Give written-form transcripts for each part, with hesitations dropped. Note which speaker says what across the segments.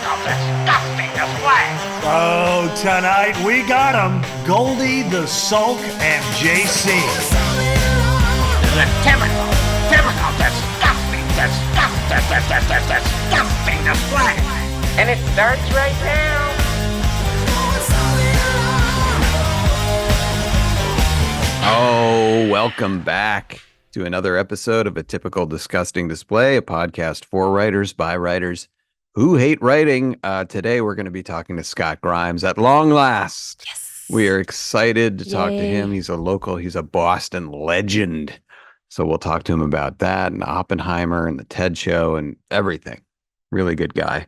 Speaker 1: typical disgusting display.
Speaker 2: Oh, tonight we got 'em. Goldie, the Sulk, and JC.
Speaker 1: The typical disgusting display. And it starts right now.
Speaker 3: Oh, welcome back to another episode of A Typical Disgusting Display, a podcast for writers by writers who hate writing. Today, we're going to be talking to Scott Grimes at long last.
Speaker 4: Yes.
Speaker 3: We are excited to talk to
Speaker 4: Yay.
Speaker 3: him. He's a Boston legend. So we'll talk to him about that and Oppenheimer and the TED Show and everything. Really good guy.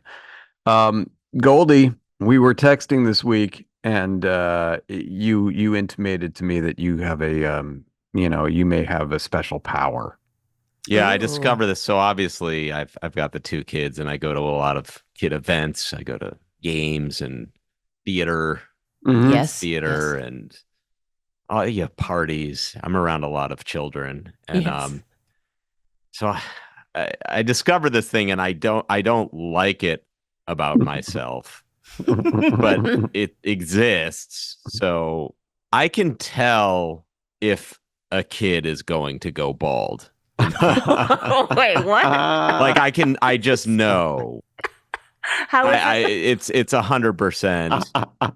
Speaker 3: Goldie, we were texting this week and you intimated to me that you have you may have a special power.
Speaker 5: Yeah, I
Speaker 4: Ooh.
Speaker 5: discovered this. So obviously, I've got the two kids, and I go to a lot of kid events. I go to games and theater,
Speaker 3: Mhm.
Speaker 4: Yes.
Speaker 5: theater, and parties. I'm around a lot of children, and
Speaker 4: Yes.
Speaker 5: so I discovered this thing, and I don't like it about myself, but it exists. So I can tell if a kid is going to go bald.
Speaker 4: Wait, what?
Speaker 5: Like I just know.
Speaker 4: How is
Speaker 5: It's 100%.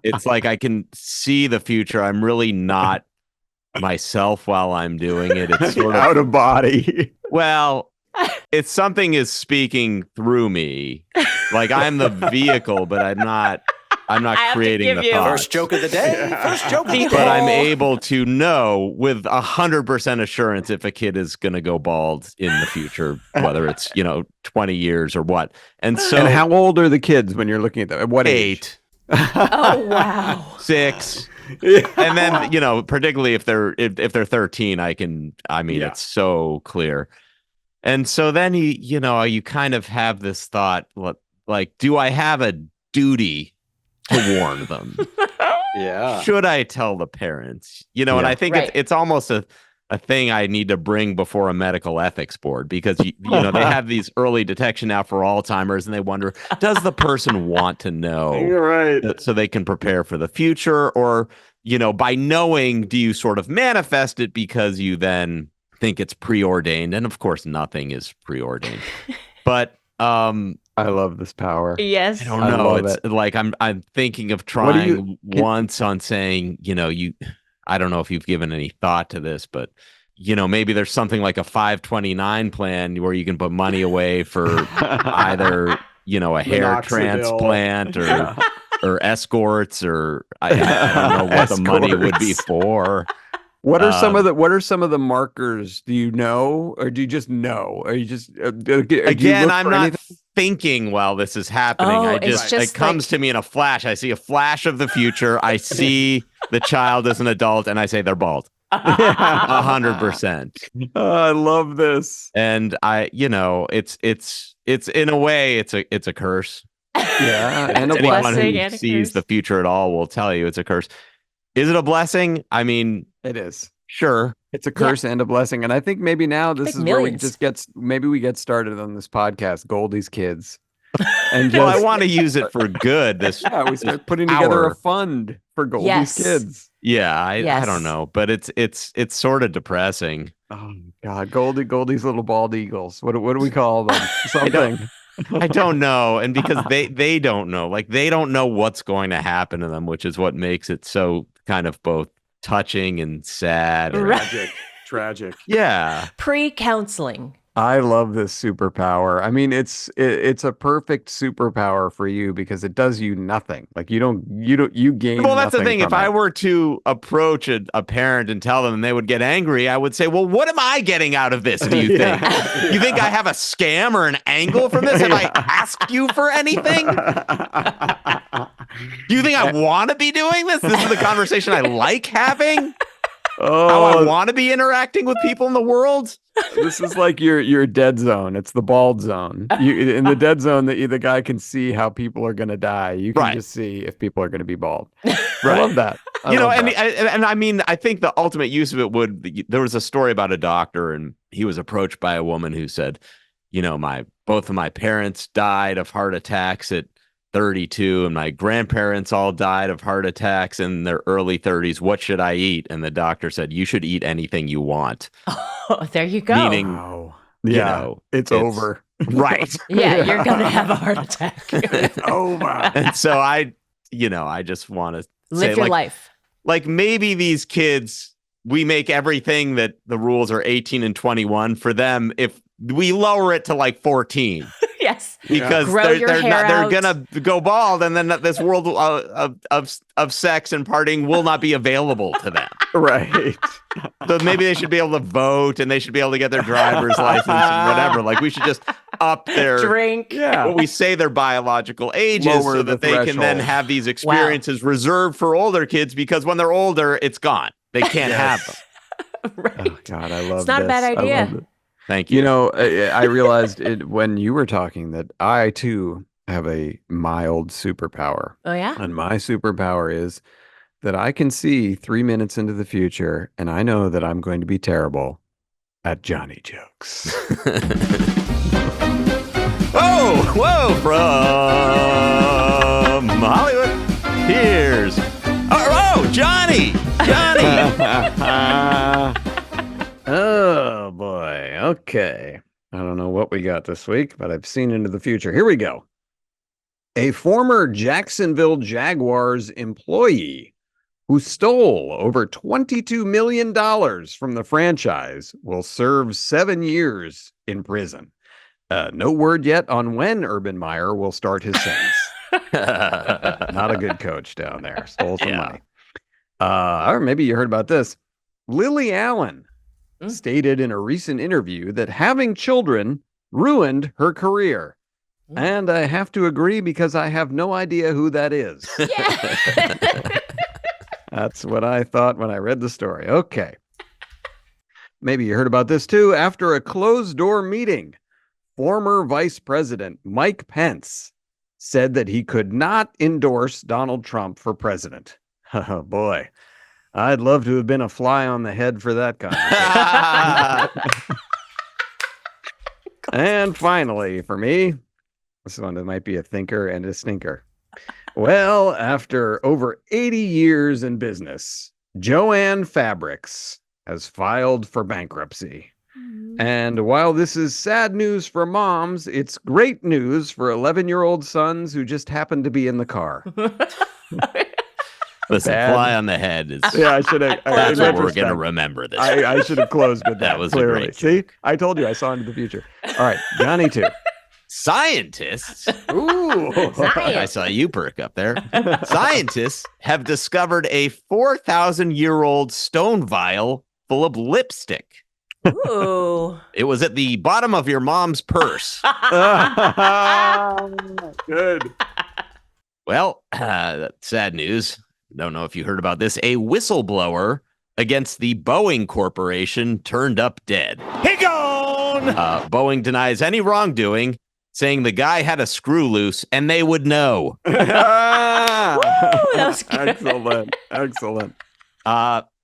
Speaker 5: It's like I can see the future. I'm really not myself while I'm doing it. It's sort of
Speaker 3: out of body.
Speaker 5: well, it's something is speaking through me. Like I'm the vehicle, but I'm not
Speaker 4: I have to
Speaker 5: creating
Speaker 4: give
Speaker 5: the
Speaker 4: you-
Speaker 5: thought.
Speaker 6: First joke of the day. First joke of the
Speaker 5: But I'm
Speaker 6: day.
Speaker 5: able to know with 100% assurance if a kid is going to go bald in the future, whether it's 20 years or what. And so
Speaker 3: And how old are the kids when you're looking at them? At what age?
Speaker 5: 8,
Speaker 4: Oh, wow.
Speaker 5: 6, and then particularly if they're 13, it's so clear. And so then you kind of have this thought, like, do I have a duty to warn them?
Speaker 3: Yeah.
Speaker 5: Should I tell the parents? And
Speaker 3: Yeah.
Speaker 5: I think
Speaker 4: Right.
Speaker 5: it's almost a thing I need to bring before a medical ethics board, because they have these early detection now for Alzheimer's, and they wonder, does the person want to know
Speaker 3: You're right.
Speaker 5: so they can prepare for the future? Or, by knowing, do you sort of manifest it because you then think it's preordained? And of course, nothing is preordained. But
Speaker 3: I love this power.
Speaker 4: Yes.
Speaker 5: I don't
Speaker 3: I
Speaker 5: know.
Speaker 3: love
Speaker 5: It's
Speaker 3: it.
Speaker 5: like I'm thinking of
Speaker 3: What do you-
Speaker 5: trying once on saying, I don't know if you've given any thought to this, but maybe there's something like a 529 plan where you can put money away for either, a hair
Speaker 3: Minoxidil.
Speaker 5: transplant or escorts, or I don't know what the money would be
Speaker 3: Escorts.
Speaker 5: for.
Speaker 3: What are some of the markers? Do you know, or do you just know? Are you just do you
Speaker 5: Again,
Speaker 3: look
Speaker 5: I'm
Speaker 3: for
Speaker 5: not
Speaker 3: anything?
Speaker 5: thinking while this is happening.
Speaker 4: Oh,
Speaker 5: I
Speaker 4: it's
Speaker 5: it
Speaker 4: just
Speaker 5: comes
Speaker 4: like-
Speaker 5: to me in a flash. I see a flash of the future. I see the child as an adult, and I say they're bald. 100%.
Speaker 3: I love this.
Speaker 5: And it's in a way it's a curse.
Speaker 3: Yeah, and a
Speaker 5: Anyone
Speaker 3: blessing.
Speaker 5: who
Speaker 4: and a
Speaker 5: sees
Speaker 4: curse.
Speaker 5: the future at all will tell you it's a curse. Is it a blessing? I mean,
Speaker 3: It is.
Speaker 5: sure.
Speaker 3: It's a curse and a blessing, and I think maybe now this
Speaker 4: Like
Speaker 3: is where we
Speaker 4: millions.
Speaker 3: maybe we get started on this podcast, Goldie's Kids, and
Speaker 5: Well, I
Speaker 3: just
Speaker 5: want to use it for good. This
Speaker 3: we start putting together
Speaker 5: power.
Speaker 3: a fund for Goldie's
Speaker 4: Yes.
Speaker 3: Kids.
Speaker 5: Yeah, I
Speaker 4: Yes.
Speaker 5: don't know, but it's sort of depressing.
Speaker 3: Oh God, Goldie's little bald eagles. What do we call them? Something.
Speaker 5: I don't know, and because they don't know, like they don't know what's going to happen to them, which is what makes it so kind of both touching and sad. or-
Speaker 4: Right.
Speaker 3: Tragic.
Speaker 5: Yeah,
Speaker 4: Pre-counseling.
Speaker 3: I love this superpower. I mean, it's a perfect superpower for you because it does you nothing. Like you gain.
Speaker 5: well, that's the
Speaker 3: nothing
Speaker 5: thing. If
Speaker 3: from
Speaker 5: I
Speaker 3: it.
Speaker 5: were to approach a parent and tell them, and they would get angry, I would say, well, what am I getting out of this, do you think?
Speaker 3: Yeah.
Speaker 5: You think I have a scam or an angle from this? Have I asked you for anything? Do you think I want to be doing this? This is the conversation I like having? How I
Speaker 3: Oh,
Speaker 5: want to be interacting with people in the world?
Speaker 3: this is like your dead zone. It's the bald zone. In the dead zone, the guy can see how people are going to die. You can
Speaker 5: Right.
Speaker 3: just see if people are going to be bald. I
Speaker 5: Right.
Speaker 3: love that. I
Speaker 5: You know,
Speaker 3: love
Speaker 5: and,
Speaker 3: that.
Speaker 5: and I mean, I think the ultimate use of it there was a story about a doctor, and he was approached by a woman who said, both of my parents died of heart attacks at 32 and my grandparents all died of heart attacks in their early 30s. What should I eat? And the doctor said, you should eat anything you want.
Speaker 4: Oh, there you go.
Speaker 5: Meaning,
Speaker 3: Wow.
Speaker 5: you
Speaker 3: Yeah,
Speaker 5: know,
Speaker 3: it's over.
Speaker 5: Right.
Speaker 4: yeah, you're going to have a heart attack.
Speaker 3: It's over.
Speaker 5: And so I just want to
Speaker 4: Live
Speaker 5: say,
Speaker 4: your
Speaker 5: like,
Speaker 4: life.
Speaker 5: like maybe these kids, we make everything that the rules are 18 and 21 for them. If we lower it to like 14,
Speaker 4: Yes.
Speaker 5: because
Speaker 4: Grow
Speaker 5: they're,
Speaker 4: your
Speaker 5: they're
Speaker 4: hair out.
Speaker 5: they're gonna go bald, and then this world of sex and partying will not be available to them.
Speaker 3: Right.
Speaker 5: So maybe they should be able to vote, and they should be able to get their driver's license and whatever. Like, we should just up their
Speaker 4: Drink.
Speaker 3: Yeah.
Speaker 5: what we say their biological ages,
Speaker 3: Lower
Speaker 5: so
Speaker 3: the
Speaker 5: that they can then
Speaker 3: threshold.
Speaker 5: have these experiences reserved for older kids, because when they're older, it's gone. They can't have them.
Speaker 4: Right.
Speaker 3: Oh, God, I love
Speaker 4: It's not a bad
Speaker 3: this. I
Speaker 4: idea.
Speaker 3: love it.
Speaker 5: Thank you.
Speaker 3: You know, I realized it when you were talking that I too have a mild superpower.
Speaker 4: Oh, yeah?
Speaker 3: And my superpower is that I can see 3 minutes into the future, and I know that I'm going to be terrible at Johnny jokes.
Speaker 5: Whoa, from Hollywood, here's Johnny.
Speaker 3: Oh boy. Okay. I don't know what we got this week, but I've seen into the future. Here we go. A former Jacksonville Jaguars employee who stole over $22 million from the franchise will serve 7 years in prison. No word yet on when Urban Meyer will start his sentence. Not a good coach down there. Stole some money. Or maybe you heard about this. Lily Allen stated in a recent interview that having children ruined her career. And I have to agree because I have no idea who that is.
Speaker 4: Yeah.
Speaker 3: That's what I thought when I read the story. Okay. Maybe you heard about this too. After a closed door meeting, former Vice President Mike Pence said that he could not endorse Donald Trump for president. Oh boy. I'd love to have been a fly on the head for that conversation. And finally, for me, this one that might be a thinker and a stinker. Well, after over 80 years in business, Joanne Fabrics has filed for bankruptcy. And while this is sad news for moms, it's great news for 11-year-old sons who just happened to be in the car.
Speaker 5: Listen,
Speaker 3: Bad.
Speaker 5: fly on the head is
Speaker 3: Yeah, I should have.
Speaker 5: that's what we're going to remember this.
Speaker 3: I should have closed with that.
Speaker 5: That was a
Speaker 3: clearly.
Speaker 5: great
Speaker 3: See,
Speaker 5: joke.
Speaker 3: I told you I saw into the future. All right, Johnny too.
Speaker 5: Scientists,
Speaker 3: Ooh,
Speaker 5: I saw you perk up there. Scientists have discovered a 4,000-year-old stone vial full of lipstick.
Speaker 4: Ooh.
Speaker 5: It was at the bottom of your mom's purse.
Speaker 3: Good.
Speaker 5: Well, sad news. Don't know if you heard about this. A whistleblower against the Boeing Corporation turned up dead.
Speaker 2: He gone!
Speaker 5: Boeing denies any wrongdoing, saying the guy had a screw loose and they would know.
Speaker 4: that was good.
Speaker 3: Excellent. Excellent.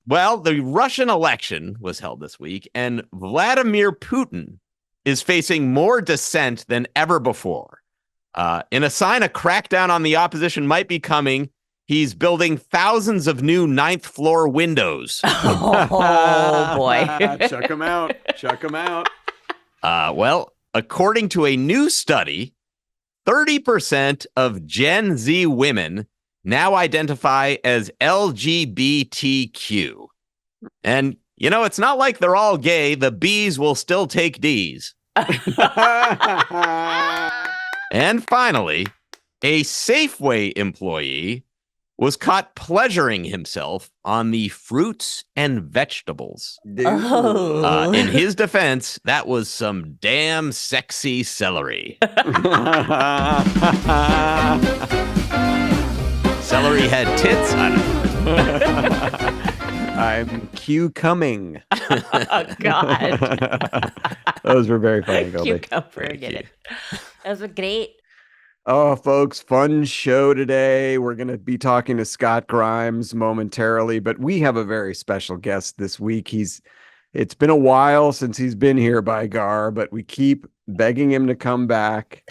Speaker 5: Well, the Russian election was held this week, and Vladimir Putin is facing more dissent than ever before. In a sign a crackdown on the opposition might be coming, he's building thousands of new 9th floor windows.
Speaker 4: Oh, boy.
Speaker 3: Check him out. Check him out.
Speaker 5: Well, according to a new study, 30% of Gen Z women now identify as LGBTQ. And, you know, it's not like they're all gay. The Bs will still take Ds. And finally, a Safeway employee was caught pleasuring himself on the fruits and vegetables.
Speaker 4: Oh.
Speaker 5: In his defense, that was some damn sexy celery. Celery had tits. I don't know.
Speaker 3: I'm Q-coming.
Speaker 4: Oh, God.
Speaker 3: Those were very funny, Goldie.
Speaker 4: Cucumber.
Speaker 5: Thank
Speaker 4: Get
Speaker 5: you.
Speaker 4: it. Those were great.
Speaker 3: Oh, folks, fun show today. We're going to be talking to Scott Grimes momentarily, but we have a very special guest this week. It's been a while since he's been here, by Gar, but we keep begging him to come back.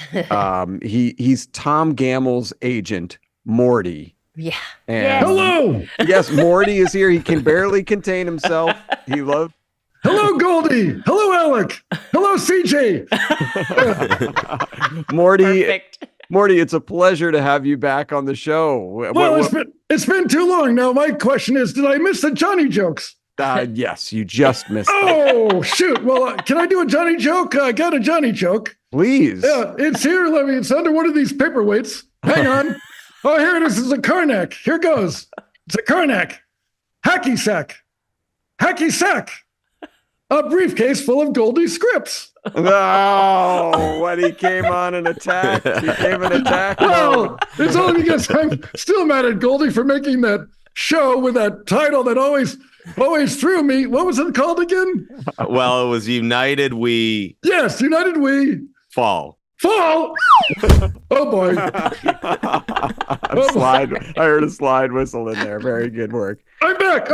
Speaker 3: He's Tom Gammel's agent, Morty.
Speaker 4: Yeah.
Speaker 3: And
Speaker 4: Yes.
Speaker 7: Hello.
Speaker 3: yes, Morty is here. He can barely contain himself. He loves.
Speaker 7: Hello, Goldie. Hello, Alec. Hello, CJ.
Speaker 3: Morty.
Speaker 4: Perfect.
Speaker 3: Morty, it's a pleasure to have you back on the show.
Speaker 7: Well, it's been too long now. My question is, did I miss the Johnny jokes?
Speaker 3: Yes, you just missed it.
Speaker 7: Oh, shoot. Well, can I do a Johnny joke? I got a Johnny joke.
Speaker 3: Please.
Speaker 7: Yeah, it's here. It's under one of these paperweights. Hang on. Oh, here it is. It's a Karnak. Here goes. It's a Karnak. Hacky sack. Hacky sack. A briefcase full of Goldie scripts.
Speaker 3: No, when he came on an attack, he came an attack.
Speaker 7: Well, it's only because I'm still mad at Goldie for making that show with that title that always threw me. What was it called again?
Speaker 5: Well, it was United We
Speaker 7: Yes, United We
Speaker 5: Fall.
Speaker 7: Fall. Oh boy.
Speaker 3: Slide. I heard a slide whistle in there. Very good work.
Speaker 7: I'm back.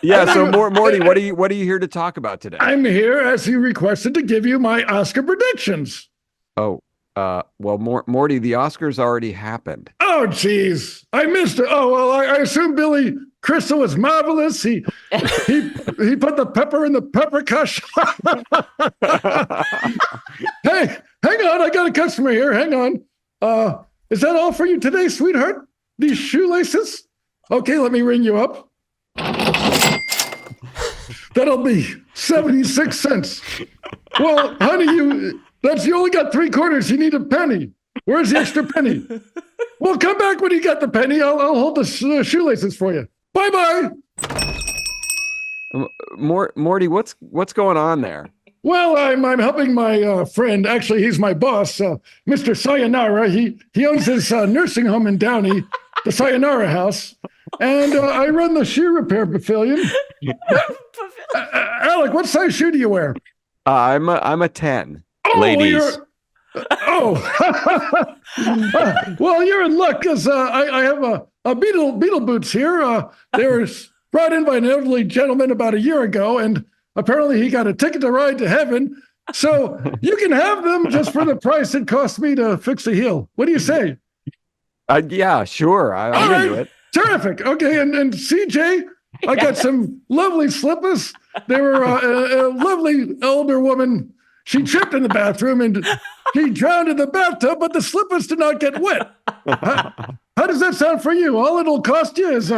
Speaker 3: Yeah. So, Morty, what are you here to talk about today?
Speaker 7: I'm here as you requested to give you my Oscar predictions.
Speaker 3: Oh, well, Morty, the Oscars already happened.
Speaker 7: Oh, geez. I missed it. Oh, well, I assume Billy Crystal was marvelous. He put the pepper in the pepper kush. Hey, hang on. I got a customer here. Hang on. Is that all for you today, sweetheart? These shoelaces? Okay, let me ring you up. That'll be 76 cents. Well, honey, you only got 3/4. You need a penny. Where's the extra penny? Well, come back when you get the penny. I'll hold the shoelaces for you. Bye-bye.
Speaker 3: Morty, what's going on there?
Speaker 7: Well, I'm helping my friend. Actually, he's my boss, Mr. Sayonara. He owns this nursing home in Downey, the Sayonara House, and I run the shoe repair pavilion. Alec, what size shoe do you wear?
Speaker 3: I'm a 10.
Speaker 7: Oh,
Speaker 5: Ladies.
Speaker 7: Well, you're in luck because I have a Beetle boots here. They were brought in by an elderly gentleman about a year ago, and apparently he got a ticket to ride to heaven. So you can have them just for the price it cost me to fix the heel. What do you say?
Speaker 3: Yeah, sure. I'm into it.
Speaker 7: Terrific. Okay, and CJ, I got some lovely slippers. They were a lovely older woman. She tripped in the bathroom and she drowned in the bathtub, but the slippers did not get wet. How does that sound for you? All it'll cost you is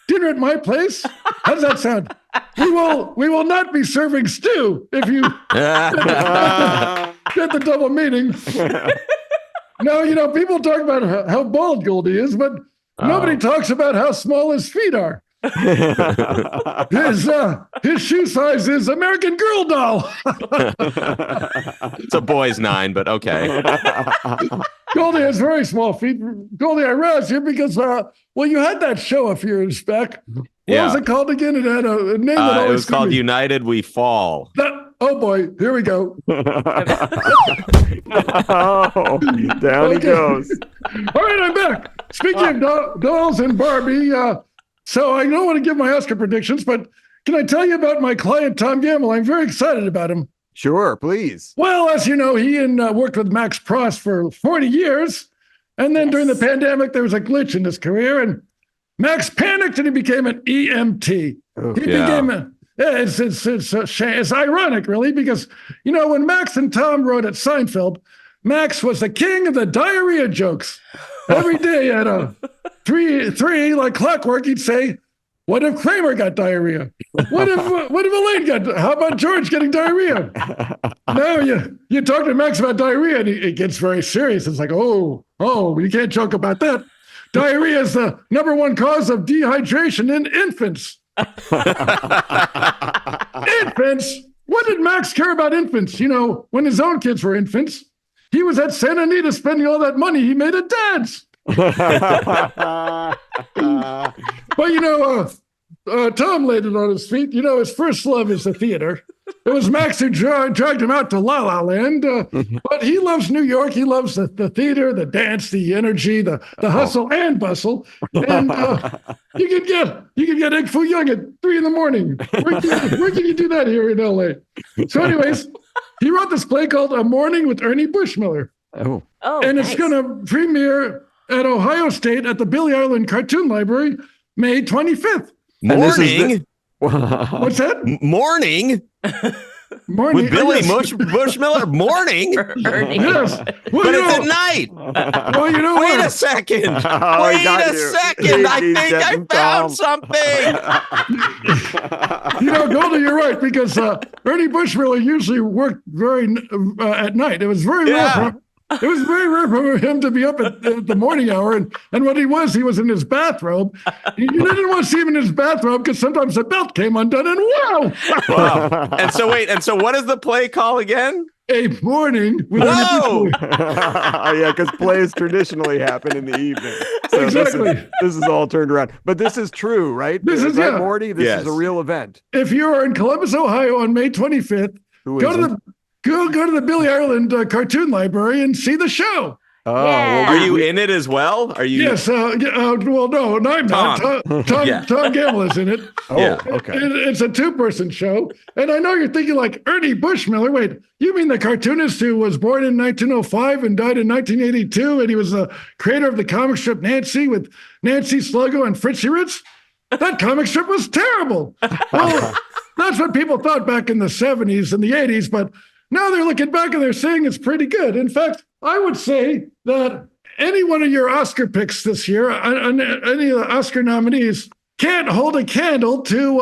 Speaker 7: dinner at my place. How does that sound? We will not be serving stew if you get the double meaning. No, people talk about how bald Goldie is, but nobody talks about how small his feet are. His shoe size is American Girl doll.
Speaker 5: It's a boy's 9, but okay.
Speaker 7: Goldie has very small feet. Goldie, I roused you because you had that show a few years back. What was it called again? It had a name that always
Speaker 5: it was called
Speaker 7: me.
Speaker 5: United We Fall.
Speaker 7: Oh boy, here we go.
Speaker 3: Down he goes.
Speaker 7: All right, I'm back. Speaking of dolls and Barbie, so I don't want to give my Oscar predictions, but can I tell you about my client, Tom Gamble? I'm very excited about him.
Speaker 3: Sure, please.
Speaker 7: Well, as you know, he worked with Max Prost for 40 years. And then during the pandemic, there was a glitch in his career, and Max panicked and he became an EMT. It's ironic, really, because, when Max and Tom wrote at Seinfeld, Max was the king of the diarrhea jokes. Every day at 3 like clockwork, he'd say, "What if Kramer got diarrhea? What if Elaine got? How about George getting diarrhea?" No, you talk to Max about diarrhea, and it gets very serious. It's like, oh, you can't joke about that. Diarrhea is the #1 cause of dehydration in infants. Infants? What did Max care about infants? When his own kids were infants, he was at Santa Anita spending all that money he made at dad's. But Tom laid it on his feet. His first love is the theater. It was Max who dragged him out to La La Land. But he loves New York. He loves the theater, the dance, the energy, the hustle and bustle. And you can get Egg Foo Young at 3 a.m. Where can you do that here in LA? So, anyways, He wrote this play called A Morning with Ernie Bushmiller.
Speaker 3: Oh,
Speaker 4: Oh,
Speaker 7: And
Speaker 4: nice.
Speaker 7: it's going to premiere at Ohio State at the Billy Ireland Cartoon Library May 25th.
Speaker 3: And this is
Speaker 5: Morning.
Speaker 7: What's that?
Speaker 5: Morning
Speaker 7: Morning.
Speaker 5: with Billy
Speaker 7: Yes.
Speaker 5: Bushmiller. Morning.
Speaker 4: Ernie.
Speaker 7: Yes. Well,
Speaker 5: But
Speaker 7: you
Speaker 5: it's
Speaker 7: know,
Speaker 5: at night.
Speaker 7: well, you know
Speaker 5: Wait a
Speaker 7: what?
Speaker 5: second.
Speaker 3: Oh, he
Speaker 5: Wait
Speaker 3: got
Speaker 5: a
Speaker 3: you.
Speaker 5: second. I
Speaker 3: He's
Speaker 5: think I
Speaker 3: getting
Speaker 5: found
Speaker 3: Tom.
Speaker 5: something.
Speaker 7: You know, Goldie, you're right, because Ernie Bushmiller usually worked very at night. It was very
Speaker 5: Yeah.
Speaker 7: rare. It was very rare for him to be up at the morning hour, and what he was in his bathrobe. You didn't want to see him in his bathrobe because sometimes the belt came undone, and wow,
Speaker 5: Wow. And so what is the play call again?
Speaker 7: a morning with Ernie
Speaker 5: Whoa.
Speaker 7: Bushmiller.
Speaker 3: yeah, because plays traditionally happen in the evening. So
Speaker 7: Exactly.
Speaker 3: this is all turned around. But this is true, right?
Speaker 7: This is-
Speaker 3: right,
Speaker 7: yeah.
Speaker 3: Morty. This
Speaker 5: Yes.
Speaker 3: is a real event.
Speaker 7: If you are in Columbus, Ohio, on May 25th,
Speaker 3: Who
Speaker 7: go
Speaker 3: is
Speaker 7: to
Speaker 3: it?
Speaker 7: the Billy Ireland Cartoon Library and see the show.
Speaker 3: Oh,
Speaker 4: Yeah.
Speaker 5: Are you in it as well? Are you?
Speaker 7: Yes. Well, no, I'm not. Tom
Speaker 5: Yeah.
Speaker 7: Gamble is in it.
Speaker 3: Oh,
Speaker 5: Yeah.
Speaker 3: okay.
Speaker 7: It's a two-person show. And I know you're thinking like Ernie Bushmiller. Wait, you mean the cartoonist who was born in 1905 and died in 1982, and he was the creator of the comic strip Nancy with Nancy Sluggo and Fritzy Ritz? That comic strip was terrible. Well, that's what people thought back in the 70s and the 80s, but now they're looking back and they're saying it's pretty good. In fact, I would say that any one of your Oscar picks this year, any of the Oscar nominees, can't hold a candle to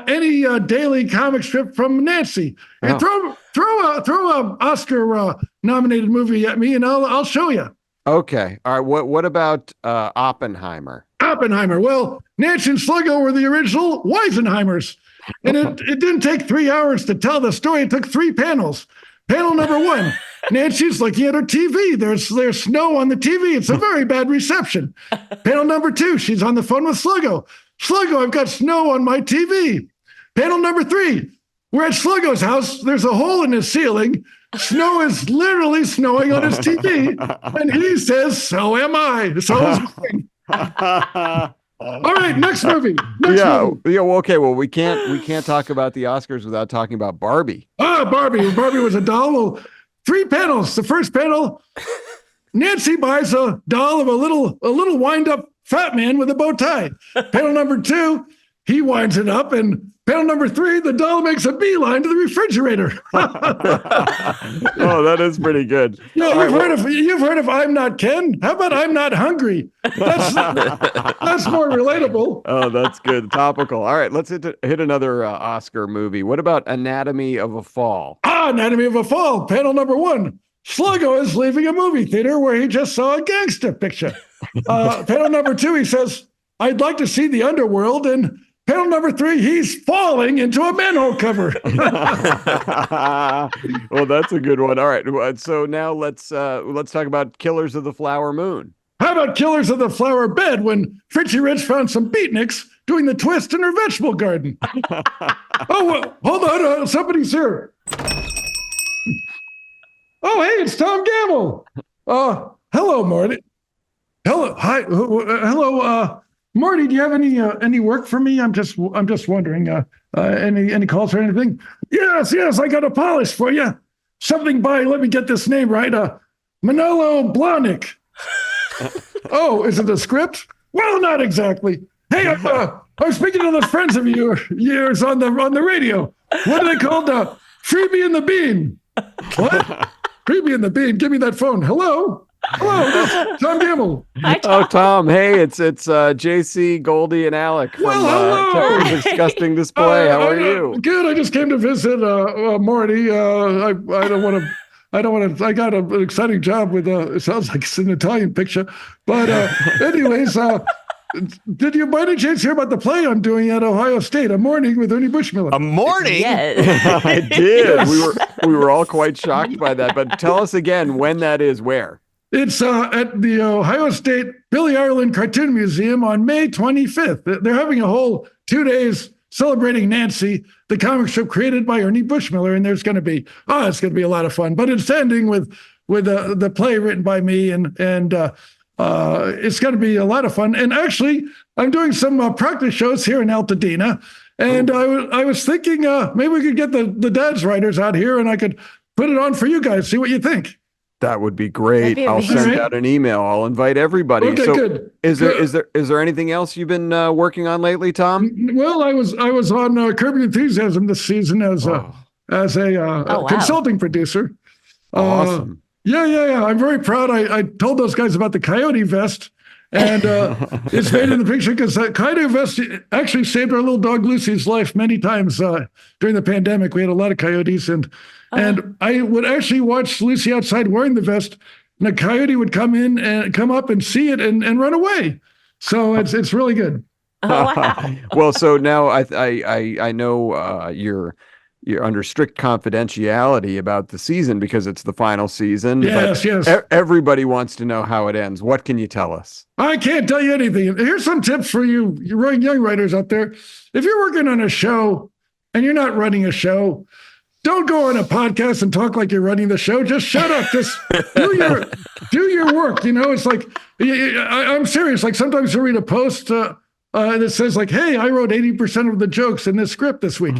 Speaker 7: any daily comic strip from Nancy. And throw a Oscar nominated movie at me, and I'll show you.
Speaker 3: Okay. All right. What about Oppenheimer?
Speaker 7: Oppenheimer. Well, Nancy and Sluggo were the original Weisenheimers. And it didn't take 3 hours to tell the story. It took 3 panels. Panel number 1, Nancy's looking at her TV. There's snow on the TV. It's a very bad reception. Panel number 2, she's on the phone with Sluggo. Sluggo, I've got snow on my TV. Panel number 3, we're at Sluggo's house. There's a hole in his ceiling. Snow is literally snowing on his TV. And he says, so am I. So is mine. All right, next movie. Next movie.
Speaker 3: Yeah. Well, okay. Well, we can't talk about the Oscars without talking about Barbie.
Speaker 7: Barbie. Barbie was a doll. Well, 3 panels. The first panel, Nancy buys a doll of a little wind-up fat man with a bow tie. Panel number 2, he winds it up, and panel number 3, the doll makes a beeline to the refrigerator.
Speaker 3: Oh, that is pretty good.
Speaker 7: Yeah, you've heard of I'm Not Ken. How about I'm Not Hungry? That's more relatable.
Speaker 3: Oh, that's good. Topical. All right, let's hit another Oscar movie. What about Anatomy of a Fall?
Speaker 7: Anatomy of a Fall. Panel number 1. Sluggo is leaving a movie theater where he just saw a gangster picture. Panel number 2, he says, I'd like to see the underworld. And panel number 3, he's falling into a manhole cover.
Speaker 3: Well, that's a good one. All right, so now let's talk about Killers of the Flower Moon.
Speaker 7: How about Killers of the Flower Bed when Fritzy Rich found some beatniks doing the twist in her vegetable garden? Oh, hold on. Somebody's here. Oh, hey, it's Tom Gamble. Hello, Marty. Hello. Hi. Hello, Marty, do you have any work for me? I'm just wondering, any calls or anything? Yes, I got a polish for you. Something by, let me get this name right, Manolo Blahnik. Oh, is it a script? Well, not exactly. Hey, I was speaking to the friends of yours on the radio. What are they called? Freebie and the Bean. What? Freebie and the Bean. Give me that phone. Hello, this Tom Gamble.
Speaker 4: Hi, Tom.
Speaker 3: Oh, Tom. Hey, it's JC, Goldie, and Alec from
Speaker 7: hello.
Speaker 3: Technical Disgusting Display. How are you?
Speaker 7: Good. I just came to visit Marty. I don't want to. I got an exciting job with. It sounds like it's an Italian picture, but anyways, did you by any chance hear about the play I'm doing at Ohio State? A Morning with Ernie Bushmiller.
Speaker 5: A morning?
Speaker 4: Yeah.
Speaker 3: I did. We were all quite shocked by that. But tell us again when that is. Where?
Speaker 7: It's at the Ohio State Billy Ireland Cartoon Museum on May 25th. They're having a whole 2 days celebrating Nancy, the comic strip created by Ernie Bushmiller, and there's going to be it's going to be a lot of fun. But it's ending with the play written by me, and it's going to be a lot of fun. And actually, I'm doing some practice shows here in Altadena, And I was thinking maybe we could get the dad's writers out here and I could put it on for you guys. See what you think.
Speaker 3: That would be great.
Speaker 4: That'd be
Speaker 3: I'll send
Speaker 7: amazing.
Speaker 3: out an email. I'll invite everybody.
Speaker 7: Okay,
Speaker 3: so
Speaker 7: good.
Speaker 3: is there anything else you've been working on lately, Tom?
Speaker 7: Well, I was on Curb Your Enthusiasm this season as a
Speaker 4: wow.
Speaker 7: consulting producer.
Speaker 3: Awesome.
Speaker 7: Yeah. I'm very proud. I told those guys about the coyote vest, and it's made in the picture because that coyote vest actually saved our little dog Lucy's life many times during the pandemic. We had a lot of coyotes, and I would actually watch Lucy outside wearing the vest, and a coyote would come up and see it and run away. So it's really good.
Speaker 4: Oh, wow.
Speaker 3: Well, so now I know you're under strict confidentiality about the season because it's the final season.
Speaker 7: Yes.
Speaker 3: Everybody wants to know how it ends. What can you tell us?
Speaker 7: I can't tell you anything. Here's some tips for you young writers out there. If you're working on a show and you're not running a show, don't go on a podcast and talk like you're running the show. Just shut up. Just do your work. You know, it's like, I'm serious. Like sometimes you read a post that says like, hey, I wrote 80% of the jokes in this script this week.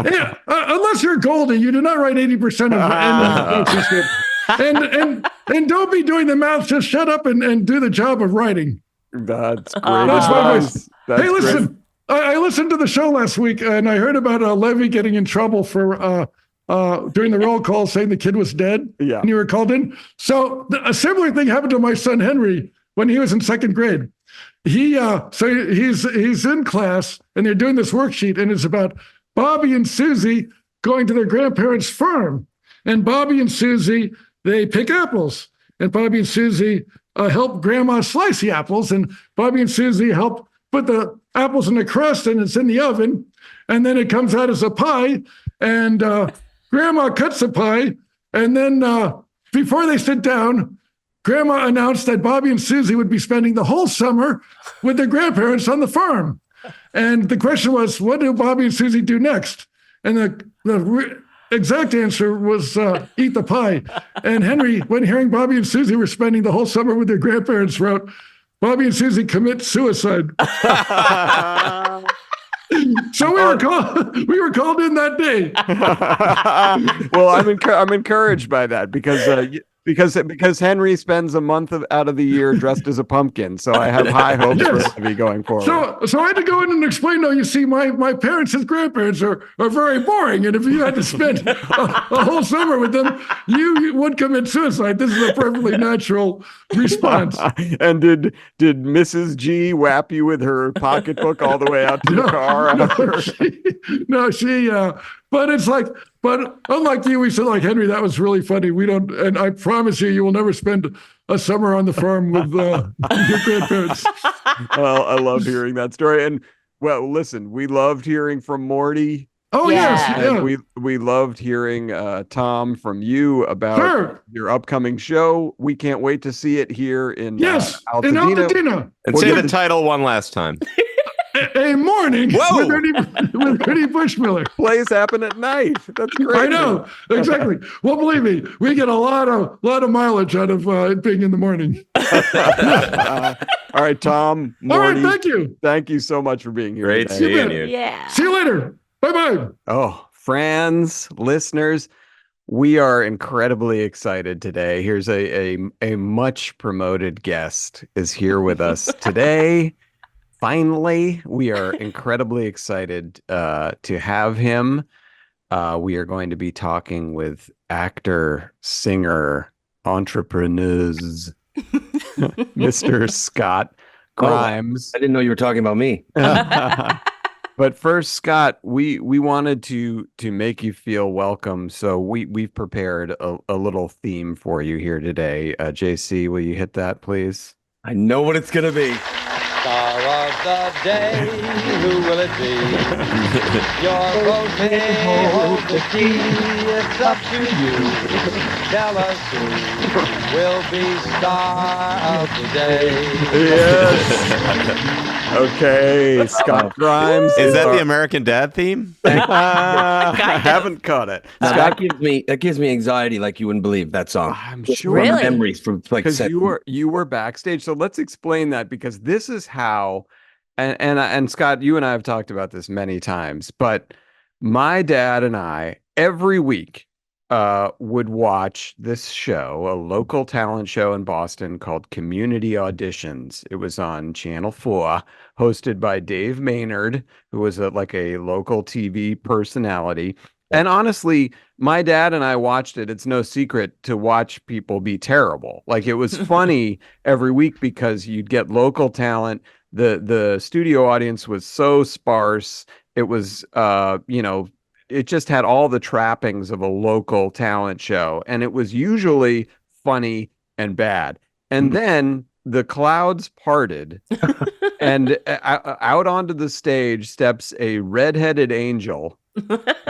Speaker 7: Yeah, unless you're Goldie, you do not write 80% of the jokes in the script. And don't be doing the math. Just shut up and do the job of writing.
Speaker 3: That's great.
Speaker 7: That's my
Speaker 3: advice.
Speaker 7: voice.
Speaker 3: That's
Speaker 7: Hey, listen, I listened to the show last week and I heard about Levy getting in trouble for during the roll call saying the kid was dead.
Speaker 3: Yeah.
Speaker 7: And you were called in. So a similar thing happened to my son Henry when he was in second grade. He's in class and they're doing this worksheet and it's about Bobby and Susie going to their grandparents' farm. And Bobby and Susie, they pick apples. And Bobby and Susie help grandma slice the apples. And Bobby and Susie help put the apples in the crust and it's in the oven. And then it comes out as a pie. And grandma cuts the pie. And then before they sit down, Grandma announced that Bobby and Susie would be spending the whole summer with their grandparents on the farm. And the question was, what do Bobby and Susie do next? And the exact answer was eat the pie. And Henry, when hearing Bobby and Susie were spending the whole summer with their grandparents, wrote, Bobby and Susie commit suicide. So we were called in that day.
Speaker 3: Well, I'm encouraged by that because Henry spends a month out of the year dressed as a pumpkin, so I have high hopes for Levy going forward.
Speaker 7: So I had to go in and explain. No, you see, my parents and grandparents are very boring, and if you had to spend a whole summer with them, you would commit suicide. This is a perfectly natural response.
Speaker 3: And did Mrs. G whap you with her pocketbook all the way out to the car? But it's like, but unlike you, we said like, Henry, that was really funny. We don't, and I promise you will never spend a summer on the farm with your grandparents. Well, I love hearing that story. And well, listen, we loved hearing from Morty.
Speaker 7: Oh,
Speaker 4: Yeah.
Speaker 7: yes. Yeah.
Speaker 3: And we loved hearing Tom from you about your upcoming show. We can't wait to see it here in
Speaker 7: Yes, in
Speaker 3: Altadena.
Speaker 7: Altadena.
Speaker 5: And
Speaker 3: Well,
Speaker 5: say
Speaker 3: yeah.
Speaker 5: the title one last time.
Speaker 7: A morning
Speaker 5: Whoa.
Speaker 7: with Ernie Bushmiller.
Speaker 3: Plays happen at night. That's great.
Speaker 7: I know, exactly. Well, believe me, we get a lot of mileage out of it being in the morning.
Speaker 3: All right, Tom,
Speaker 7: All right,
Speaker 3: Morty,
Speaker 7: thank you.
Speaker 3: thank you so much for being here.
Speaker 5: Great
Speaker 3: today.
Speaker 5: seeing
Speaker 7: bet.
Speaker 5: you.
Speaker 4: Yeah.
Speaker 7: See you later. Bye-bye.
Speaker 3: Oh, friends, listeners, we are incredibly excited today. Here's a much promoted guest is here with us today. Finally, we are incredibly excited to have him. We are going to be talking with actor, singer, entrepreneurs, Mr. Scott Grimes.
Speaker 6: I didn't know you were talking about me.
Speaker 3: But first, Scott, we wanted to make you feel welcome, so we've prepared a little theme for you here today. JC, will you hit that, please?
Speaker 6: I know what it's gonna be.
Speaker 8: Star of the day, who will it be? Your vote may hold the key. It's up to you. Tell us who will be star of the day.
Speaker 3: Yes. Okay, Scott Grimes.
Speaker 5: Is that
Speaker 3: our-
Speaker 5: the American Dad theme?
Speaker 3: I haven't caught it.
Speaker 6: Now,
Speaker 3: Scott,
Speaker 6: that gives me anxiety like you wouldn't believe that song.
Speaker 3: I'm
Speaker 6: Just
Speaker 3: sure.
Speaker 4: Really?
Speaker 6: memories from like
Speaker 3: Because
Speaker 6: seven-
Speaker 3: you were backstage. So let's explain that, because this is how and Scott, you and I have talked about this many times, but my dad and I every week would watch this show, a local talent show in Boston called Community Auditions. It was on Channel 4, hosted by Dave Maynard, who was like a local TV personality. And honestly, my dad and I watched it. It's no secret to watch people be terrible. Like, it was funny every week because you'd get local talent. The studio audience was so sparse. It was, it just had all the trappings of a local talent show. And it was usually funny and bad. And then the clouds parted and out onto the stage steps a redheaded angel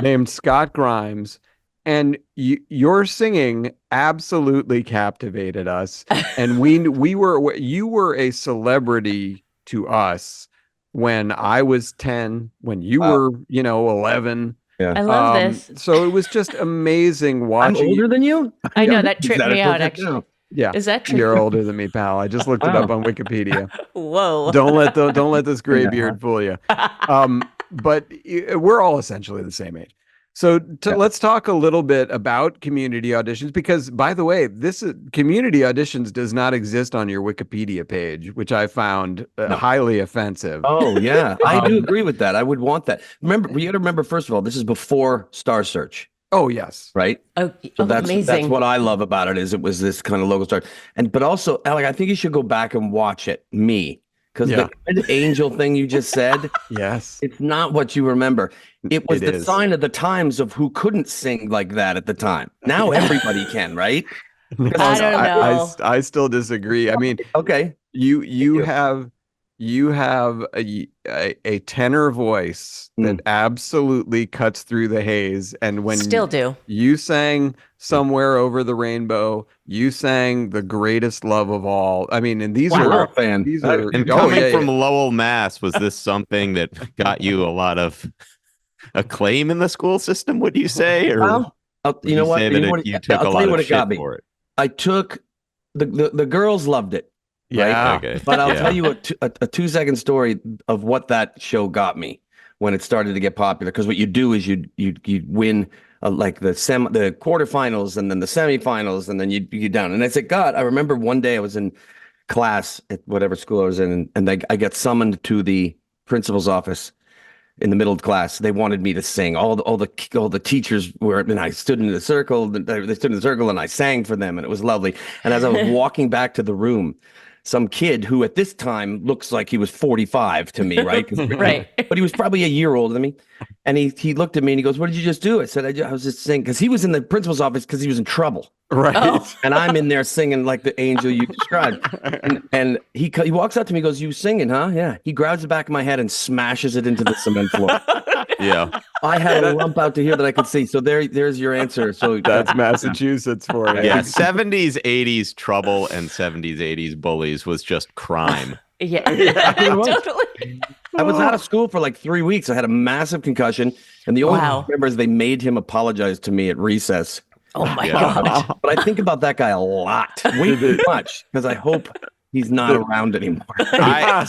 Speaker 3: named Scott Grimes. And your singing absolutely captivated us. And you were a celebrity to us when I was 10, when you were, 11.
Speaker 4: Yeah.
Speaker 9: I love this.
Speaker 3: So it was just amazing
Speaker 6: I'm
Speaker 3: watching.
Speaker 6: older than you?
Speaker 9: I know that tripped
Speaker 6: that
Speaker 9: me
Speaker 6: a
Speaker 9: out.
Speaker 6: perfect
Speaker 9: Actually,
Speaker 6: no?
Speaker 3: Yeah,
Speaker 9: is that true?
Speaker 3: you're older than me, pal. I just looked it up on Wikipedia.
Speaker 9: Whoa!
Speaker 3: Don't let this gray beard fool you. But we're all essentially the same age. So let's talk a little bit about community auditions, because, by the way, community auditions does not exist on your Wikipedia page, which I found highly offensive.
Speaker 6: Oh, yeah. I do agree with that. I would want that. Remember, you got to remember, first of all, this is before Star Search,
Speaker 3: Oh, yes.
Speaker 6: right?
Speaker 9: Oh,
Speaker 6: So that's
Speaker 9: amazing!
Speaker 6: what I love about it, is it was this kind of local star. But also, Alec, I think you should go back and watch it, because
Speaker 3: Yeah.
Speaker 6: the red angel thing you just said,
Speaker 3: Yes.
Speaker 6: it's not what you remember. It was
Speaker 3: It
Speaker 6: the
Speaker 3: is.
Speaker 6: sign of the times of who couldn't sing like that at the time. Now everybody can, right?
Speaker 9: I don't know.
Speaker 3: I still disagree. I mean,
Speaker 6: Okay.
Speaker 3: you have a tenor voice that absolutely cuts through the haze, and when
Speaker 9: Still do.
Speaker 3: you sang Somewhere Over the Rainbow, you sang The Greatest Love of All. I mean, and these
Speaker 6: You're
Speaker 3: are
Speaker 6: a fan.
Speaker 3: these are
Speaker 5: And coming from Lowell, Mass, was this something that got you a lot of acclaim in the school system, would you say? Or
Speaker 6: Well,
Speaker 5: would
Speaker 6: you know what?
Speaker 5: say
Speaker 6: You
Speaker 5: that
Speaker 6: know what?
Speaker 5: you took
Speaker 6: I'll
Speaker 5: a
Speaker 6: tell
Speaker 5: lot
Speaker 6: you
Speaker 5: of
Speaker 6: what it
Speaker 5: shit
Speaker 6: got me.
Speaker 5: for it?
Speaker 6: I took the girls loved it.
Speaker 3: yeah.
Speaker 5: Okay.
Speaker 6: But I'll
Speaker 5: Yeah.
Speaker 6: tell you a 2-second story of what that show got me when it started to get popular. Because what you do is you win like the quarterfinals and then the semifinals, and then you down. And I said, God, I remember one day I was in class at whatever school I was in, and I got summoned to the principal's office in the middle of class. They wanted me to sing. All the teachers were, and I stood in the circle. They stood in the circle, and I sang for them, and it was lovely. And as I was walking back to the room, some kid who at this time looks like he was 45 to me, right?
Speaker 9: Right.
Speaker 6: But he was probably a year older than me. And he looked at me and he goes, "What did you just do?" I said, I was just singing, because he was in the principal's office because he was in trouble.
Speaker 3: Right.
Speaker 9: Oh.
Speaker 6: And I'm in there singing like the angel you described. And he walks up to me and goes, "You singing, huh?" Yeah. He grabs the back of my head and smashes it into the cement floor.
Speaker 5: Yeah.
Speaker 6: I had a lump out to here that I could see. So there's your answer. So
Speaker 3: That's Massachusetts for you.
Speaker 5: Yeah. 70s, 80s trouble and 70s, 80s bullies was just crime.
Speaker 9: Yeah,
Speaker 6: it was.
Speaker 9: totally.
Speaker 6: I was out of school for like 3 weeks. I had a massive concussion. And the only thing I
Speaker 9: Wow.
Speaker 6: remember is they made him apologize to me at recess.
Speaker 9: Oh my
Speaker 5: Yeah.
Speaker 9: god!
Speaker 6: But I think about that guy a lot. Way too much. Because I hope he's not around anymore.
Speaker 5: I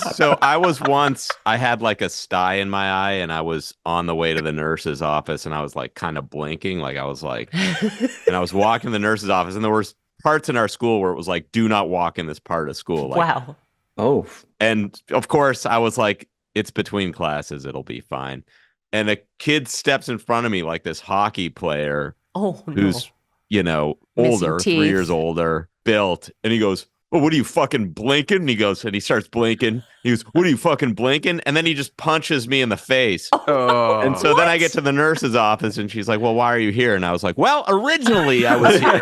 Speaker 5: had like a sty in my eye, and I was on the way to the nurse's office, and I was like kind of blinking, like I was like, and I was walking to the nurse's office, and there were parts in our school where it was like, do not walk in this part of school. Like,
Speaker 9: Wow.
Speaker 6: Oh,
Speaker 5: and of course, I was like, it's between classes, it'll be fine. And a kid steps in front of me, like this hockey player
Speaker 9: Oh no.
Speaker 5: who's,
Speaker 9: Missing
Speaker 5: older, 3
Speaker 9: teeth.
Speaker 5: years older, built. And he goes, "Well, what are you fucking blinking?" And he starts blinking. He goes, "What are you fucking blinking?" And then he just punches me in the face.
Speaker 3: Oh.
Speaker 5: And so then I get to the nurse's office, and she's like, "Well, why are you here?" And I was like, "Well, originally I was here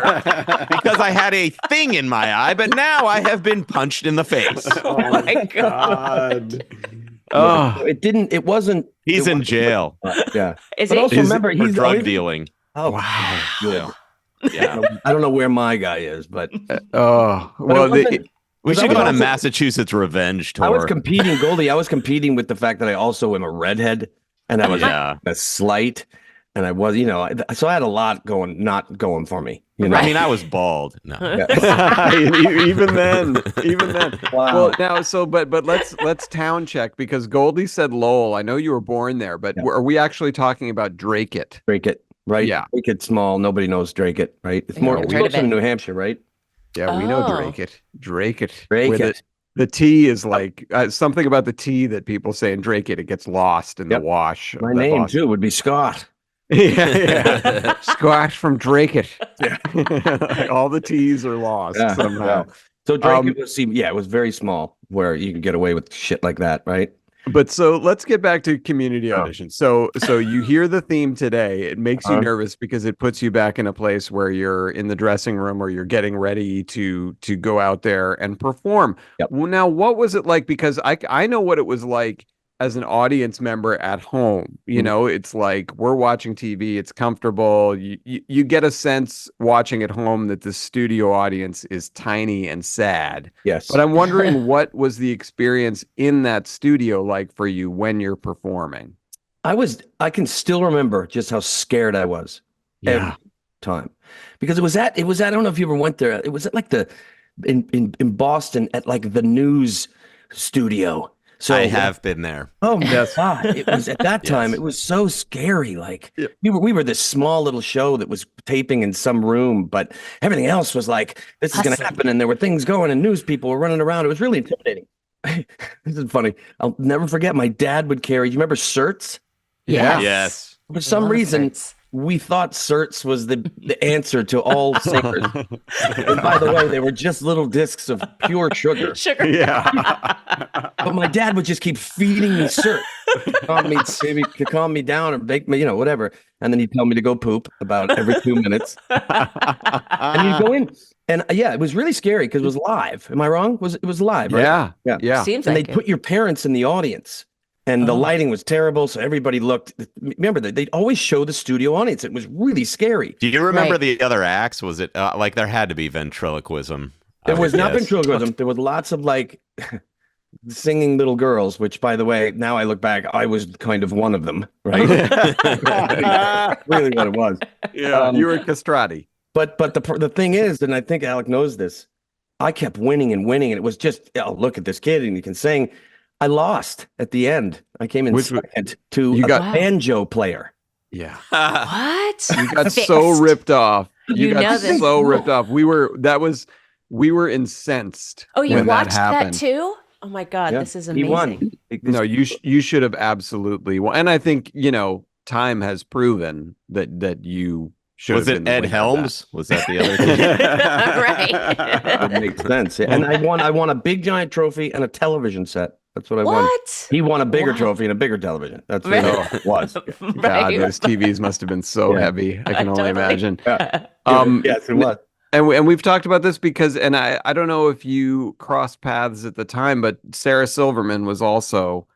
Speaker 5: because I had a thing in my eye, but now I have been punched in the face."
Speaker 9: Oh my god!
Speaker 3: Oh.
Speaker 6: it wasn't.
Speaker 5: He's
Speaker 6: it
Speaker 5: in
Speaker 6: wasn't-
Speaker 5: jail
Speaker 6: Yeah.
Speaker 9: Is
Speaker 6: But
Speaker 9: he?
Speaker 6: also remember,
Speaker 5: for
Speaker 6: he's
Speaker 5: drug dealing.
Speaker 6: Oh, wow. Good.
Speaker 5: Yeah.
Speaker 6: I don't know where my guy is, but
Speaker 3: Oh.
Speaker 6: But
Speaker 3: Well,
Speaker 6: it wasn't-
Speaker 5: We
Speaker 6: But I
Speaker 5: should
Speaker 6: was
Speaker 5: go on a
Speaker 6: also-
Speaker 5: Massachusetts revenge tour.
Speaker 6: I was competing, Goldie. I was competing with the fact that I also am a redhead, and I was
Speaker 5: Yeah.
Speaker 6: a slight. and I was, so I had a lot not going for me.
Speaker 5: I mean, I was bald. No.
Speaker 3: even then.
Speaker 6: Wow.
Speaker 3: Well, now, but let's town check because Goldie said Lowell. I know you were born there, but are we actually talking about Drake it?
Speaker 6: Drake it, right?
Speaker 3: Yeah.
Speaker 6: Drake it small. Nobody knows Drake it, right? It's more closer to New Hampshire, right?
Speaker 3: Yeah, we know Drake it. Drake it.
Speaker 6: Drake
Speaker 3: Where
Speaker 6: it.
Speaker 3: The T is like something about the T that people say in Drake it gets lost in the wash.
Speaker 6: My name too would be Scott.
Speaker 3: Yeah. Scott from Drake it. Yeah. All the T's are lost somehow.
Speaker 6: Yeah. So Drake it was very small where you can get away with shit like that, right?
Speaker 3: But so let's get back to community audition. So you hear the theme today. It makes you nervous because it puts you back in a place where you're in the dressing room or you're getting ready to go out there and perform.
Speaker 6: Yep.
Speaker 3: Well, now what was it like? Because I know what it was like as an audience member at home. It's like we're watching TV, it's comfortable. You get a sense watching at home that the studio audience is tiny and sad.
Speaker 6: Yes.
Speaker 3: But I'm wondering what was the experience in that studio like for you when you're performing?
Speaker 6: I can still remember just how scared I was every time. Because it was at I don't know if you ever went there. It was at like in Boston at like the news studio. So
Speaker 5: I have been there.
Speaker 6: Oh my God. It was at that time, it was so scary. Like we were this small little show that was taping in some room, but everything else was like, this is going to happen. And there were things going and news people were running around. It was really intimidating. This is funny. I'll never forget my dad would carry, you remember Certs?
Speaker 5: Yes.
Speaker 6: For some reason, we thought Certs was the answer to all singers. And by the way, they were just little discs of pure sugar.
Speaker 3: Yeah.
Speaker 6: But my dad would just keep feeding me Cert. To calm me down or bake me, whatever. And then he'd tell me to go poop about every 2 minutes. And you'd go in. And it was really scary because it was live. Am I wrong? It was live, right?
Speaker 3: Yeah.
Speaker 4: Seems
Speaker 6: and
Speaker 4: like
Speaker 6: they'd put your parents in the audience. And the lighting was terrible, so everybody looked. Remember that they'd always show the studio audience. It was really scary.
Speaker 5: Do you remember the other acts? Was it like there had to be ventriloquism?
Speaker 6: There was not ventriloquism. There was lots of like singing little girls. Which, by the way, now I look back, I was kind of one of them, right? Really, what it was.
Speaker 3: Yeah, you were castrati.
Speaker 6: But the thing is, and I think Alec knows this, I kept winning and winning, and it was just look at this kid, and he can sing. I lost at the end. I came in second to a banjo player.
Speaker 3: Yeah.
Speaker 4: What?
Speaker 3: You got so ripped off. You got
Speaker 4: this.
Speaker 3: so ripped off. We were incensed.
Speaker 4: Oh, you
Speaker 3: when
Speaker 4: watched
Speaker 3: that
Speaker 4: that
Speaker 3: happened.
Speaker 4: too? Oh my God, this is amazing.
Speaker 6: He won.
Speaker 3: No, you should have absolutely won. And I think, time has proven that you should
Speaker 5: Was
Speaker 3: have
Speaker 5: it
Speaker 3: been the
Speaker 5: Ed
Speaker 3: winner of
Speaker 5: Helms? Was that the other thing?
Speaker 4: Right.
Speaker 6: That makes sense. And I won a big giant trophy and a television set. That's what I won.
Speaker 4: What?
Speaker 6: He won a bigger trophy and a bigger television. That's what it was.
Speaker 3: God, those TVs must have been so heavy. I can only imagine.
Speaker 6: Yes, it was.
Speaker 3: And we've talked about this because, and I don't know if you crossed paths at the time, but Sarah Silverman was also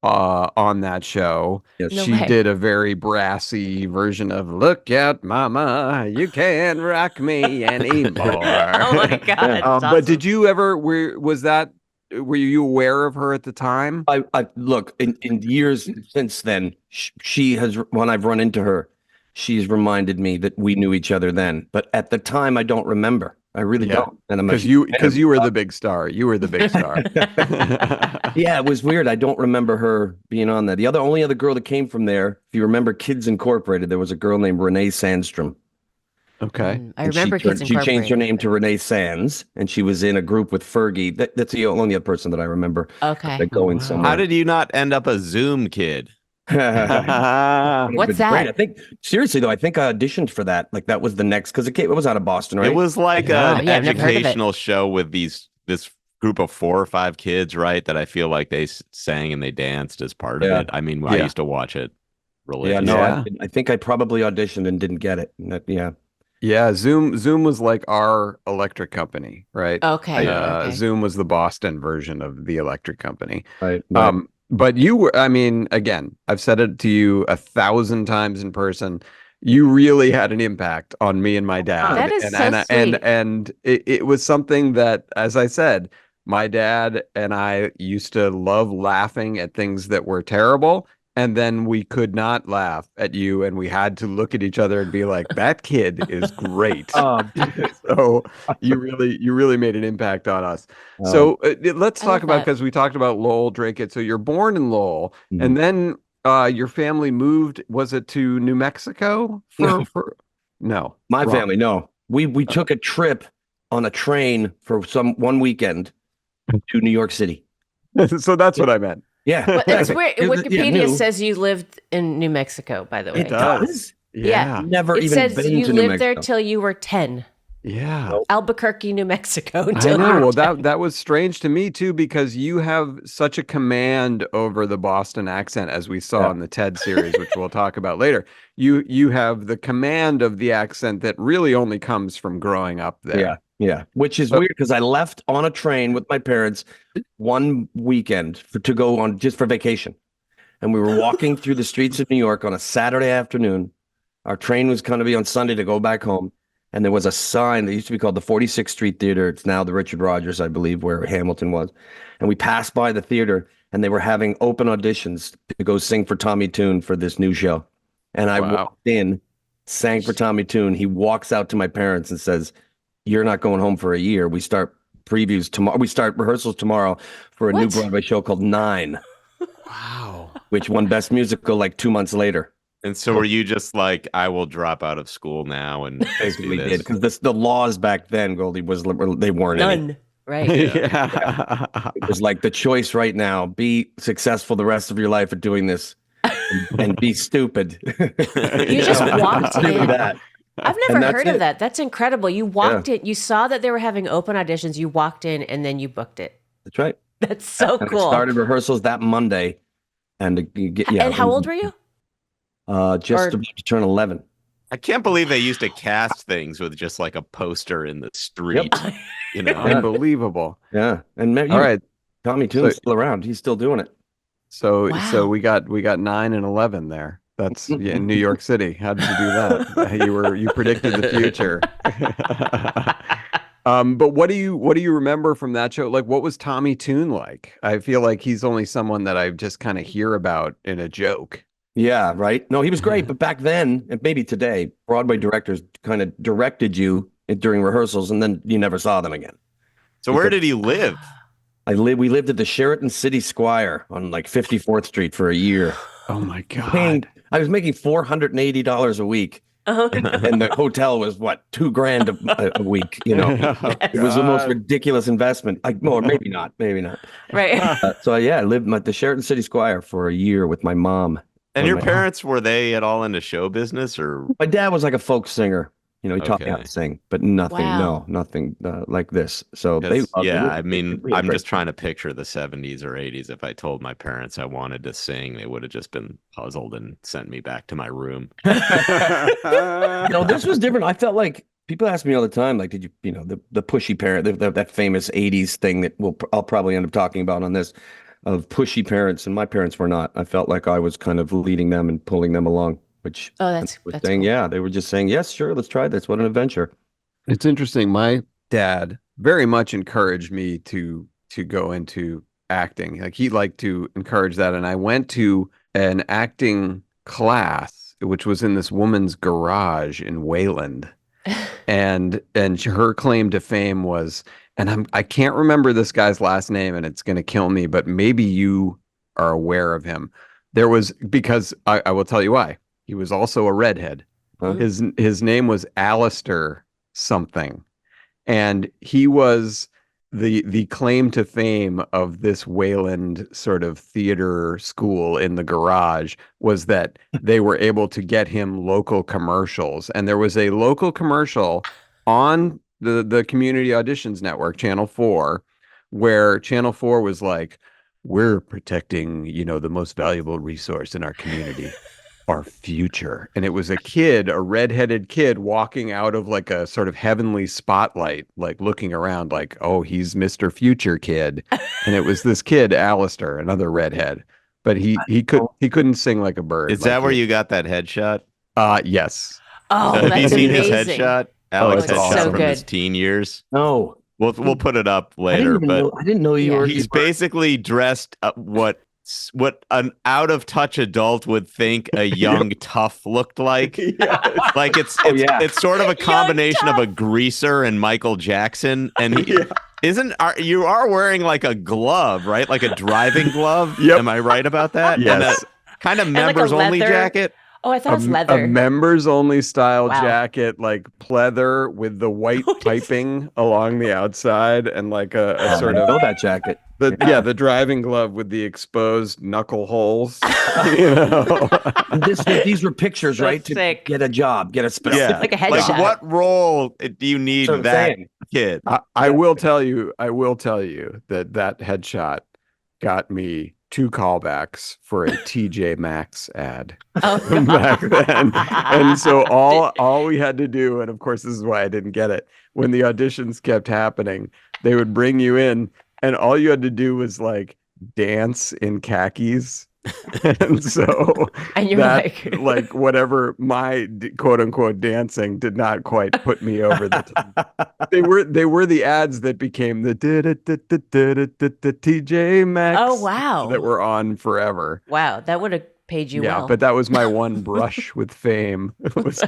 Speaker 3: on that show.
Speaker 6: Yes.
Speaker 4: No
Speaker 3: She
Speaker 4: way.
Speaker 3: did a very brassy version of "Look Out, Mama, You Can't Rock Me Anymore."
Speaker 4: Oh my God. that's
Speaker 3: But
Speaker 4: awesome.
Speaker 3: did you ever? Were you aware of her at the time?
Speaker 6: I look in years since then. She has, when I've run into her, she's reminded me that we knew each other then. But at the time, I don't remember. I really don't. And
Speaker 3: Because you were the big star. You were the big star.
Speaker 6: Yeah, it was weird. I don't remember her being on that. The only other girl that came from there, if you remember Kids Incorporated, there was a girl named Renee Sandstrom.
Speaker 3: Okay.
Speaker 4: I
Speaker 6: And
Speaker 4: remember Kids
Speaker 6: she changed her
Speaker 4: Incorporated.
Speaker 6: name to Renee Sands, and she was in a group with Fergie. That's the only other person that I remember.
Speaker 4: Okay.
Speaker 6: That going somewhere.
Speaker 5: How did you not end up a Zoom kid?
Speaker 4: What's that?
Speaker 6: Great. I think seriously though, I think I auditioned for that. Like that was the next because it was out of Boston, right?
Speaker 5: It was like an
Speaker 4: Yeah, I've never heard of it.
Speaker 5: educational show with this group of 4 or 5 kids, right? That I feel like they sang and they danced as part of
Speaker 6: Yeah.
Speaker 5: it. I mean, I used to watch it
Speaker 6: Yeah,
Speaker 5: religiously.
Speaker 6: no,
Speaker 3: Yeah.
Speaker 6: I think I probably auditioned and didn't get it. Yeah.
Speaker 3: Yeah, Zoom was like our electric company, right?
Speaker 4: Okay. okay.
Speaker 3: Zoom was the Boston version of the electric company.
Speaker 6: Right.
Speaker 3: But you were, I mean, again, I've said it to you 1,000 times in person. You really had an impact on me and my dad.
Speaker 4: That is
Speaker 3: and,
Speaker 4: so
Speaker 3: and,
Speaker 4: sweet.
Speaker 3: and it was something that, as I said, my dad and I used to love laughing at things that were terrible. And then we could not laugh at you, and we had to look at each other and be like, "That kid is great." So you really made an impact on us. So let's
Speaker 4: I
Speaker 3: talk
Speaker 4: love
Speaker 3: about,
Speaker 4: that.
Speaker 3: because we talked about Lowell, Drake it. So you're born in Lowell, and then your family moved. Was it to New Mexico? No,
Speaker 6: My
Speaker 3: wrong.
Speaker 6: family, no. We took a trip on a train for one weekend to New York City.
Speaker 3: So that's what I meant.
Speaker 6: Yeah.
Speaker 4: But it's weird.
Speaker 6: Yeah,
Speaker 4: Wikipedia
Speaker 6: new.
Speaker 4: says you lived in New Mexico, by the way.
Speaker 6: It does.
Speaker 4: Yeah.
Speaker 6: Never
Speaker 4: It
Speaker 6: even
Speaker 4: says
Speaker 6: been
Speaker 4: you
Speaker 6: to New
Speaker 4: lived there
Speaker 6: Mexico.
Speaker 4: till you were 10.
Speaker 3: Yeah.
Speaker 4: Albuquerque, New Mexico.
Speaker 3: I
Speaker 4: Until
Speaker 3: know.
Speaker 4: you were
Speaker 3: Well,
Speaker 4: 10.
Speaker 3: that was strange to me too, because you have such a command over the Boston accent, as we saw in the TED series, which we'll talk about later. You have the command of the accent that really only comes from growing up there.
Speaker 6: Yeah. Which is weird because I left on a train with my parents one weekend to go on just for vacation. And we were walking through the streets of New York on a Saturday afternoon. Our train was going to be on Sunday to go back home. And there was a sign that used to be called the 46th Street Theater. It's now the Richard Rogers, I believe, where Hamilton was. And we passed by the theater, and they were having open auditions to go sing for Tommy Tune for this new show. And I walked in, sang for Tommy Tune. He walks out to my parents and says, "You're not going home for a year. We start previews tomorrow. We start rehearsals tomorrow for a new Broadway show called Nine."
Speaker 3: Wow.
Speaker 6: Which won Best Musical like 2 months later.
Speaker 5: And so were you just like, I will drop out of school now and
Speaker 6: Basically
Speaker 5: do
Speaker 6: did,
Speaker 5: this?
Speaker 6: because the laws back then, Goldie, they weren't any.
Speaker 4: None. Right.
Speaker 3: Yeah.
Speaker 6: It was like the choice right now: be successful the rest of your life at doing this, and be stupid.
Speaker 4: You just walked
Speaker 6: Do
Speaker 4: in.
Speaker 6: that.
Speaker 4: I've
Speaker 6: And
Speaker 4: never
Speaker 6: that's
Speaker 4: heard of
Speaker 6: it.
Speaker 4: that. That's incredible. You walked in, you saw that they were having open auditions, you walked in, and then you booked it.
Speaker 6: That's right.
Speaker 4: That's so
Speaker 6: And
Speaker 4: cool.
Speaker 6: I started rehearsals that Monday, and
Speaker 4: And how old were you?
Speaker 6: Just about to turn 11.
Speaker 5: I can't believe they used to cast things with just like a poster in the street. You know,
Speaker 3: Unbelievable.
Speaker 6: Yeah, and
Speaker 3: All right.
Speaker 6: Tommy Tune's still around. He's still doing it.
Speaker 3: So
Speaker 4: Wow.
Speaker 3: we got 9 and 11 there. That's in New York City. How did you do that? You predicted the future. But what do you remember from that show? Like, what was Tommy Tune like? I feel like he's only someone that I just kind of hear about in a joke.
Speaker 6: Yeah, right. No, he was great, but back then, and maybe today, Broadway directors kind of directed you during rehearsals, and then you never saw them again.
Speaker 5: so where did he live?
Speaker 6: We lived at the Sheraton City Squire on like 54th Street for a year.
Speaker 3: Oh my God.
Speaker 6: I was making $480 a week. And the hotel was what, $2,000 a week, you know. It was the most ridiculous investment. Or maybe not.
Speaker 4: Right.
Speaker 6: So I lived at the Sheraton City Squire for a year with my mom.
Speaker 5: And
Speaker 6: When
Speaker 5: your
Speaker 6: my-
Speaker 5: parents, were they at all into show business or?
Speaker 6: My dad was like a folk singer. You know, he taught me how
Speaker 5: Okay.
Speaker 6: to sing, but nothing,
Speaker 4: Wow.
Speaker 6: nothing like this. So they,
Speaker 5: Yeah,
Speaker 6: really-
Speaker 5: I mean,
Speaker 6: really
Speaker 5: I'm
Speaker 6: great.
Speaker 5: just trying to picture the 70s or 80s. If I told my parents I wanted to sing, they would have just been puzzled and sent me back to my room.
Speaker 6: No, this was different. I felt like people ask me all the time, like, did you know, the pushy parent, that famous 80s thing that I'll probably end up talking about on this, of pushy parents, and my parents were not. I felt like I was kind of leading them and pulling them along, which
Speaker 4: that's
Speaker 6: was saying,
Speaker 4: cool.
Speaker 6: yeah, they were just saying, yes, sure, let's try this. What an adventure.
Speaker 3: It's interesting. My dad very much encouraged me to go into acting. Like, he liked to encourage that. And I went to an acting class, which was in this woman's garage in Wayland. And her claim to fame was, and I can't remember this guy's last name, and it's going to kill me, but maybe you are aware of him. There was, because I will tell you why. He was also a redhead.
Speaker 6: Huh?
Speaker 3: His name was Alistair something, and he was the claim to fame of this Wayland sort of theater school in the garage was that they were able to get him local commercials. And there was a local commercial on the Community Auditions Network, Channel 4, where Channel 4 was like, we're protecting, the most valuable resource in our community, our future. And it was a redheaded kid walking out of like a sort of heavenly spotlight, like looking around like, oh, he's Mr. Future Kid. And it was this kid, Alistair, another redhead. But he couldn't sing like a bird.
Speaker 5: Is that where you got that headshot?
Speaker 3: Yes.
Speaker 4: Oh,
Speaker 5: Have you
Speaker 4: that's
Speaker 5: seen
Speaker 4: amazing.
Speaker 5: his headshot? Alex
Speaker 3: it's
Speaker 5: headshot
Speaker 4: so
Speaker 5: from his
Speaker 4: good.
Speaker 5: teen years.
Speaker 6: No,
Speaker 5: We'll put it up
Speaker 6: I
Speaker 5: later,
Speaker 6: didn't
Speaker 5: but
Speaker 6: know you were.
Speaker 5: he's basically dressed up what what an out of touch adult would think a young Tough looked like. Like it's sort of a combination of a greaser and Michael Jackson. And he you are wearing like a glove, right? Like a driving glove.
Speaker 3: Yep.
Speaker 5: Am I right about that?
Speaker 3: Yes.
Speaker 5: And a kind of
Speaker 4: like a
Speaker 5: members only
Speaker 4: leather-
Speaker 5: jacket.
Speaker 4: Oh, I thought it's leather.
Speaker 3: A members only style
Speaker 4: Wow.
Speaker 3: jacket, like pleather with the white piping along the outside, and like a sort
Speaker 6: I
Speaker 3: of
Speaker 6: know that jacket.
Speaker 3: the driving glove with the exposed knuckle holes. You know,
Speaker 6: These were pictures,
Speaker 4: So
Speaker 6: right?
Speaker 4: sick.
Speaker 6: To get a job, get a specific.
Speaker 5: Yeah.
Speaker 4: Like a headshot.
Speaker 5: Like what role do you need
Speaker 6: That's what I'm
Speaker 5: that
Speaker 6: saying.
Speaker 5: kid?
Speaker 3: I will tell you that headshot got me 2 callbacks for a TJ Maxx ad
Speaker 4: Oh,
Speaker 3: back then. And so all we had to do, and of course this is why I didn't get it, when the auditions kept happening, they would bring you in and all you had to do was like dance in khakis. And so
Speaker 4: And you're
Speaker 3: that,
Speaker 4: like-
Speaker 3: whatever my quote unquote dancing did not quite put me over the top. They were the ads that became the TJ Maxx.
Speaker 4: Oh, wow.
Speaker 3: That were on forever.
Speaker 4: Wow, that would have paid you
Speaker 3: Yeah,
Speaker 4: well.
Speaker 3: but that was my one brush with fame. It was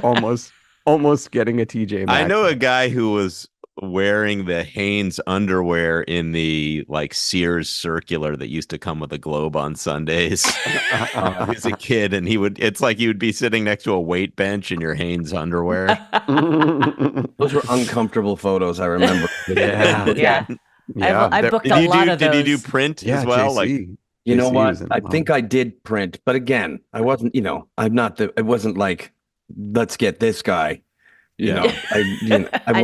Speaker 3: almost getting a TJ Maxx.
Speaker 5: I know a guy who was wearing the Hanes underwear in the like Sears circular that used to come with a globe on Sundays. He was a kid, and it's like you would be sitting next to a weight bench in your Hanes underwear.
Speaker 6: Those were uncomfortable photos. I remember.
Speaker 4: Yeah. I
Speaker 3: that-
Speaker 4: booked a lot of those.
Speaker 5: Did you do print
Speaker 3: yeah,
Speaker 5: as well?
Speaker 3: JC.
Speaker 5: Like
Speaker 6: You know
Speaker 3: JC
Speaker 6: what?
Speaker 3: was in
Speaker 6: I
Speaker 3: it.
Speaker 6: think I did print, but again, I wasn't. I'm not the. It wasn't like, let's get this guy.
Speaker 4: I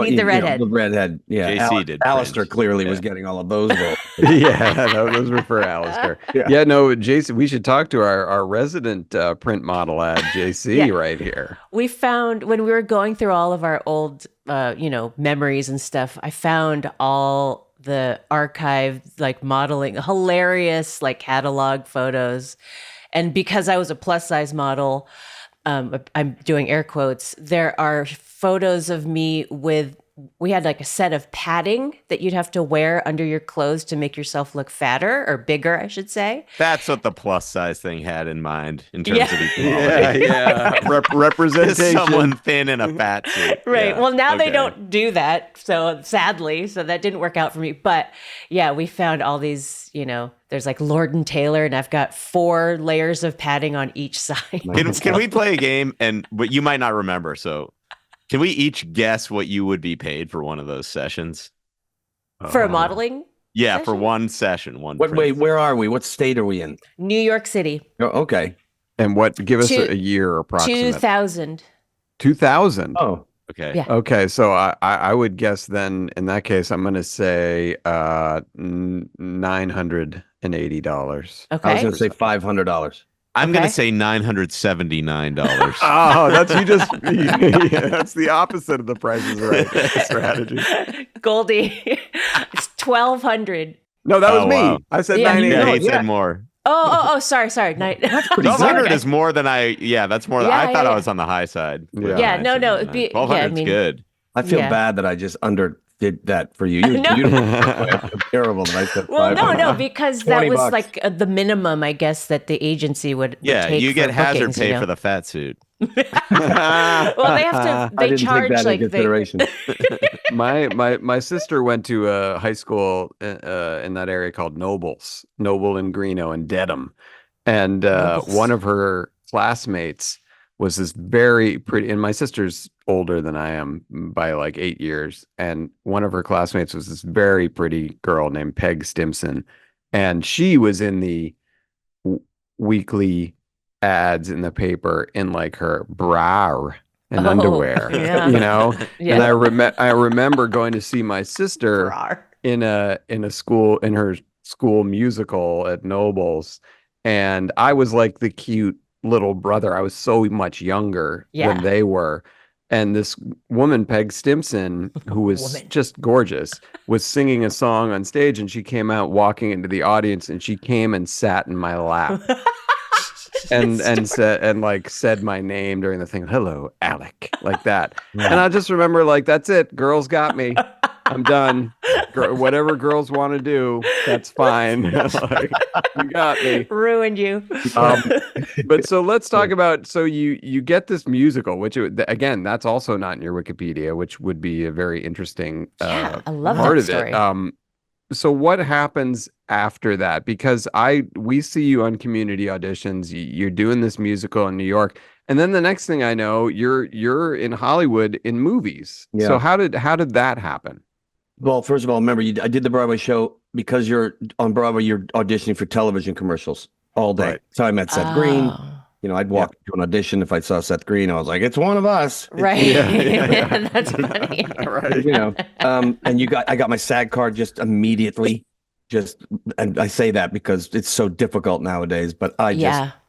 Speaker 4: need the redhead.
Speaker 6: The redhead. Yeah.
Speaker 5: JC did
Speaker 6: Alistair
Speaker 5: print.
Speaker 6: clearly
Speaker 5: Yeah.
Speaker 6: was getting all of those roles.
Speaker 3: Yeah, those were for Alistair.
Speaker 6: Yeah.
Speaker 3: No, Jason, we should talk to our resident print model ad, JC,
Speaker 4: Yeah.
Speaker 3: right here.
Speaker 4: We found when we were going through all of our old, memories and stuff, I found all the archived, like modeling, hilarious, like catalog photos. And because I was a plus size model, I'm doing air quotes, there are photos of me we had like a set of padding that you'd have to wear under your clothes to make yourself look fatter or bigger, I should say.
Speaker 5: that's what the plus size thing had in mind in terms of equality.
Speaker 3: Representation.
Speaker 5: Just someone thin in a fat suit.
Speaker 4: Right.
Speaker 5: Yeah.
Speaker 4: Well, now they
Speaker 5: Okay.
Speaker 4: don't do that. So sadly, that didn't work out for me. But yeah, we found all these, there's like Lord and Taylor, and I've got 4 layers of padding on each side.
Speaker 5: Can we play a game? But you might not remember. So, can we each guess what you would be paid for one of those sessions?
Speaker 4: For a modeling?
Speaker 5: Yeah, for
Speaker 4: Session?
Speaker 5: one session.
Speaker 6: Wait, where are we? What state are we in?
Speaker 4: New York City,
Speaker 6: Oh, okay.
Speaker 3: And give us
Speaker 4: Two-
Speaker 3: a year approximate.
Speaker 4: 2000.
Speaker 3: 2000.
Speaker 6: Oh,
Speaker 5: Okay.
Speaker 4: Yeah.
Speaker 3: Okay, so I would guess then in that case I'm going to say $980.
Speaker 6: I was
Speaker 4: Okay.
Speaker 6: going to say $500.
Speaker 5: I'm going
Speaker 4: Okay.
Speaker 5: to say $979.
Speaker 3: Oh, that's that's the opposite of the Price is Right strategy.
Speaker 4: Goldie, it's 1200.
Speaker 3: No, that was
Speaker 5: Oh,
Speaker 3: me.
Speaker 5: wow.
Speaker 3: I said
Speaker 4: Yeah,
Speaker 3: 980.
Speaker 5: Yeah, he said more.
Speaker 4: Oh, sorry.
Speaker 6: pretty
Speaker 5: 1200
Speaker 4: Okay.
Speaker 5: is more than that's more than
Speaker 4: Yeah,
Speaker 5: I thought
Speaker 4: yeah,
Speaker 5: I was on the high side.
Speaker 3: Yeah.
Speaker 4: Yeah, no, it'd be-
Speaker 5: 1200
Speaker 4: yeah, I
Speaker 5: is
Speaker 4: mean-
Speaker 5: good.
Speaker 6: I feel
Speaker 4: Yeah.
Speaker 6: bad that I just underdid that for you.
Speaker 4: No.
Speaker 6: I feel terrible that I said
Speaker 4: Well, no,
Speaker 6: $500.
Speaker 4: because that
Speaker 6: 20
Speaker 4: was
Speaker 6: bucks.
Speaker 4: like the minimum, I guess, that the agency would
Speaker 5: Yeah,
Speaker 4: take
Speaker 5: you get
Speaker 4: for
Speaker 5: hazard
Speaker 4: bookings,
Speaker 5: pay
Speaker 4: you know?
Speaker 5: for the fat suit.
Speaker 4: Well, they have to.
Speaker 6: I
Speaker 4: They
Speaker 6: didn't
Speaker 4: charge
Speaker 6: take that
Speaker 4: like
Speaker 6: into consideration.
Speaker 3: My sister went to a high school in that area called Noble and Greeno and Dedham, and
Speaker 4: Nobles.
Speaker 3: one of her classmates was this very pretty. And my sister's older than I am by like 8 years, and one of her classmates was this very pretty girl named Peg Stimson, and she was in the weekly ads in the paper in like her bra and
Speaker 4: Oh,
Speaker 3: underwear,
Speaker 4: yeah.
Speaker 3: you know.
Speaker 4: Yeah.
Speaker 3: And I remember going to see my sister in her school musical at Nobles, and I was like the cute little brother. I was so much younger
Speaker 4: Yeah.
Speaker 3: than they were. And this woman, Peg Stimson, who was
Speaker 4: Woman.
Speaker 3: just gorgeous, was singing a song on stage, and she came out walking into the audience, and she came and sat in my lap and said my name during the thing. Hello, Alec, like that. And I just remember like, that's it. Girls got me. I'm done. Whatever girls want to do, that's fine. Like, you got me.
Speaker 4: Ruined you.
Speaker 3: But so let's talk about, so you get this musical, which again, that's also not in your Wikipedia, which would be a very interesting
Speaker 4: Yeah, I love
Speaker 3: part
Speaker 4: that
Speaker 3: of
Speaker 4: story.
Speaker 3: it. So what happens after that? Because we see you on community auditions, you're doing this musical in New York, and then the next thing I know, you're in Hollywood in movies.
Speaker 6: Yeah.
Speaker 3: So how did that happen?
Speaker 6: Well, first of all, remember, I did the Broadway show because you're on Broadway, you're auditioning for television commercials all day.
Speaker 3: Right.
Speaker 6: So I met Seth Green.
Speaker 4: Oh.
Speaker 6: You know, I'd walk to an audition if I saw Seth Green. I was like, it's one of us.
Speaker 4: Right.
Speaker 3: Yeah.
Speaker 4: That's funny.
Speaker 3: Right.
Speaker 6: You know, and I got my SAG card just immediately. And I say that because it's so difficult nowadays, but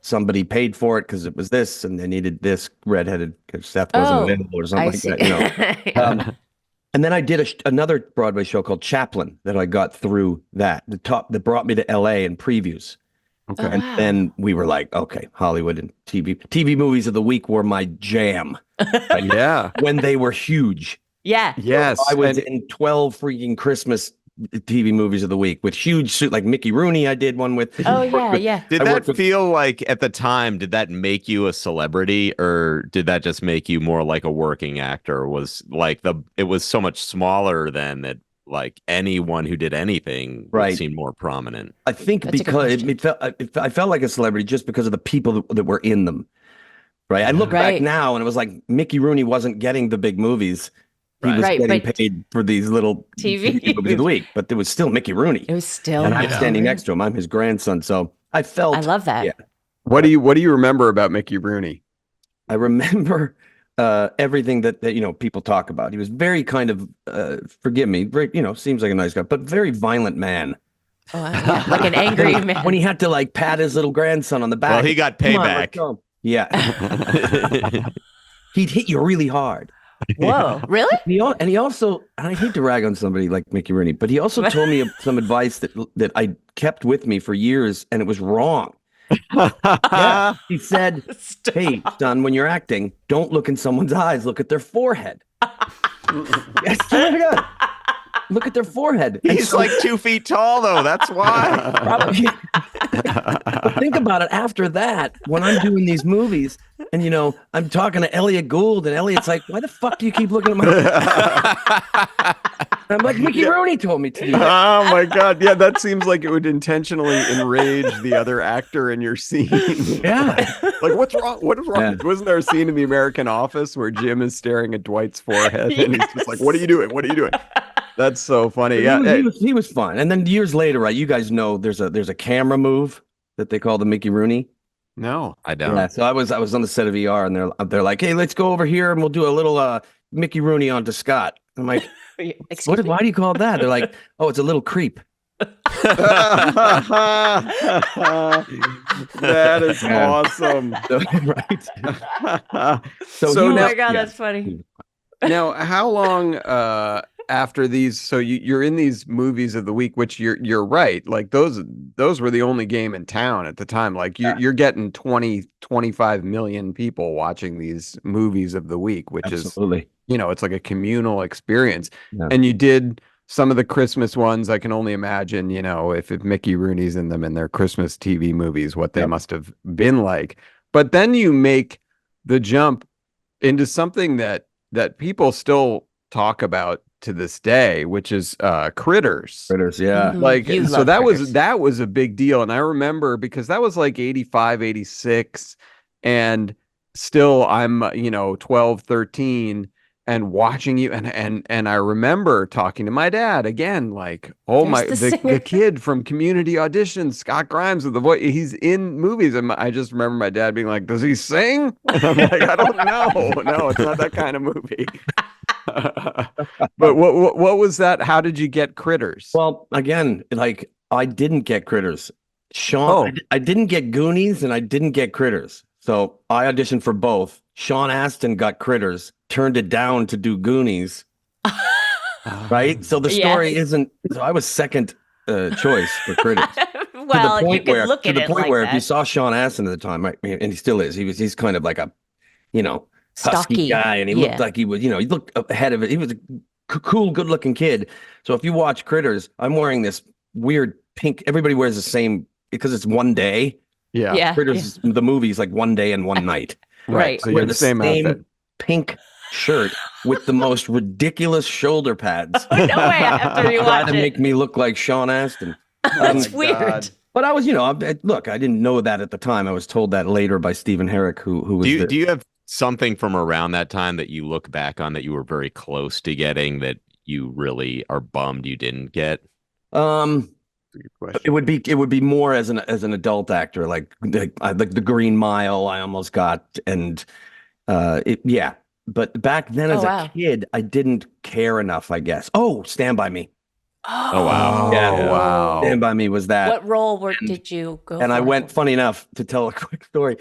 Speaker 6: somebody paid for it because it was this and they needed this redheaded because Seth wasn't available or something like that, you know. And then I did another Broadway show called Chaplin that I got through that brought me to LA in previews.
Speaker 3: Okay.
Speaker 6: And then we were like, okay, Hollywood and TV movies of the week were my jam.
Speaker 3: Yeah.
Speaker 6: When they were huge.
Speaker 4: Yeah.
Speaker 3: Yes.
Speaker 6: I was in 12 freaking Christmas TV movies of the week with huge suit, like Mickey Rooney. I did one with.
Speaker 4: Oh yeah.
Speaker 5: Did that feel like at the time, did that make you a celebrity, or did that just make you more like a working actor? Was like it was so much smaller than that, like anyone who did anything
Speaker 6: Right.
Speaker 5: seemed more prominent.
Speaker 6: I think
Speaker 4: That's a good
Speaker 6: because I felt like a celebrity just because of the people that were in them. Right. I look back
Speaker 4: Right.
Speaker 6: now and it was like Mickey Rooney wasn't getting the big movies. He was
Speaker 4: Right,
Speaker 6: getting
Speaker 4: but
Speaker 6: paid for these little
Speaker 4: TV
Speaker 6: movies of the week, but there was still Mickey Rooney.
Speaker 4: It was still.
Speaker 6: And I'm
Speaker 4: Mickey
Speaker 6: standing
Speaker 4: Rooney.
Speaker 6: next to him. I'm his grandson. So I felt.
Speaker 4: I love that.
Speaker 6: Yeah.
Speaker 3: What do you remember about Mickey Rooney?
Speaker 6: I remember everything that people talk about. He was very kind of, forgive me, very, seems like a nice guy, but very violent man.
Speaker 4: Oh, yeah. Like an angry man.
Speaker 6: When he had to like pat his little grandson on the back.
Speaker 5: Well, he got
Speaker 6: "Come on,
Speaker 5: payback.
Speaker 6: let's go." Yeah. He'd hit you really hard.
Speaker 4: Whoa, really?
Speaker 6: And he also, and I hate to rag on somebody like Mickey Rooney, but he also told me some advice that I kept with me for years, and it was wrong. Yeah. He said,
Speaker 4: Stop.
Speaker 6: "Hey, son, when you're acting, don't look in someone's eyes. Look at their forehead." Yes, swear to God. Look at their forehead. And
Speaker 5: He's
Speaker 6: so-
Speaker 5: like 2 feet tall, though. That's why.
Speaker 6: Probably. But think about it. After that, when I'm doing these movies, and I'm talking to Elliot Gould, and Elliot's like, "Why the fuck do you keep looking at my?" I'm like, "Mickey Rooney told me to do that."
Speaker 3: Oh my God. Yeah, that seems like it would intentionally enrage the other actor in your scene.
Speaker 6: Yeah.
Speaker 3: Like, what's wrong? What is wrong?
Speaker 6: Yeah.
Speaker 3: Wasn't there a scene in The American Office where Jim is staring at Dwight's forehead and he's just like, "What are you doing? What are you doing?" That's so funny. Yeah.
Speaker 6: He was fun. And then years later, right? You guys know there's a camera move that they call the Mickey Rooney.
Speaker 3: No.
Speaker 5: I don't.
Speaker 6: Yeah. So I was on the set of ER, and they're like, "Hey, let's go over here and we'll do a little Mickey Rooney onto Scott." I'm like,
Speaker 4: Excuse me?
Speaker 6: why do you call it that? They're like, "Oh, it's a little creep."
Speaker 3: That is
Speaker 6: Yeah.
Speaker 3: awesome.
Speaker 6: Right.
Speaker 3: So,
Speaker 6: So
Speaker 4: Oh
Speaker 3: now,
Speaker 4: my God,
Speaker 6: yeah.
Speaker 4: that's funny.
Speaker 3: now, how long after these? So you're in these movies of the week, which you're right. Like those were the only game in town at the time. Like you're getting 25 million people watching these movies of the week, which
Speaker 6: Absolutely.
Speaker 3: is it's like a communal experience.
Speaker 6: Yeah.
Speaker 3: And you did some of the Christmas ones. I can only imagine, if Mickey Rooney's in them in their Christmas TV movies, what they
Speaker 6: Yep.
Speaker 3: must have been like. But then you make the jump into something that people still talk about to this day, which is Critters.
Speaker 6: Critters, yeah.
Speaker 4: Mhm.
Speaker 3: Like,
Speaker 4: You
Speaker 3: so
Speaker 4: love
Speaker 3: that
Speaker 4: Critters.
Speaker 3: was a big deal. And I remember because that was like 85, 86, and still I'm 12, 13 and watching you, and I remember talking to my dad again, like, oh
Speaker 4: There's
Speaker 3: my,
Speaker 4: the
Speaker 3: the
Speaker 4: singer.
Speaker 3: kid from Community Auditions, Scott Grimes, with the voice, he's in movies. And I just remember my dad being like, "Does he sing?" And I'm like, "I don't know. No, it's not that kind of movie." But what was that? How did you get Critters?
Speaker 6: Well, again, like I didn't get Critters. Sean, I didn't get Goonies, and I didn't get Critters. So I auditioned for both. Sean Astin got Critters, turned it down to do Goonies. Right? So the story
Speaker 4: Yes.
Speaker 6: isn't. So I was second choice for Critters.
Speaker 4: Well, you can look at
Speaker 6: to the
Speaker 4: it
Speaker 6: point
Speaker 4: like
Speaker 6: where if you
Speaker 4: that.
Speaker 6: saw Sean Astin at the time, right, and he still is. He's kind of like a, husky
Speaker 4: Stocky.
Speaker 6: guy, and he
Speaker 4: Yeah.
Speaker 6: looked like he was, he looked ahead of it. He was cool, good-looking kid. So if you watch Critters, I'm wearing this weird pink. Everybody wears the same because it's one day.
Speaker 3: Yeah.
Speaker 4: Yeah.
Speaker 6: Critters, the movie's like one day and one night.
Speaker 4: Right.
Speaker 3: So
Speaker 6: I
Speaker 3: you
Speaker 6: wear
Speaker 3: have
Speaker 6: the
Speaker 3: the same outfit.
Speaker 6: pink shirt with the most ridiculous shoulder pads.
Speaker 4: No way. After you
Speaker 6: Try
Speaker 4: watch
Speaker 6: to
Speaker 4: it.
Speaker 6: make me look like Sean Astin.
Speaker 4: That's weird.
Speaker 3: God.
Speaker 6: But I was, look, I didn't know that at the time. I was told that later by Stephen Herrick, who was
Speaker 5: Do you have something from around that time that you look back on that you were very close to getting that you really are bummed you didn't get?
Speaker 3: Good question.
Speaker 6: It would be more as an adult actor, like the Green Mile I almost got, and yeah. But back then as a kid, I didn't care enough, I guess. Oh, Stand By Me.
Speaker 5: Oh wow.
Speaker 6: Yeah.
Speaker 3: Wow.
Speaker 6: Stand By Me was that.
Speaker 4: What role did you go
Speaker 6: And
Speaker 4: for?
Speaker 6: I went, funny enough, to tell a quick story,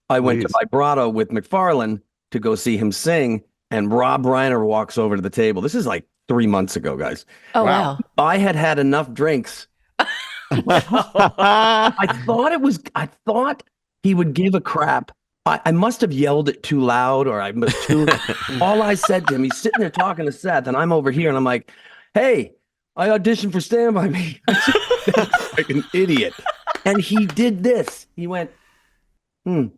Speaker 6: I went to
Speaker 3: Please.
Speaker 6: Vibrato with McFarlane to go see him sing, and Rob Reiner walks over to the table. This is like 3 months ago, guys.
Speaker 4: Oh, wow.
Speaker 6: I had enough drinks. I thought he would give a crap. I must have yelled it too loud, or I was too. All I said to him, he's sitting there talking to Seth, and I'm over here, and I'm like, "Hey, I auditioned for Stand By Me." Like an idiot. And he did this. He went, and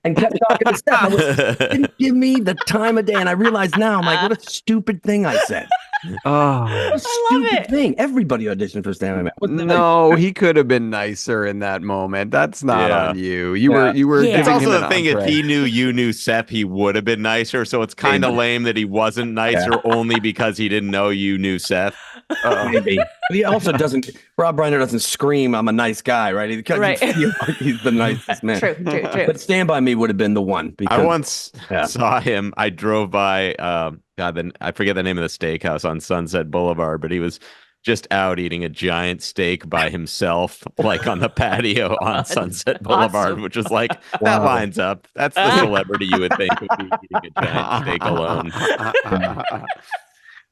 Speaker 6: kept talking to Seth. Didn't give me the time of day, and I realize now, I'm like, what a stupid thing I said.
Speaker 3: Oh.
Speaker 6: What a stupid thing. Everybody auditioned for Stand By Me. What's the-
Speaker 3: No, he could have been nicer in that moment. That's not
Speaker 5: Yeah.
Speaker 3: on you. You were
Speaker 4: Yeah.
Speaker 5: It's
Speaker 3: giving
Speaker 5: also
Speaker 3: him
Speaker 5: the
Speaker 3: an
Speaker 5: thing, if
Speaker 3: entree.
Speaker 5: he knew you knew Seth, he would have been nicer. So it's kind of lame that he wasn't nicer only because he didn't know you knew Seth.
Speaker 6: Maybe. But he also doesn't, Rob Reiner doesn't scream, "I'm a nice guy," right? He
Speaker 4: Right.
Speaker 6: feel like he's the nicest man.
Speaker 4: True.
Speaker 6: But Stand By Me would have been the one. Because,
Speaker 5: I once
Speaker 6: Yeah.
Speaker 5: saw him. I drove by, I forget the name of the steakhouse on Sunset Boulevard, but he was just out eating a giant steak by himself, like on the patio on Sunset Boulevard,
Speaker 4: awesome.
Speaker 5: which was like, that lines up. That's the celebrity you would think would be eating a giant steak alone.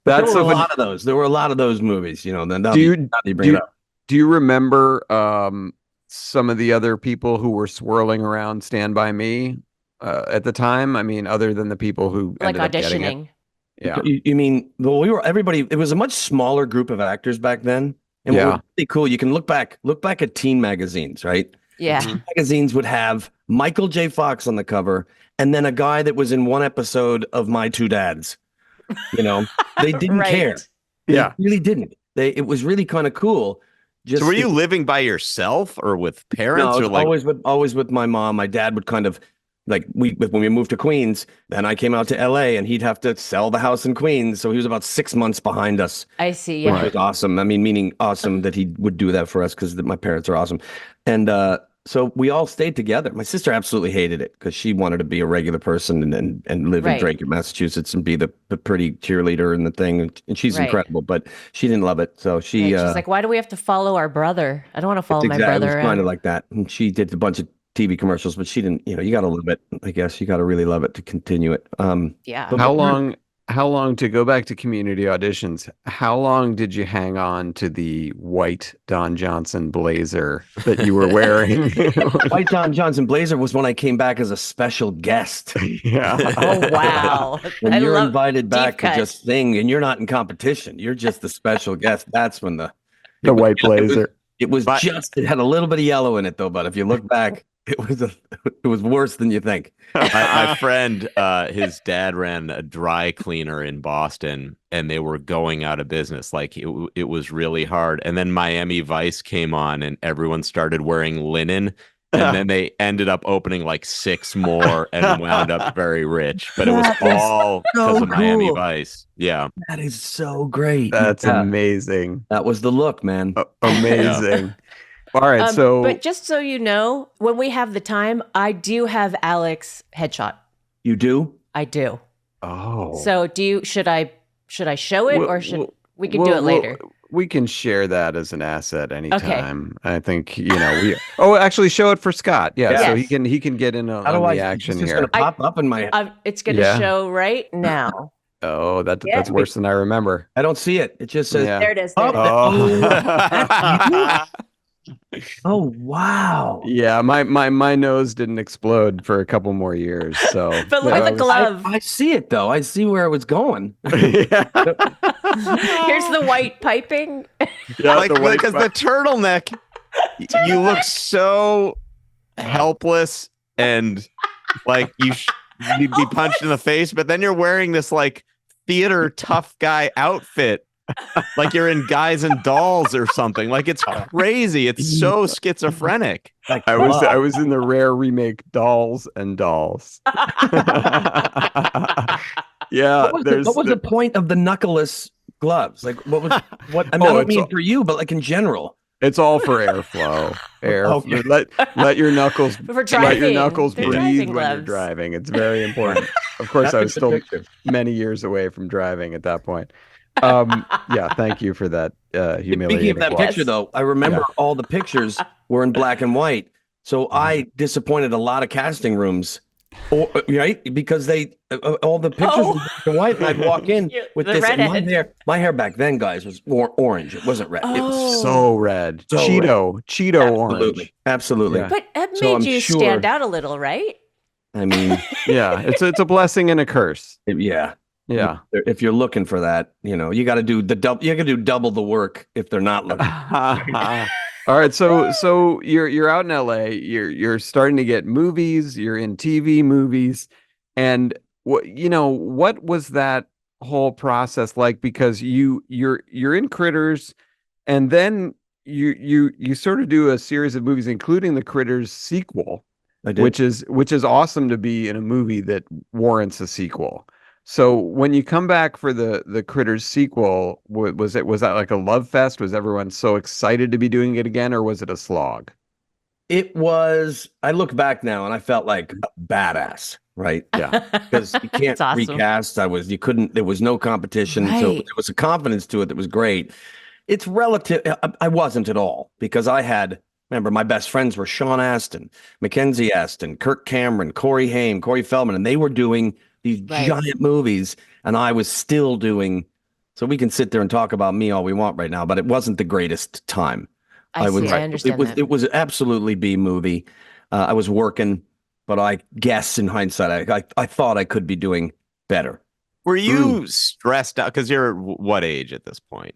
Speaker 6: There
Speaker 3: That's
Speaker 6: were a
Speaker 3: so
Speaker 6: lot of those. There were a lot of those movies, Then
Speaker 3: Do you-
Speaker 6: bring it up.
Speaker 3: Do you remember some of the other people who were swirling around Stand By Me at the time? I mean, other than the people who
Speaker 4: Like
Speaker 3: ended up getting it.
Speaker 4: auditioning.
Speaker 3: Yeah.
Speaker 6: You mean, well, everybody, it was a much smaller group of actors back then. And what
Speaker 3: Yeah.
Speaker 6: was really cool, you can look back at teen magazines, right?
Speaker 4: Yeah.
Speaker 6: Teen magazines would have Michael J. Fox on the cover, and then a guy that was in one episode of My Two Dads. They didn't
Speaker 4: Right.
Speaker 6: care. They
Speaker 3: Yeah.
Speaker 6: really didn't. It was really kind of cool. Just
Speaker 5: So were you living by yourself or with parents?
Speaker 6: No,
Speaker 5: or like,
Speaker 6: always with my mom. My dad would kind of like when we moved to Queens, then I came out to LA, and he'd have to sell the house in Queens. So he was about 6 months behind us,
Speaker 4: I see.
Speaker 6: which
Speaker 4: Yeah.
Speaker 6: was awesome. I mean, meaning awesome that he would do that for us because my parents are awesome. And so we all stayed together. My sister absolutely hated it because she wanted to be a regular person and live
Speaker 4: Right.
Speaker 6: in Drake, Massachusetts, and be the pretty cheerleader and the thing. And she's
Speaker 4: Right.
Speaker 6: incredible, but she didn't love it. So she
Speaker 4: She's like, why do we have to follow our brother? I don't want to follow my
Speaker 6: It
Speaker 4: brother
Speaker 6: was
Speaker 4: around.
Speaker 6: kind of like that. And she did a bunch of TV commercials, but she didn't, you got to love it. I guess you got to really love it to continue it.
Speaker 4: Yeah.
Speaker 6: But-
Speaker 3: How long to go back to community auditions? How long did you hang on to the white Don Johnson blazer that you were wearing?
Speaker 6: White Don Johnson blazer was when I came back as a special guest.
Speaker 3: Yeah.
Speaker 4: Oh, wow.
Speaker 6: When
Speaker 4: I
Speaker 6: you're
Speaker 4: love
Speaker 6: invited back
Speaker 4: deep
Speaker 6: to
Speaker 4: cut.
Speaker 6: just sing and you're not in competition, you're just the special guest. That's when
Speaker 3: The white blazer.
Speaker 6: it was
Speaker 5: But-
Speaker 6: it had a little bit of yellow in it though, but if you look back, it was worse than you think.
Speaker 5: my friend, his dad ran a dry cleaner in Boston, and they were going out of business. Like it was really hard. And then Miami Vice came on, and everyone started wearing linen. And then they ended up opening like 6 more and wound up very rich. But it was
Speaker 6: That is
Speaker 5: all
Speaker 6: so
Speaker 5: because of Miami
Speaker 6: cool.
Speaker 5: Vice. Yeah.
Speaker 6: That is so great.
Speaker 3: That's
Speaker 6: Yeah,
Speaker 3: amazing.
Speaker 6: that was the look, man.
Speaker 3: Amazing. All right. So
Speaker 4: but just so you know, when we have the time, I do have Alex headshot.
Speaker 6: You do?
Speaker 4: I do.
Speaker 3: oh.
Speaker 4: So should I show it,
Speaker 3: Well,
Speaker 4: or should
Speaker 3: well,
Speaker 4: we can do it later?
Speaker 3: We can share that as an asset anytime. I think we. Oh, actually, show it for Scott. Yeah, so
Speaker 4: Yes.
Speaker 3: he can get in on
Speaker 6: How do
Speaker 3: the
Speaker 6: I?
Speaker 3: action
Speaker 6: It's just
Speaker 3: here.
Speaker 6: gonna pop up in my.
Speaker 4: It's going to
Speaker 3: Yeah.
Speaker 4: show right now.
Speaker 3: Oh, that's
Speaker 4: Yeah.
Speaker 3: worse than I remember.
Speaker 6: I don't see it. It just says.
Speaker 3: Yeah.
Speaker 4: There it is.
Speaker 6: Oh,
Speaker 3: Oh.
Speaker 6: Oh wow!
Speaker 3: Yeah, my nose didn't explode for a couple more years. So,
Speaker 4: But look
Speaker 3: I
Speaker 4: at the
Speaker 3: was-
Speaker 4: glove.
Speaker 6: I see it though. I see where it was going.
Speaker 3: Yeah.
Speaker 4: Here's the white piping.
Speaker 3: Yeah,
Speaker 5: Like
Speaker 3: the white
Speaker 5: because the turtleneck, you look so helpless and like you'd be punched in the face, but then you're wearing this like theater tough guy outfit, like you're in Guys and Dolls or something. Like it's crazy. It's so schizophrenic.
Speaker 6: Like,
Speaker 3: I was in the rare remake Dolls and Dolls. Yeah,
Speaker 6: what was the point of the knuckleless gloves? Like, what was what? I mean,
Speaker 3: Oh,
Speaker 6: I don't
Speaker 3: it's
Speaker 6: mean
Speaker 3: all-
Speaker 6: for you, but like in general.
Speaker 3: It's all for airflow.
Speaker 6: Okay.
Speaker 3: Let your knuckles
Speaker 4: For
Speaker 3: let your
Speaker 4: driving.
Speaker 3: knuckles
Speaker 4: They're
Speaker 3: breathe
Speaker 4: driving
Speaker 3: when you're
Speaker 4: gloves.
Speaker 3: driving. It's very important. Of course, I was
Speaker 6: That's a
Speaker 3: still
Speaker 6: good picture.
Speaker 3: many years away from driving at that point. Yeah, thank you for that humiliating.
Speaker 6: Speaking of that
Speaker 3: quote.
Speaker 6: picture, though, I remember
Speaker 3: Yeah.
Speaker 6: all the pictures were in black and white. So I disappointed a lot of casting rooms, right? Because they all the pictures were black and white, and I'd walk in
Speaker 4: Yeah,
Speaker 6: with
Speaker 4: the
Speaker 6: this. And my
Speaker 4: redhead.
Speaker 6: hair, my hair back then, guys, was more orange. It wasn't red. It was
Speaker 4: Oh.
Speaker 3: So red,
Speaker 6: So
Speaker 3: Cheeto orange.
Speaker 6: absolutely, absolutely.
Speaker 3: Yeah.
Speaker 4: But it
Speaker 6: So
Speaker 4: made
Speaker 6: I'm
Speaker 4: you
Speaker 6: sure-
Speaker 4: stand out a little, right?
Speaker 6: I mean,
Speaker 3: Yeah, it's a blessing and a curse.
Speaker 6: yeah.
Speaker 3: Yeah.
Speaker 6: If you're looking for that, you got to do the double. You got to do double the work if they're not looking.
Speaker 3: All right, so you're out in LA, you're starting to get movies, you're in TV movies, and what was that whole process like? Because you're in Critters, and then you sort of do a series of movies, including the Critters sequel,
Speaker 6: I did.
Speaker 3: which is awesome to be in a movie that warrants a sequel. So when you come back for the Critters sequel, was that like a love fest? Was everyone so excited to be doing it again, or was it a slog?
Speaker 6: It was. I look back now and I felt like a badass, right?
Speaker 3: Yeah.
Speaker 6: Because you can't
Speaker 4: That's awesome.
Speaker 6: recast. You couldn't. There was no competition, so
Speaker 4: Right.
Speaker 6: there was a confidence to it that was great. It's relative. I wasn't at all because I had. Remember, my best friends were Sean Astin, Mackenzie Astin, Kirk Cameron, Corey Haim, Corey Feldman, and they were doing these
Speaker 4: Right.
Speaker 6: giant movies, and I was still doing. So we can sit there and talk about me all we want right now, but it wasn't the greatest time.
Speaker 4: I
Speaker 6: was.
Speaker 4: see. I understand that.
Speaker 6: It was absolutely B movie. I was working, but I guess in hindsight, I thought I could be doing better.
Speaker 5: Were you stressed out? Because you're what age at this point?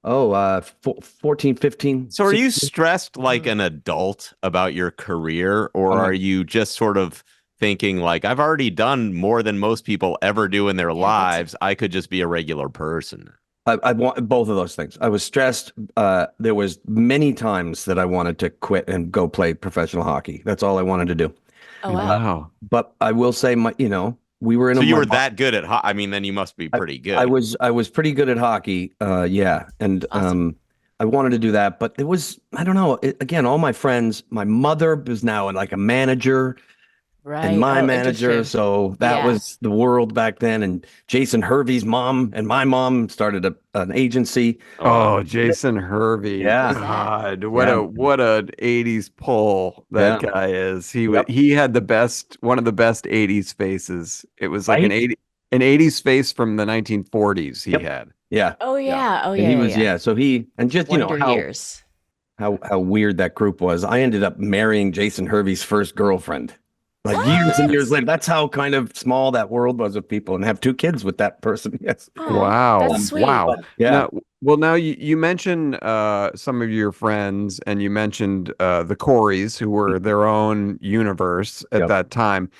Speaker 6: Oh, 14, 15.
Speaker 5: So are you
Speaker 6: 16.
Speaker 5: stressed like an adult about your career, or
Speaker 6: I'm a-
Speaker 5: are you just sort of thinking like, I've already done more than most people ever do in their lives. I could just be a regular person.
Speaker 6: I want both of those things. I was stressed. There was many times that I wanted to quit and go play professional hockey. That's all I wanted to do.
Speaker 4: Oh wow.
Speaker 3: Wow.
Speaker 6: But I will say, we were in
Speaker 5: So
Speaker 6: a.
Speaker 5: you were that good at I mean, then you must be pretty good.
Speaker 6: I was pretty good at hockey. Yeah, and
Speaker 4: Awesome.
Speaker 6: I wanted to do that, but it was I don't know. Again, all my friends. My mother was now like a manager.
Speaker 4: Right.
Speaker 6: And my
Speaker 4: Oh,
Speaker 6: manager,
Speaker 4: interesting.
Speaker 6: so that
Speaker 4: Yeah.
Speaker 6: was the world back then. And Jason Hervey's mom and my mom started an agency.
Speaker 3: Oh, Jason Hervey.
Speaker 6: Yeah.
Speaker 3: God,
Speaker 6: Yeah.
Speaker 3: what a 80s pull that
Speaker 6: Yeah.
Speaker 3: guy is.
Speaker 6: Yep.
Speaker 3: He had one of the best 80s faces. It was like
Speaker 6: Right?
Speaker 3: an 80s face from the 1940s he
Speaker 6: Yep.
Speaker 3: had.
Speaker 6: Yeah.
Speaker 4: Oh yeah. Oh yeah.
Speaker 6: And he
Speaker 4: yeah,
Speaker 6: was,
Speaker 4: yeah.
Speaker 6: So he, and just,
Speaker 4: Wonder Years.
Speaker 6: how weird that group was. I ended up marrying Jason Hervey's first girlfriend. Like years and years later. That's how kind of small that world was of people, and have 2 kids with that person. Yes.
Speaker 4: Oh,
Speaker 3: Wow.
Speaker 4: That's sweet.
Speaker 3: Wow.
Speaker 6: Yeah.
Speaker 3: Now you mentioned some of your friends, and you mentioned the Coreys, who were their own universe at
Speaker 6: Yep.
Speaker 3: that time.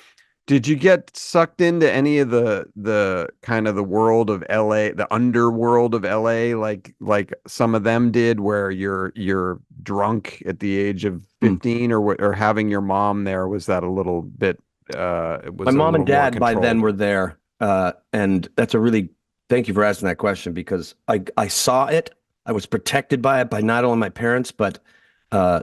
Speaker 3: Did you get sucked into any of the kind of the world of LA, the underworld of LA, like some of them did, where you're drunk at the age of 15, or having your mom there? Was that a little bit? It was
Speaker 6: My
Speaker 3: a
Speaker 6: mom and
Speaker 3: little more
Speaker 6: dad by then
Speaker 3: controlled?
Speaker 6: were there. And that's thank you for asking that question, because I saw it. I was protected by it, by not only my parents, but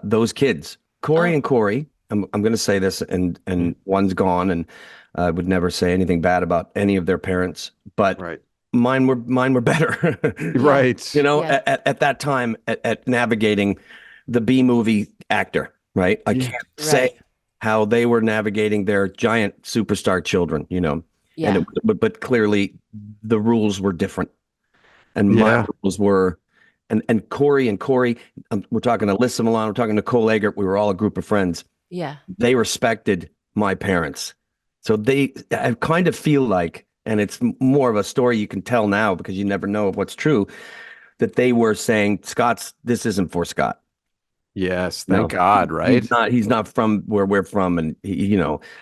Speaker 6: those kids, Corey
Speaker 4: Oh.
Speaker 6: and Corey. I'm going to say this, and one's gone, and I would never say anything bad about any of their parents, but
Speaker 3: Right.
Speaker 6: mine were better.
Speaker 3: Right.
Speaker 4: Yeah.
Speaker 6: At that time, at navigating the B movie actor, right? I
Speaker 3: Yeah.
Speaker 6: can't say
Speaker 4: Right.
Speaker 6: how they were navigating their giant superstar children,
Speaker 4: Yeah.
Speaker 6: but clearly the rules were different, and my
Speaker 3: Yeah.
Speaker 6: rules were and Corey, we're talking to Alyssa Milano, we're talking to Nicole Eggert. We were all a group of friends.
Speaker 4: Yeah.
Speaker 6: They respected my parents. So I kind of feel like, and it's more of a story you can tell now because you never know what's true, that they were saying, this isn't for Scott.
Speaker 3: Yes, thank God, right?
Speaker 6: He's not from where we're from, and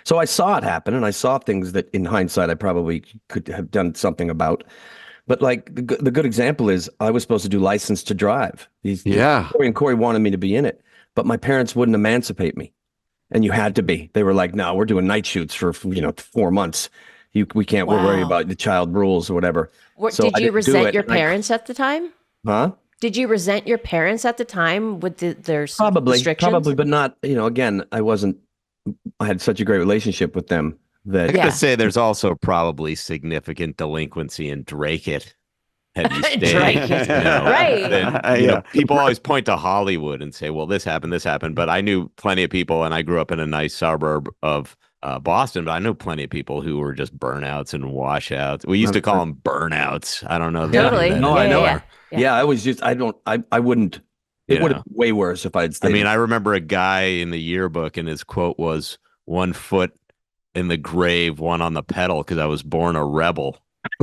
Speaker 6: so I saw it happen, and I saw things that in hindsight I probably could have done something about. But like the good example is I was supposed to do License to Drive. Corey wanted me to be in it, but my parents wouldn't emancipate me, and you had to be. They were like, "No, we're doing night shoots for 4 months. We can't. We're worried about the child rules or whatever."
Speaker 4: Did you resent your parents at the time?
Speaker 6: Huh?
Speaker 4: Did you resent your parents at the time with their
Speaker 6: Probably,
Speaker 4: restrictions?
Speaker 6: but not. Again, I had such a great relationship with them that
Speaker 5: I gotta say, there's also probably significant delinquency in Drake It. Have you stayed?
Speaker 4: Right.
Speaker 5: People always point to Hollywood and say, well, this happened. But I knew plenty of people, and I grew up in a nice suburb of Boston, but I know plenty of people who were just burnouts and washouts. We used to call them burnouts. I don't know.
Speaker 4: Totally.
Speaker 6: No, I know. Yeah, I was just, I wouldn't, it would have been way worse if I'd stayed.
Speaker 5: I mean, I remember a guy in the yearbook, and his quote was, 1 foot in the grave, 1 on the pedal, because I was born a rebel.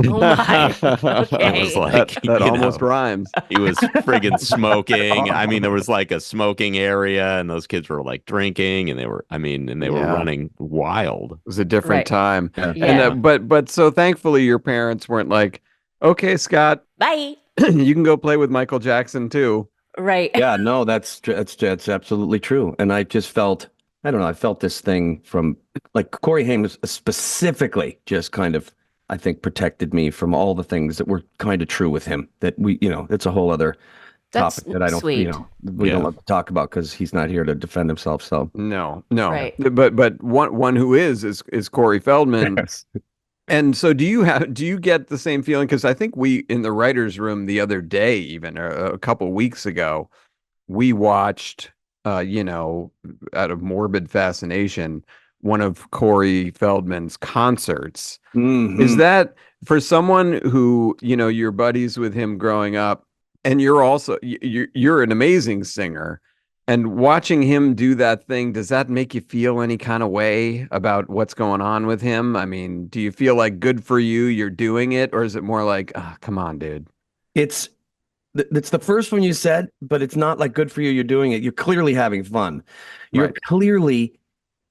Speaker 4: Oh my.
Speaker 5: It was like,
Speaker 3: that almost rhymes.
Speaker 5: He was friggin' smoking. I mean, there was like a smoking area, and those kids were like drinking, and they were running wild.
Speaker 3: It was a different time.
Speaker 4: Yeah.
Speaker 3: And but so thankfully your parents weren't like, okay, Scott,
Speaker 4: Bye.
Speaker 3: you can go play with Michael Jackson too.
Speaker 4: Right.
Speaker 6: Yeah, no, that's absolutely true. And I just felt, I don't know, I felt this thing from like Corey Haim specifically just kind of, I think, protected me from all the things that were kind of true with him that it's a whole other topic that I don't,
Speaker 4: sweet.
Speaker 6: We don't love to talk about because he's not here to defend himself. So
Speaker 3: no.
Speaker 4: Right.
Speaker 3: But one who is Corey Feldman.
Speaker 6: Yes.
Speaker 3: And so do you get the same feeling? Because I think we in the writer's room the other day, even a couple weeks ago, we watched, out of morbid fascination, one of Corey Feldman's concerts.
Speaker 6: Mm-hmm.
Speaker 3: Is that for someone who, you're buddies with him growing up, and you're also, you're an amazing singer, and watching him do that thing, does that make you feel any kind of way about what's going on with him? I mean, do you feel like good for you, you're doing it, or is it more like, oh, come on, dude?
Speaker 6: It's the first one you said, but it's not like good for you, you're doing it. You're clearly having fun. You're clearly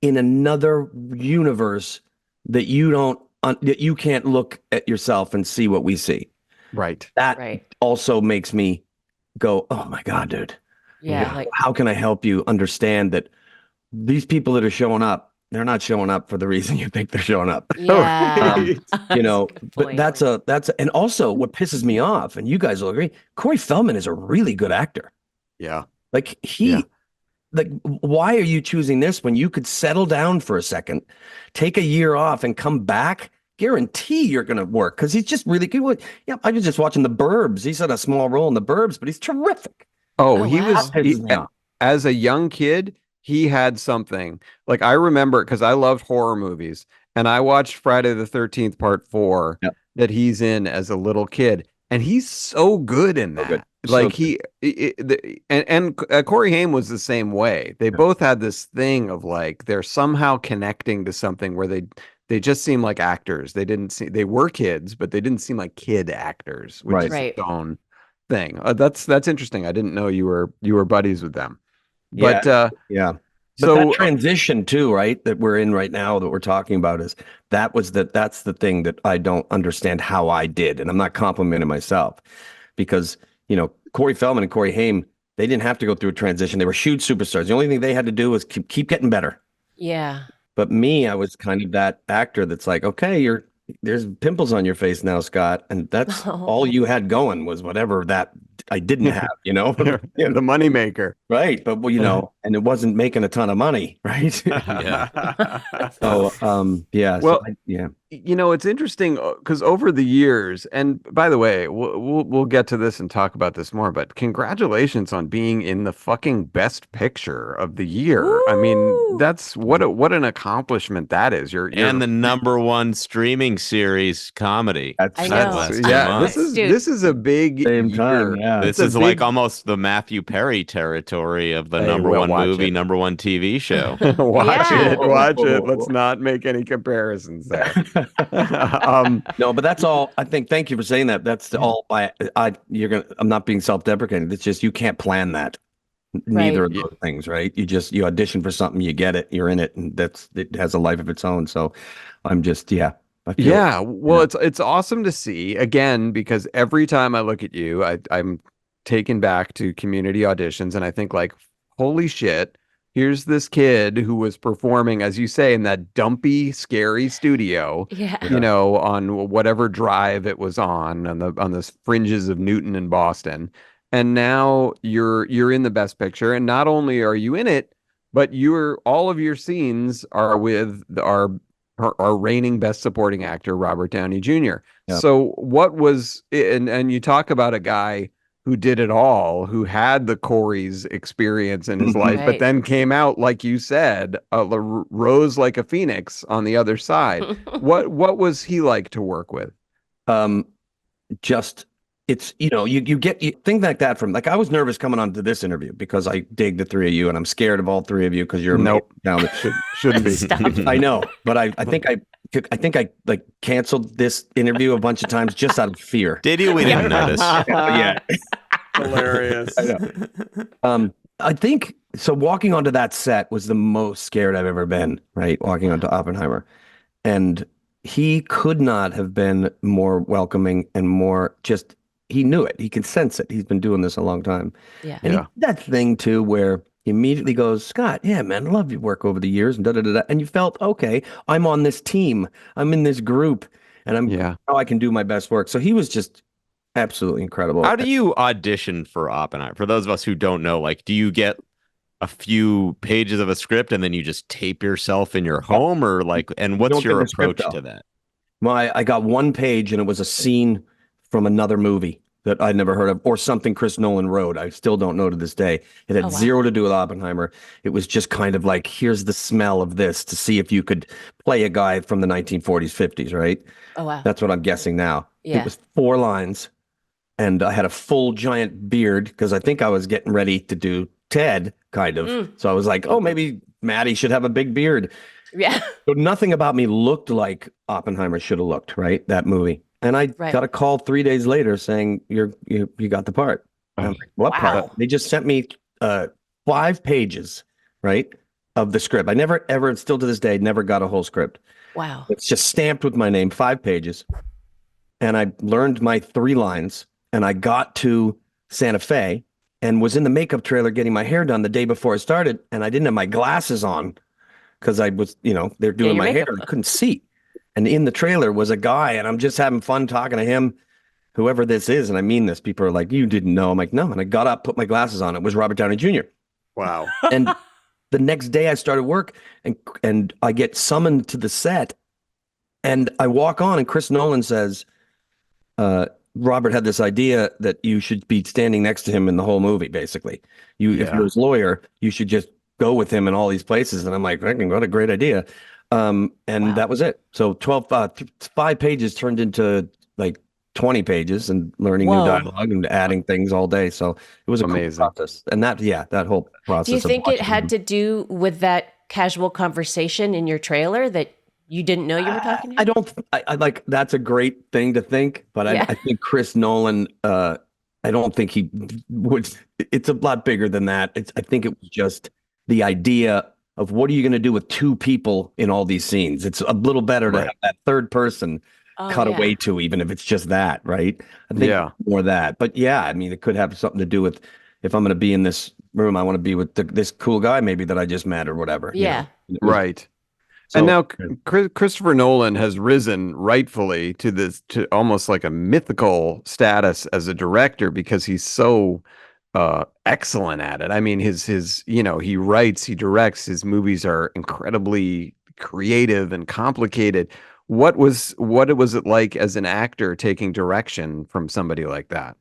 Speaker 6: in another universe that you can't look at yourself and see what we see.
Speaker 3: Right.
Speaker 6: That also makes me go, oh my God, dude.
Speaker 4: Yeah. Like,
Speaker 6: how can I help you understand that these people that are showing up, they're not showing up for the reason you think they're showing up.
Speaker 4: yeah.
Speaker 6: But that's and also what pisses me off, and you guys will agree, Corey Feldman is a really good actor.
Speaker 3: Yeah.
Speaker 6: Like why are you choosing this when you could settle down for a second, take a year off and come back? Guarantee you're going to work because he's just really good. Yeah, I was just watching The Burbs. He's had a small role in The Burbs, but he's terrific.
Speaker 3: Oh, as a young kid, he had something. Like I remember, because I loved horror movies, and I watched Friday the 13th Part 4 that he's in as a little kid, and he's so good in that.
Speaker 6: Good.
Speaker 3: Like
Speaker 6: So
Speaker 3: Corey Haim was the same way. They both had this thing of like they're somehow connecting to something where they just seem like actors. They were kids, but they didn't seem like kid actors, which is its own thing. That's interesting. I didn't know you were buddies with them. But
Speaker 6: But
Speaker 3: so
Speaker 6: that transition too, right, that we're in right now that we're talking about that's the thing that I don't understand how I did. And I'm not complimenting myself because, Corey Feldman and Corey Haim, they didn't have to go through a transition. They were huge superstars. The only thing they had to do was keep getting better.
Speaker 4: Yeah.
Speaker 6: But me, I was kind of that actor that's like, okay, there's pimples on your face now, Scott. And that's all you had going was whatever that I didn't have,
Speaker 3: the moneymaker.
Speaker 6: Right. But and it wasn't making a ton of money. Right.
Speaker 5: Yeah.
Speaker 6: So,
Speaker 3: Well, it's interesting because over the years, and by the way, we'll get to this and talk about this more, but congratulations on being in the fucking best picture of the year.
Speaker 4: Woo!
Speaker 3: I mean, that's what an accomplishment that is. You're
Speaker 5: and the #1 streaming series comedy.
Speaker 6: That's
Speaker 4: I know.
Speaker 3: this is a big
Speaker 6: Same time,
Speaker 3: year.
Speaker 6: Yeah.
Speaker 5: This
Speaker 3: It's
Speaker 5: is
Speaker 3: a
Speaker 5: like
Speaker 3: big-
Speaker 5: almost the Matthew Perry territory of the
Speaker 3: Hey,
Speaker 5: number
Speaker 3: we'll
Speaker 5: one
Speaker 3: watch
Speaker 5: movie,
Speaker 3: it.
Speaker 5: number one TV show.
Speaker 3: Watch
Speaker 4: Yeah.
Speaker 3: it. Watch it. Let's not make any comparisons there.
Speaker 6: No, but that's all. I think. Thank you for saying that. That's all. I'm not being self-deprecating. It's just you can't plan that. Neither of those things, right? You audition for something, you get it, you're in it, and it has a life of its own. So, I'm just I feel
Speaker 3: Yeah, well, it's awesome to see again because every time I look at you, I'm taken back to community auditions, and I think like, holy shit, here's this kid who was performing, as you say, in that dumpy, scary studio,
Speaker 4: Yeah.
Speaker 3: you know, on whatever drive it was on the fringes of Newton and Boston, and now you're in the Best Picture, and not only are you in it, but all of your scenes are with our reigning Best Supporting Actor, Robert Downey Jr.
Speaker 6: Yep.
Speaker 3: So what was, and you talk about a guy who did it all, who had the Corey's experience in his life, but
Speaker 4: Right.
Speaker 3: then came out, like you said, rose like a phoenix on the other side. What was he like to work with?
Speaker 6: just it's you get things like that from, like, I was nervous coming onto this interview because I dig the three of you and I'm scared of all three of you because you're
Speaker 3: Nope.
Speaker 6: down.
Speaker 3: Shouldn't be.
Speaker 4: Stop.
Speaker 6: I know, but I think I like canceled this interview a bunch of times just out of fear.
Speaker 5: Did you? We didn't notice.
Speaker 6: Yeah.
Speaker 3: Hilarious.
Speaker 6: I know. I think so. Walking onto that set was the most scared I've ever been. Right, walking onto Oppenheimer, and he could not have been more welcoming and more just. He knew it. He can sense it. He's been doing this a long time.
Speaker 4: Yeah.
Speaker 6: And he did that thing too, where he immediately goes, Scott, yeah, man, I love your work over the years, and da da da da. And you felt, okay, I'm on this team. I'm in this group, and now I can do my best work. So he was just absolutely incredible.
Speaker 5: How do you audition for Oppenheimer? For those of us who don't know, like, do you get a few pages of a script and then you just tape yourself in your home, or like, and what's
Speaker 6: Don't
Speaker 5: your
Speaker 6: get the script,
Speaker 5: approach
Speaker 6: though.
Speaker 5: to that?
Speaker 6: Well, I got one page, and it was a scene from another movie that I'd never heard of, or something Chris Nolan wrote. I still don't know to this day. It had zero to do with Oppenheimer. It was just kind of like, here's the smell of this to see if you could play a guy from the 1940s, 50s, right?
Speaker 4: Oh, wow.
Speaker 6: That's what I'm guessing now.
Speaker 4: Yeah.
Speaker 6: It was 4 lines, and I had a full giant beard because I think I was getting ready to do Ted, kind of. So I was like, oh, maybe Maddie should have a big beard.
Speaker 4: Yeah.
Speaker 6: So nothing about me looked like Oppenheimer should have looked, right? That movie. And I got a call 3 days later saying you got the part. I'm like, what part? They just sent me 5 pages, right, of the script. I never ever, still to this day, never got a whole script.
Speaker 4: Wow.
Speaker 6: It's just stamped with my name, 5 pages. And I learned my 3 lines, and I got to Santa Fe and was in the makeup trailer getting my hair done the day before I started, and I didn't have my glasses on because I was, they're doing my hair. I couldn't see. And in the trailer was a guy, and I'm just having fun talking to him, whoever this is. And I mean this. People are like, you didn't know. I'm like, no. And I got up, put my glasses on. It was Robert Downey Jr.
Speaker 3: Wow.
Speaker 6: And the next day I started work, and I get summoned to the set, and I walk on, and Chris Nolan says, Robert had this idea that you should be standing next to him in the whole movie, basically. If you're his lawyer, you should just go with him in all these places. And I'm like, what a great idea. That was it. So 5 pages turned into like 20 pages, and learning new dialogue and adding things all day. So it was amazing process. And that whole process.
Speaker 4: Do you think it had to do with that casual conversation in your trailer that you didn't know you were talking to?
Speaker 6: I like, that's a great thing to think, but I think Chris Nolan, I don't think he would, it's a lot bigger than that. I think it was just the idea of what are you going to do with 2 people in all these scenes? It's a little better to have that third person cut away to, even if it's just that, right? I think more that. But yeah, I mean, it could have something to do with, if I'm going to be in this room, I want to be with this cool guy maybe that I just met or whatever.
Speaker 4: Yeah.
Speaker 3: Right. So, and now Christopher Nolan has risen rightfully to almost like a mythical status as a director because he's so excellent at it. I mean, his he writes, he directs, his movies are incredibly creative and complicated. What was it like as an actor taking direction from somebody like that?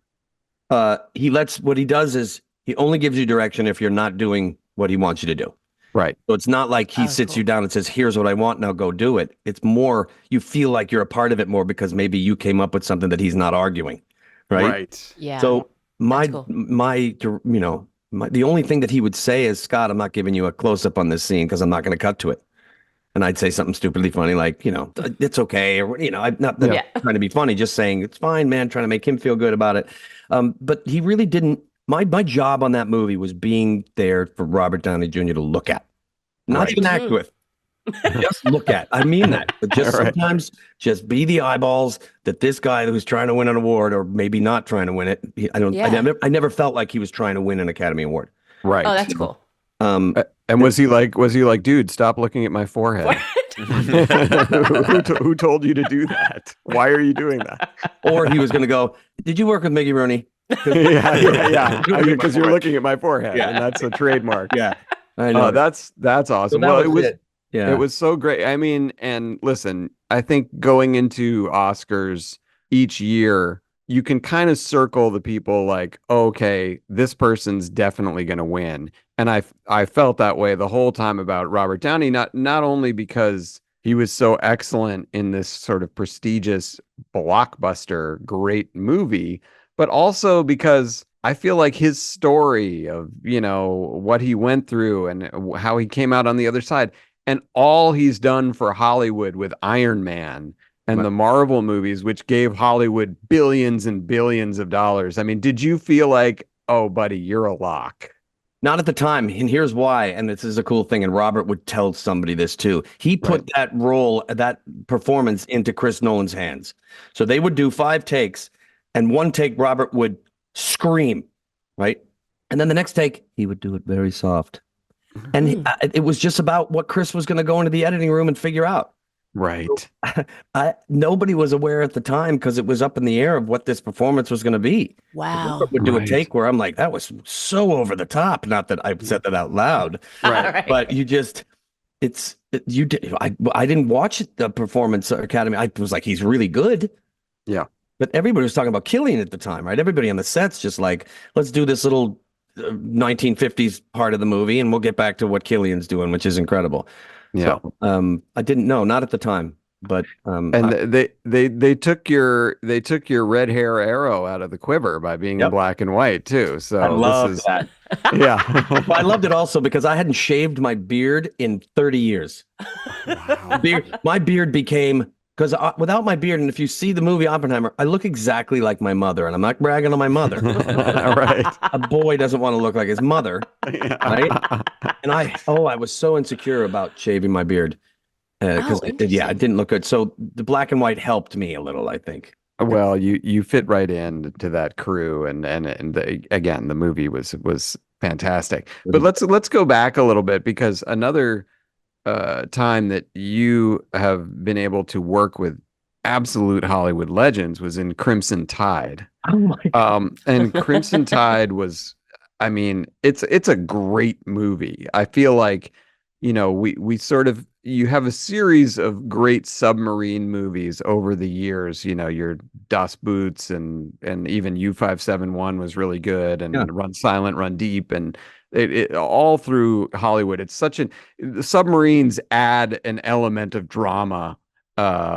Speaker 6: What he does is he only gives you direction if you're not doing what he wants you to do.
Speaker 3: Right.
Speaker 6: So it's not like he sits you down and says, here's what I want, now go do it. It's more, you feel like you're a part of it more because maybe you came up with something that he's not arguing. Right.
Speaker 4: Yeah.
Speaker 6: So my
Speaker 4: cool.
Speaker 6: the only thing that he would say is, Scott, I'm not giving you a close up on this scene because I'm not going to cut to it. And I'd say something stupidly funny like, it's okay, or I'm not trying to be funny, just saying it's fine, man, trying to make him feel good about it. But he really didn't. My job on that movie was being there for Robert Downey Jr. to look at, not even act with. Just look at. I mean that. But just sometimes just be the eyeballs that this guy who's trying to win an award, or maybe not trying to win it. I never felt like he was trying to win an Academy Award.
Speaker 3: Right.
Speaker 4: Oh, that's cool.
Speaker 3: And was he like, dude, stop looking at my forehead? Who told you to do that? Why are you doing that?
Speaker 6: Or he was going to go, did you work with Mickey Rooney?
Speaker 3: Yeah. Because you're looking at my forehead, and that's a trademark.
Speaker 6: Yeah, I know.
Speaker 3: That's awesome.
Speaker 6: So
Speaker 3: It was so great. I mean, and listen, I think going into Oscars each year, you can kind of circle the people like, okay, this person's definitely going to win. And I felt that way the whole time about Robert Downey, not only because he was so excellent in this sort of prestigious blockbuster, great movie, but also because I feel like his story of, what he went through and how he came out on the other side, and all he's done for Hollywood with Iron Man and the Marvel movies, which gave Hollywood billions and billions of dollars. I mean, did you feel like, oh, buddy, you're a lock?
Speaker 6: Not at the time. And here's why. And this is a cool thing. And Robert would tell somebody this too. He put that role, that performance into Chris Nolan's hands. So they would do 5 takes, and one take, Robert would scream, right? And then the next take, he would do it very soft. And it was just about what Chris was going to go into the editing room and figure out.
Speaker 3: Right.
Speaker 6: So, nobody was aware at the time because it was up in the air of what this performance was going to be.
Speaker 4: Wow.
Speaker 6: Would do a take where I'm like, that was so over the top. Not that I said that out loud,
Speaker 4: Right.
Speaker 6: but I didn't watch the Performance Academy. I was like, he's really good.
Speaker 3: Yeah.
Speaker 6: But everybody was talking about Killian at the time, right? Everybody on the set's just like, let's do this little 1950s part of the movie, and we'll get back to what Killian's doing, which is incredible.
Speaker 3: Yeah.
Speaker 6: So, I didn't know, not at the time, but
Speaker 3: they took your red hair arrow out of the quiver by being in black and white too. So
Speaker 6: I love that.
Speaker 3: Yeah.
Speaker 6: I loved it also because I hadn't shaved my beard in 30 years.
Speaker 3: Wow.
Speaker 6: My beard became, because without my beard, and if you see the movie Oppenheimer, I look exactly like my mother, and I'm not bragging on my mother.
Speaker 3: Right.
Speaker 6: A boy doesn't want to look like his mother, right? And I was so insecure about shaving my beard because it didn't look good. So the black and white helped me a little, I think.
Speaker 3: Well, you fit right in to that crew, and again, the movie was fantastic. But let's go back a little bit, because another time that you have been able to work with absolute Hollywood legends was in Crimson Tide.
Speaker 6: Oh my God.
Speaker 3: And Crimson Tide was, I mean, it's a great movie. I feel like, we sort of, you have a series of great submarine movies over the years, your Das Boots and even U-571 was really good, and Run Silent, Run Deep, and it all through Hollywood. It's the submarines add an element of drama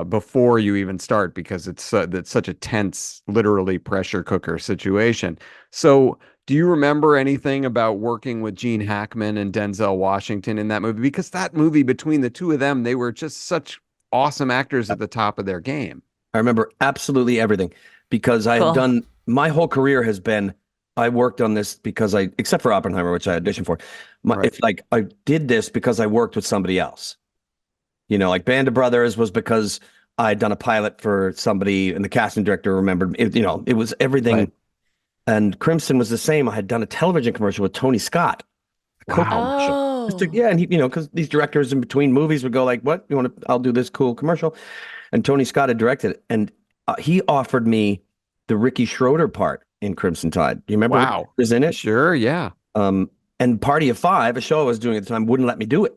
Speaker 3: before you even start, because it's such a tense, literally pressure cooker situation. So do you remember anything about working with Gene Hackman and Denzel Washington in that movie? Because that movie, between the two of them, they were just such awesome actors at the top of their game.
Speaker 6: I remember absolutely everything, because I had done, my whole career has been, I worked on this because except for Oppenheimer, which I auditioned for. It's like I did this because I worked with somebody else. Like Band of Brothers was because I had done a pilot for somebody, and the casting director remembered. It was everything. Right. And Crimson was the same. I had done a television commercial with Tony Scott.
Speaker 4: Wow.
Speaker 6: And he, because these directors in between movies would go like, "What you want to? I'll do this cool commercial," and Tony Scott had directed it, and he offered me the Ricky Schroeder part in Crimson Tide. Do you remember?
Speaker 3: Wow,
Speaker 6: was in it?
Speaker 3: Sure, yeah.
Speaker 6: And Party of Five, a show I was doing at the time, wouldn't let me do it.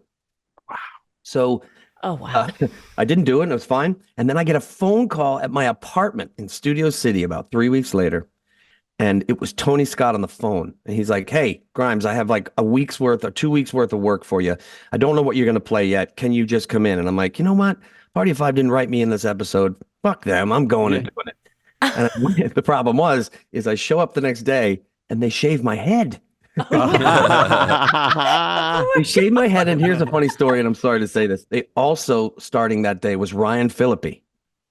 Speaker 3: Wow.
Speaker 6: So, I didn't do it, and it was fine. And then I get a phone call at my apartment in Studio City about 3 weeks later, and it was Tony Scott on the phone, and he's like, "Hey, Grimes, I have like a week's worth or 2 weeks worth of work for you. I don't know what you're going to play yet. Can you just come in?" And I'm like, "You know what? Party of Five didn't write me in this episode. Fuck them. I'm going and doing it." And the problem is I show up the next day and they shave my head. They shaved my head, and here's a funny story, and I'm sorry to say this. They also, starting that day, was Ryan Phillippe,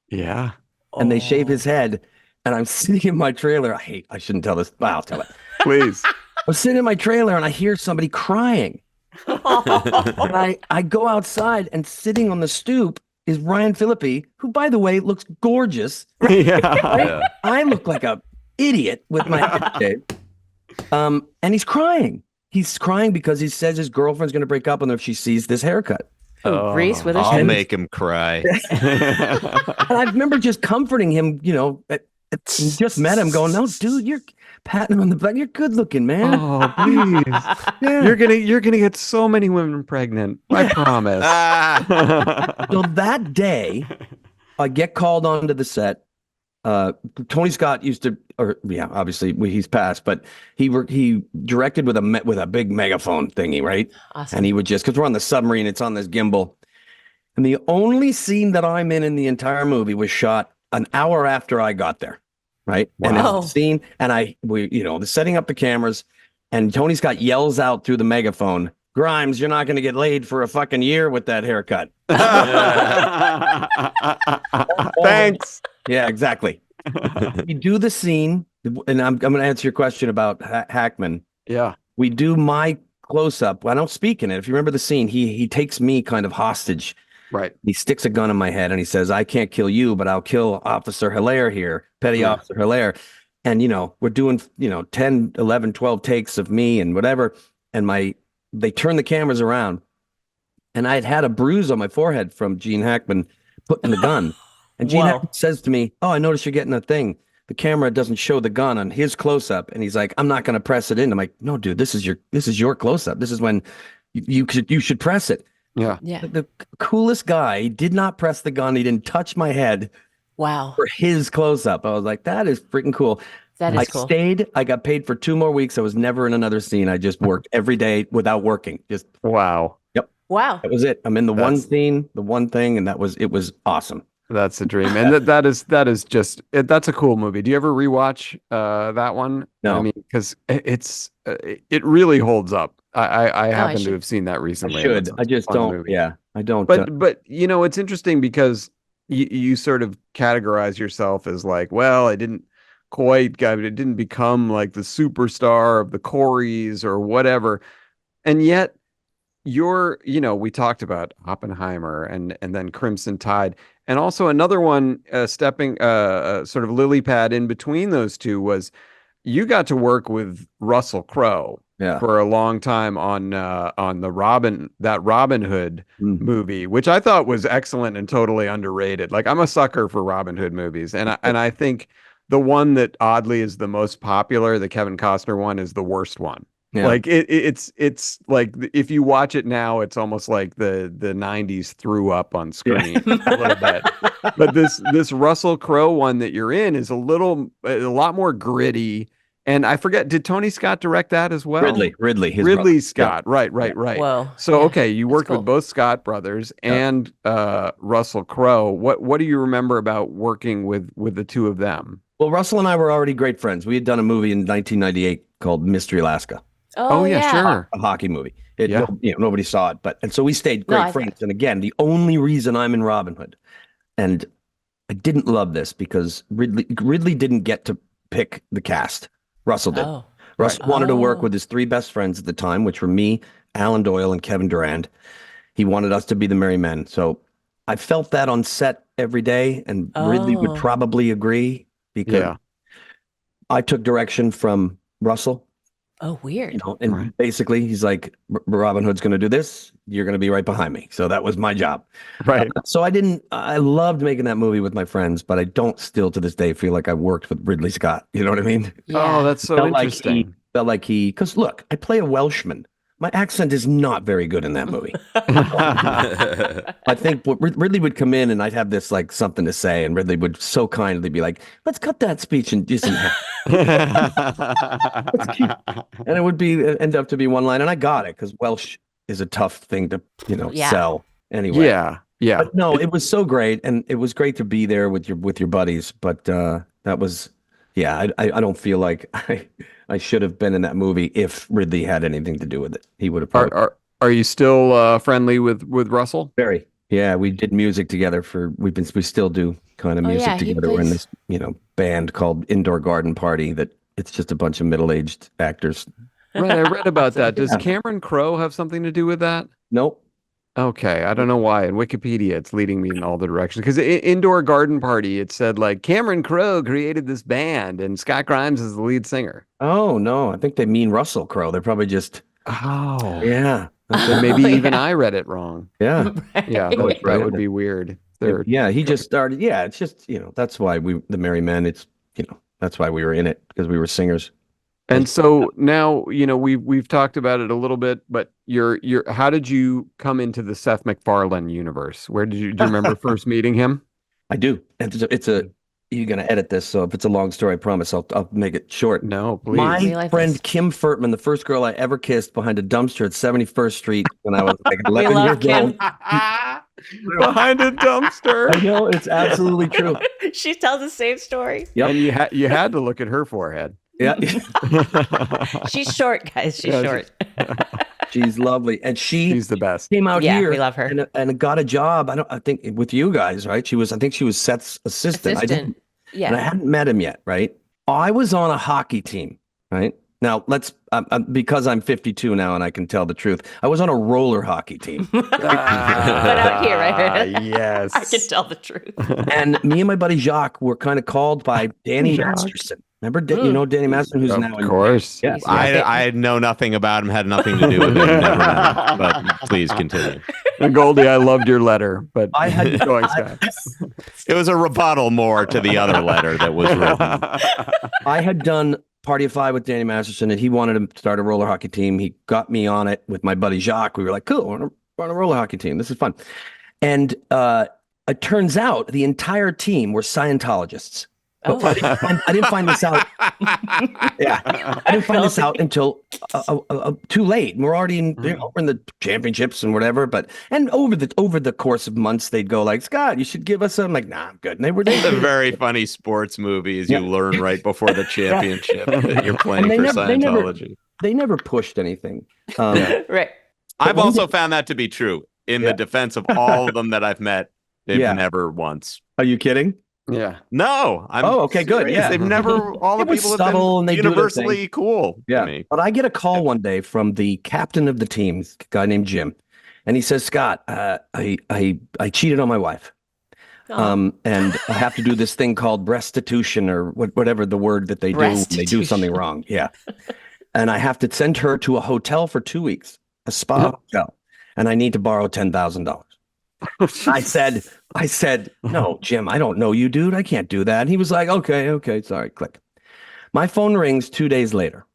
Speaker 3: Yeah.
Speaker 6: and they shave his head, and I'm sitting in my trailer. I shouldn't tell this, but I'll tell it.
Speaker 3: Please.
Speaker 6: I'm sitting in my trailer, and I hear somebody crying. And I go outside, and sitting on the stoop is Ryan Phillippe, who, by the way, looks gorgeous.
Speaker 3: Yeah.
Speaker 6: I look like a idiot with my head shaved. And he's crying. He's crying because he says his girlfriend's going to break up with him if she sees this haircut.
Speaker 4: Reese
Speaker 5: I'll
Speaker 4: Witherspoon.
Speaker 5: make him cry.
Speaker 6: And I remember just comforting him, just met him going, no, dude, you're patting him on the back. You're good looking, man.
Speaker 3: Oh, please.
Speaker 6: Yeah.
Speaker 3: You're gonna get so many women pregnant. I promise.
Speaker 6: So that day, I get called onto the set. Tony Scott used to, obviously he's passed, but he directed with a big megaphone thingy, right?
Speaker 4: Awesome.
Speaker 6: And he would just, because we're on the submarine, it's on this gimbal. And the only scene that I'm in the entire movie was shot an hour after I got there, right? And
Speaker 4: Wow.
Speaker 6: it's the scene, and they're setting up the cameras, and Tony Scott yells out through the megaphone, "Grimes, you're not going to get laid for a fucking year with that haircut."
Speaker 3: Thanks.
Speaker 6: Yeah, exactly. We do the scene, and I'm going to answer your question about Hackman.
Speaker 3: Yeah.
Speaker 6: We do my close-up. I don't speak in it. If you remember the scene, he takes me kind of hostage.
Speaker 3: Right.
Speaker 6: He sticks a gun in my head and he says, "I can't kill you, but I'll kill Officer Hilaire here, Petty Officer Hilaire." And, we're doing, 10, 11, 12 takes of me and whatever. And they turn the cameras around, and I had a bruise on my forehead from Gene Hackman putting the gun. And Gene Hackman says to me, "Oh, I noticed you're getting a thing. The camera doesn't show the gun on his close-up." And he's like, "I'm not going to press it in." I'm like, "No, dude, this is your close-up. This is when you should press it."
Speaker 3: Yeah.
Speaker 4: Yeah.
Speaker 6: The coolest guy, he did not press the gun. He didn't touch my head
Speaker 4: Wow.
Speaker 6: for his close-up. I was like, that is freaking cool.
Speaker 4: That is
Speaker 6: I
Speaker 4: cool.
Speaker 6: stayed. I got paid for 2 more weeks. I was never in another scene. I just worked every day without working. Just
Speaker 3: Wow.
Speaker 4: Wow.
Speaker 6: that was it. I'm in the one
Speaker 3: That's-
Speaker 6: scene, the one thing, and it was awesome.
Speaker 3: That's a dream. And that is just that's a cool movie. Do you ever rewatch that one?
Speaker 6: No.
Speaker 3: I mean, because it really holds up. I happen to
Speaker 4: should.
Speaker 3: have seen that recently.
Speaker 6: I
Speaker 3: and
Speaker 6: should.
Speaker 3: it's a
Speaker 6: I just
Speaker 3: fun
Speaker 6: don't.
Speaker 3: movie.
Speaker 6: Yeah, I don't.
Speaker 3: But it's interesting because you sort of categorize yourself as like, well, I didn't become like the superstar of the Coreys or whatever. And yet we talked about Oppenheimer and then Crimson Tide. And also another one stepping sort of lily pad in between those two was you got to work with Russell Crowe for a long time on the Robin Hood movie, which I thought was excellent and totally underrated. Like, I'm a sucker for Robin Hood movies, and I think the one that oddly is the most popular, the Kevin Costner one, is the worst one.
Speaker 6: Yeah.
Speaker 3: Like it's like if you watch it now, it's almost like the 90s threw up on screen a little bit. But this Russell Crowe one that you're in is a lot more gritty. And I forget, did Tony Scott direct that as well?
Speaker 6: Ridley
Speaker 3: Scott.
Speaker 6: Yeah.
Speaker 3: Right.
Speaker 4: Whoa.
Speaker 3: So
Speaker 4: Yeah,
Speaker 3: okay, you worked
Speaker 4: cool.
Speaker 3: with both Scott brothers and Russell Crowe. What do you remember about working with the two of them?
Speaker 6: Well, Russell and I were already great friends. We had done a movie in 1998 called Mystery Alaska.
Speaker 3: Oh yeah, sure.
Speaker 6: A hockey movie.
Speaker 3: Yeah.
Speaker 6: Nobody saw it, and so we stayed great friends. And again, the only reason I'm in Robin Hood, and I didn't love this because Ridley didn't get to pick the cast. Russell did.
Speaker 4: Oh.
Speaker 6: Russell wanted to work with his 3 best friends at the time, which were me, Alan Doyle, and Kevin Durand. He wanted us to be the Merry Men. So I felt that on set every day, and Ridley would probably agree because I took direction from Russell.
Speaker 4: Oh, weird.
Speaker 6: And basically he's like, Robin Hood's going to do this. You're going to be right behind me. So that was my job.
Speaker 3: Right.
Speaker 6: So I loved making that movie with my friends, but I don't still to this day feel like I worked with Ridley Scott. You know what I mean?
Speaker 4: Yeah.
Speaker 3: Oh, that's so interesting.
Speaker 6: Felt like because look, I play a Welshman. My accent is not very good in that movie. I think Ridley would come in and I'd have this like something to say, and Ridley would so kindly be like, "Let's cut that speech and just," and it would end up to be one line, and I got it because Welsh is a tough thing to sell anyway.
Speaker 3: Yeah.
Speaker 6: But no, it was so great, and it was great to be there with your buddies. But That was, yeah. I don't feel like I should have been in that movie if Ridley had anything to do with it. He would have
Speaker 3: Are
Speaker 6: probably
Speaker 3: are you still friendly with Russell?
Speaker 6: very. Yeah, we did music together we still do kind of
Speaker 4: Oh,
Speaker 6: music
Speaker 4: yeah, he
Speaker 6: together. We're in
Speaker 4: plays-
Speaker 6: this, band called Indoor Garden Party that it's just a bunch of middle-aged actors.
Speaker 3: Right, I read about that. Does
Speaker 6: Yeah.
Speaker 3: Cameron Crowe have something to do with that?
Speaker 6: Nope.
Speaker 3: Okay, I don't know why. In Wikipedia, it's leading me in all the directions. Because Indoor Garden Party, it said like Cameron Crowe created this band and Scott Grimes is the lead singer.
Speaker 6: Oh no, I think they mean Russell Crowe. They're probably just
Speaker 3: Oh,
Speaker 6: yeah.
Speaker 3: then maybe
Speaker 4: Oh,
Speaker 3: even
Speaker 4: yeah.
Speaker 3: I read it wrong.
Speaker 6: Yeah.
Speaker 3: Yeah,
Speaker 6: Oh,
Speaker 3: that
Speaker 6: right.
Speaker 3: would be weird. They're-
Speaker 6: Yeah, he just started. Yeah, it's just, that's why the Merry Men, that's why we were in it because we were singers.
Speaker 3: And so now, we've talked about it a little bit, but how did you come into the Seth MacFarlane universe? Do you remember first meeting him?
Speaker 6: I do. And you're going to edit this. So if it's a long story, I promise I'll make it short.
Speaker 3: No, please.
Speaker 6: My
Speaker 4: We like
Speaker 6: friend
Speaker 4: this.
Speaker 6: Kim Furtman, the first girl I ever kissed behind a dumpster at 71st Street when I was like
Speaker 4: We
Speaker 6: 11
Speaker 4: love
Speaker 6: years
Speaker 4: Kim.
Speaker 6: old.
Speaker 3: Behind a dumpster.
Speaker 6: I know, it's absolutely true.
Speaker 4: She tells the same story.
Speaker 6: Yep.
Speaker 3: And you had to look at her forehead.
Speaker 6: Yeah.
Speaker 4: She's short, guys. She's
Speaker 3: Yeah,
Speaker 4: short.
Speaker 6: She's lovely. And she
Speaker 3: She's the best.
Speaker 6: came out
Speaker 4: Yeah,
Speaker 6: here
Speaker 4: we love her.
Speaker 6: and got a job. I think with you guys, right? I think she was Seth's assistant. I didn't,
Speaker 4: Assistant.
Speaker 6: and I
Speaker 4: Yeah.
Speaker 6: hadn't met him yet, right? I was on a hockey team, right? Now let's because I'm 52 now and I can tell the truth. I was on a roller hockey team,
Speaker 4: But out here, right?
Speaker 3: Yes.
Speaker 4: I can tell the truth.
Speaker 6: and me and my buddy Jacques were kind of called by Danny Masterson. Remember, Danny Masterson, who's now
Speaker 3: Of
Speaker 6: in
Speaker 3: course.
Speaker 6: Yeah.
Speaker 4: He's
Speaker 5: I know nothing about him, had nothing to do with him, never met him, but please continue.
Speaker 3: And Goldie, I loved your letter, but
Speaker 6: I had-
Speaker 3: going Scott.
Speaker 5: It was a rebuttal more to the other letter that was written.
Speaker 6: I had done Party of Five with Danny Masterson, and he wanted to start a roller hockey team. He got me on it with my buddy Jacques. We were like, cool, we're on a roller hockey team. This is fun. And it turns out the entire team were Scientologists.
Speaker 4: Oh.
Speaker 6: I didn't find this out. Yeah, I didn't find this out until too late. We're already in, we're in the championships and whatever. And over the course of months, they'd go like, Scott, you should give us some. I'm like, nah, I'm good. And they were
Speaker 5: The very funny sports movies you learn right before the championship that you're playing
Speaker 6: And
Speaker 5: for
Speaker 6: they never-
Speaker 5: Scientology.
Speaker 6: they never pushed anything.
Speaker 4: Right.
Speaker 5: I've
Speaker 6: one
Speaker 5: also found that to be true in the defense of all of them that I've met. They've
Speaker 6: Yeah.
Speaker 5: never once.
Speaker 6: Are you kidding?
Speaker 3: Yeah.
Speaker 5: No, I'm
Speaker 6: Oh, okay, good,
Speaker 5: serious.
Speaker 6: yeah.
Speaker 5: They've never, all the
Speaker 6: They were
Speaker 5: people have
Speaker 6: subtle and
Speaker 5: been
Speaker 6: they do their
Speaker 5: universally cool to me.
Speaker 6: But I get a call one day from the captain of the team, a guy named Jim, and he says, Scott, I cheated on my wife. And I have to do this thing called restitution or whatever the word that they do when they do something wrong. Yeah. And I have to send her to a hotel for 2 weeks, a spa hotel, and I need to borrow $10,000. I said, no, Jim, I don't know you, dude. I can't do that. And he was like, okay, sorry, click. My phone rings 2 days later,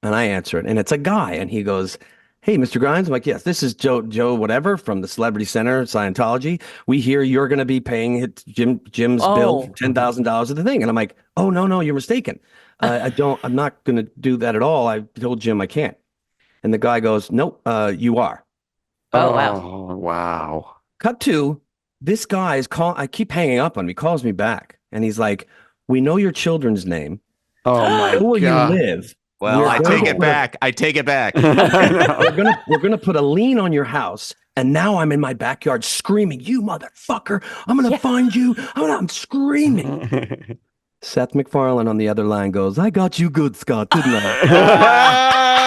Speaker 6: and I answer it, and it's a guy, and he goes, hey, Mr. Grimes. I'm like, yes, this is Joe whatever from the Celebrity Center, Scientology. We hear you're going to be paying Jim's bill for $10,000 of the thing. And I'm like, oh, no, you're mistaken. I'm not going to do that at all. I told Jim I can't. And the guy goes, nope, you are.
Speaker 4: Oh, wow.
Speaker 3: Oh, wow.
Speaker 6: Cut to, this guy is I keep hanging up on him. He calls me back and he's like, we know your children's name.
Speaker 3: Oh my
Speaker 6: Where
Speaker 3: God.
Speaker 6: you live.
Speaker 5: Well,
Speaker 6: We're
Speaker 5: I
Speaker 6: gonna-
Speaker 5: take it back. I take it back.
Speaker 6: we're gonna put a lien on your house. And now I'm in my backyard screaming, you motherfucker, I'm gonna find you. I'm screaming. Seth MacFarlane on the other line goes, I got you good, Scott, didn't I?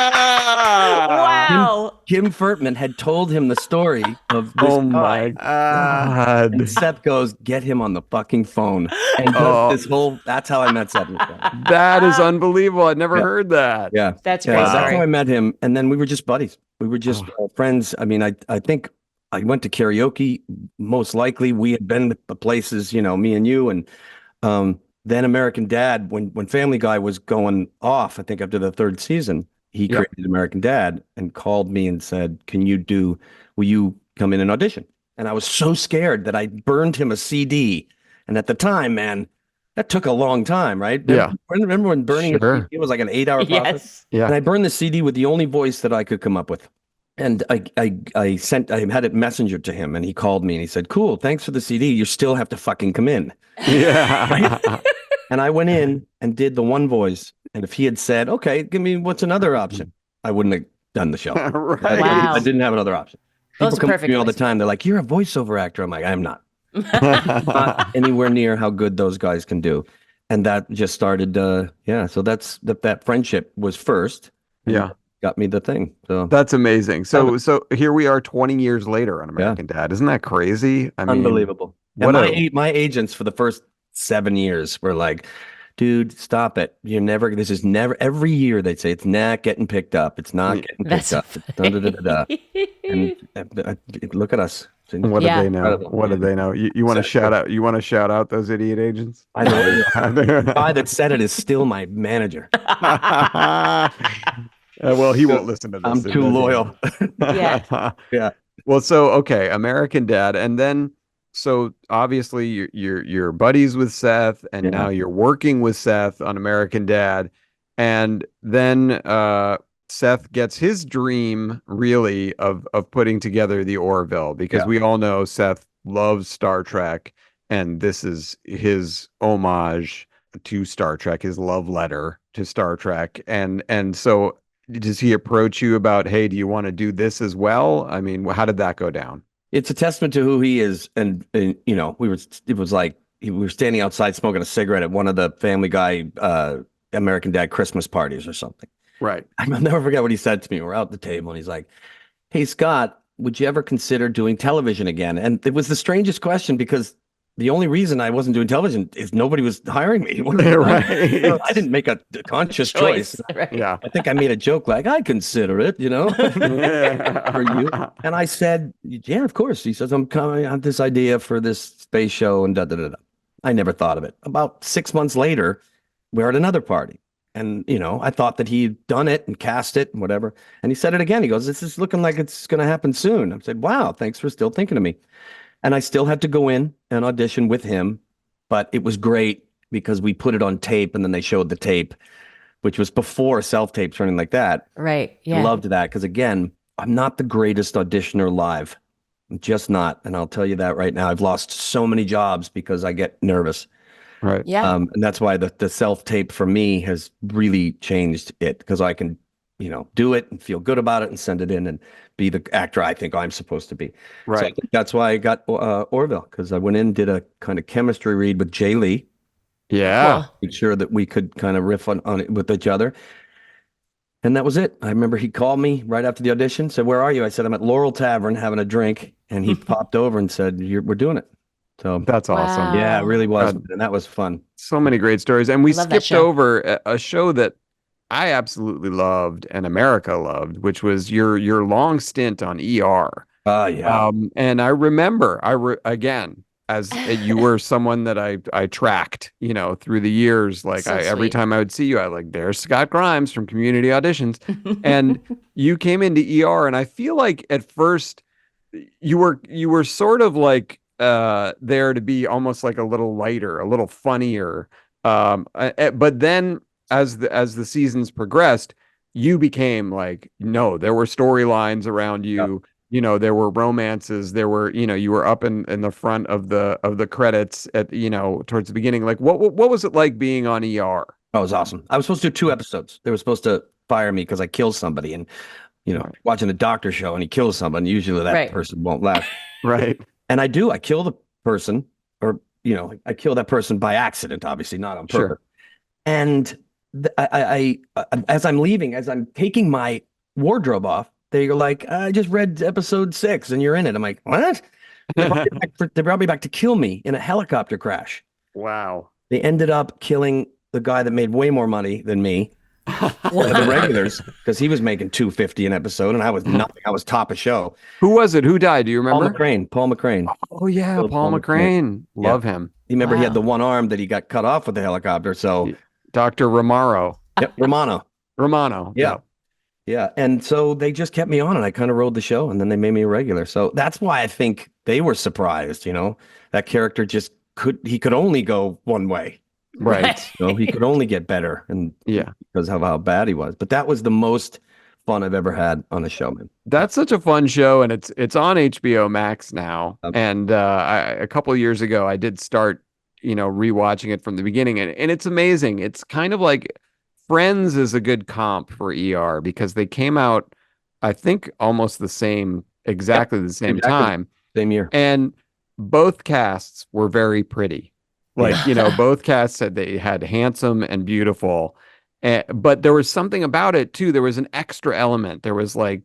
Speaker 4: Wow.
Speaker 6: Kim Furtman had told him the story of this
Speaker 3: Oh my
Speaker 6: guy.
Speaker 3: God.
Speaker 6: And Seth goes, get him on the fucking phone. And does this whole, that's how I met Seth MacFarlane.
Speaker 3: That is unbelievable. I'd never
Speaker 6: Yeah.
Speaker 3: heard that.
Speaker 6: Yeah.
Speaker 4: That's
Speaker 6: Yeah,
Speaker 4: great.
Speaker 6: that's
Speaker 4: Sorry.
Speaker 6: how I met him. And then we were just buddies. We were just friends. I mean, I think I went to karaoke. Most likely we had been to places, me and you. And then American Dad, when Family Guy was going off, I think after the third season, he created American Dad and called me and said, will you come in and audition? And I was so scared that I burned him a CD. And at the time, man, that took a long time, right?
Speaker 3: Yeah.
Speaker 6: Remember when burning a CD was like an 8-hour process?
Speaker 4: Yes.
Speaker 3: Yeah.
Speaker 6: And I burned the CD with the only voice that I could come up with. And I had it messenger to him, and he called me and he said, cool, thanks for the CD. You still have to fucking come in.
Speaker 3: Yeah.
Speaker 6: And I went in and did the one voice. And if he had said, okay, give me what's another option, I wouldn't have done the show.
Speaker 3: Right.
Speaker 4: Wow.
Speaker 6: I didn't have another option.
Speaker 4: That was
Speaker 6: People come to
Speaker 4: perfect
Speaker 6: me all the
Speaker 4: voice.
Speaker 6: time. They're like, you're a voiceover actor. I'm like, I'm not. Not anywhere near how good those guys can do. And that just started, so that's that friendship was first. and
Speaker 3: Yeah.
Speaker 6: Got me the thing. So
Speaker 3: That's amazing. So here we are 20 years later on American Dad. Isn't that crazy? I mean,
Speaker 6: unbelievable.
Speaker 3: what
Speaker 6: And my agents for the first 7 years were like, dude, stop it. This is never, every year they'd say, it's not getting picked up. It's not getting picked
Speaker 4: That's
Speaker 6: up. It's da-da-da-da-da. And look at us.
Speaker 3: What
Speaker 4: Yeah.
Speaker 3: do they know?
Speaker 6: Incredible.
Speaker 3: What do they know? You want to
Speaker 6: So-
Speaker 3: shout out? You want to shout out those idiot agents?
Speaker 6: I know. The guy that said it is still my manager.
Speaker 3: Well, he won't listen to this.
Speaker 6: I'm
Speaker 3: so
Speaker 6: too
Speaker 3: does he?
Speaker 6: loyal.
Speaker 4: Yeah.
Speaker 6: Yeah.
Speaker 3: Well, so okay, American Dad, and then so obviously you're buddies with Seth, and
Speaker 6: Yeah.
Speaker 3: now you're working with Seth on American Dad, and then Seth gets his dream really of putting together the Orville, because
Speaker 6: Yeah.
Speaker 3: we all know Seth loves Star Trek, and this is his homage to Star Trek, his love letter to Star Trek, and so does he approach you about, hey, do you want to do this as well? I mean, how did that go down?
Speaker 6: It's a testament to who he is. And we were standing outside smoking a cigarette at one of the Family Guy American Dad Christmas parties or something.
Speaker 3: Right.
Speaker 6: I'll never forget what he said to me. We're out at the table and he's like, hey, Scott, would you ever consider doing television again? And it was the strangest question because the only reason I wasn't doing television is nobody was hiring me.
Speaker 3: Right.
Speaker 6: I didn't make a conscious choice.
Speaker 4: Right.
Speaker 3: Yeah.
Speaker 6: I think I made a joke like, I consider it, for you. And I said, yeah, of course. He says, I have this idea for this space show and da-da-da-da. I never thought of it. About 6 months later, we're at another party. And, I thought that he'd done it and cast it and whatever. And he said it again. He goes, this is looking like it's going to happen soon. I said, wow, thanks for still thinking of me. And I still had to go in and audition with him. But it was great because we put it on tape and then they showed the tape, which was before self-tapes or anything like that.
Speaker 4: Right.
Speaker 6: I
Speaker 4: Yeah.
Speaker 6: loved that because, again, I'm not the greatest auditioner live. I'm just not. And I'll tell you that right now. I've lost so many jobs because I get nervous.
Speaker 3: Right.
Speaker 4: Yeah.
Speaker 6: And that's why the self-tape for me has really changed it because I can, do it and feel good about it and send it in and be the actor I think I'm supposed to be. So I
Speaker 3: Right.
Speaker 6: think that's why I got Orville, because I went in, did a kind of chemistry read with Jay Lee,
Speaker 3: Yeah.
Speaker 6: made sure that we could kind of riff on it with each other. And that was it. I remember he called me right after the audition, said, where are you? I said, I'm at Laurel Tavern having a drink. And he popped over and said, we're doing it. So
Speaker 3: That's awesome.
Speaker 4: Wow.
Speaker 6: yeah, it really was.
Speaker 3: God.
Speaker 6: And that was fun.
Speaker 3: So many great stories. And we
Speaker 4: Love that
Speaker 3: skipped
Speaker 4: show.
Speaker 3: over a show that I absolutely loved and America loved, which was your long stint on ER.
Speaker 6: Oh, yeah.
Speaker 3: And I remember, again, as you were someone that I tracked, through the years. Like
Speaker 4: So
Speaker 3: every
Speaker 4: sweet.
Speaker 3: time I would see you, I like, there's Scott Grimes from Community Auditions, and you came into ER, and I feel like at first you were sort of like there to be almost like a little lighter, a little funnier. But then as the seasons progressed, you became like, no, there were storylines around you. There were romances. There were, you were up in the front of the credits at, towards the beginning. Like, what was it like being on ER?
Speaker 6: That was awesome. I was supposed to do 2 episodes. They were supposed to fire me because I killed somebody, and watching a doctor show and he kills someone. Usually that
Speaker 4: Right.
Speaker 6: person won't last.
Speaker 3: Right.
Speaker 6: And I do. I kill the person, or I kill that person by accident, obviously not on
Speaker 3: Sure.
Speaker 6: purpose. And I as I'm leaving, as I'm taking my wardrobe off, they're like, I just read episode 6 and you're in it. I'm like, what? They brought me back to kill me in a helicopter crash.
Speaker 3: Wow.
Speaker 6: They ended up killing the guy that made way more money than me, the regulars, because he was making $250 an episode and I was nothing. I was top of show.
Speaker 3: Who was it? Who died? Do you remember?
Speaker 6: Paul McCrane.
Speaker 3: Oh yeah,
Speaker 6: Killed
Speaker 3: Paul
Speaker 6: Paul
Speaker 3: McCrane.
Speaker 6: Yeah.
Speaker 3: Love him.
Speaker 6: You remember he had
Speaker 4: Wow.
Speaker 6: the one arm that he got cut off with the helicopter. So,
Speaker 3: Dr. Romano.
Speaker 6: yep, Romano.
Speaker 3: Yeah.
Speaker 6: Yeah. And so they just kept me on and I kind of rode the show and then they made me a regular. So that's why I think they were surprised, that character he could only go one way.
Speaker 3: Right.
Speaker 6: He could only get better and
Speaker 3: Yeah.
Speaker 6: because of how bad he was. But that was the most fun I've ever had on a show, man.
Speaker 3: That's such a fun show, and it's on HBO Max now.
Speaker 6: Okay.
Speaker 3: And a couple of years ago, I did start rewatching it from the beginning, and it's amazing. It's kind of like Friends is a good comp for ER because they came out, I think, almost exactly the same time.
Speaker 6: Same year.
Speaker 3: And both casts were very pretty. Like, both casts said they had handsome and beautiful. But there was something about it too. There was an extra element. There was like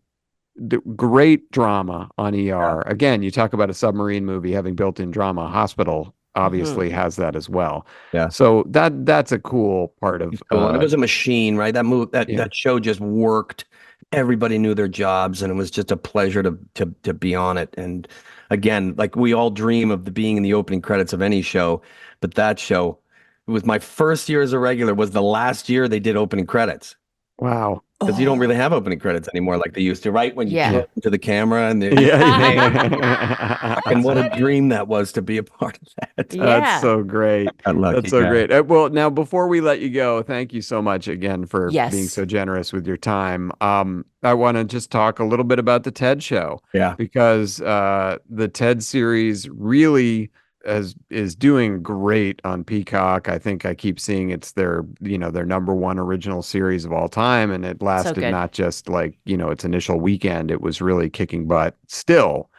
Speaker 3: great drama on ER. Yeah. Again, you talk about a submarine movie having built-in drama. Hospital obviously has that as well.
Speaker 6: Yeah.
Speaker 3: So that's a cool part of.
Speaker 6: Cool. It was a machine, right? That show just worked. Everybody knew their jobs, and it was just a pleasure to be on it. And again, like we all dream of being in the opening credits of any show, but that show, it was my first year as a regular, was the last year they did opening credits.
Speaker 3: Wow.
Speaker 6: Because you don't really have opening credits anymore like they used to, right? When you look into the camera and and what a dream that was to be a part of that.
Speaker 4: Yeah.
Speaker 3: That's so great. That's so great. Well, now before we let you go, thank you so much again for being so generous with your time. I want to just talk a little bit about the TED Show.
Speaker 6: Yeah.
Speaker 3: Because the TED series really is doing great on Peacock. I think I keep seeing it's their number one original series of all time, and it lasted not just like its initial weekend. It was really kicking butt still.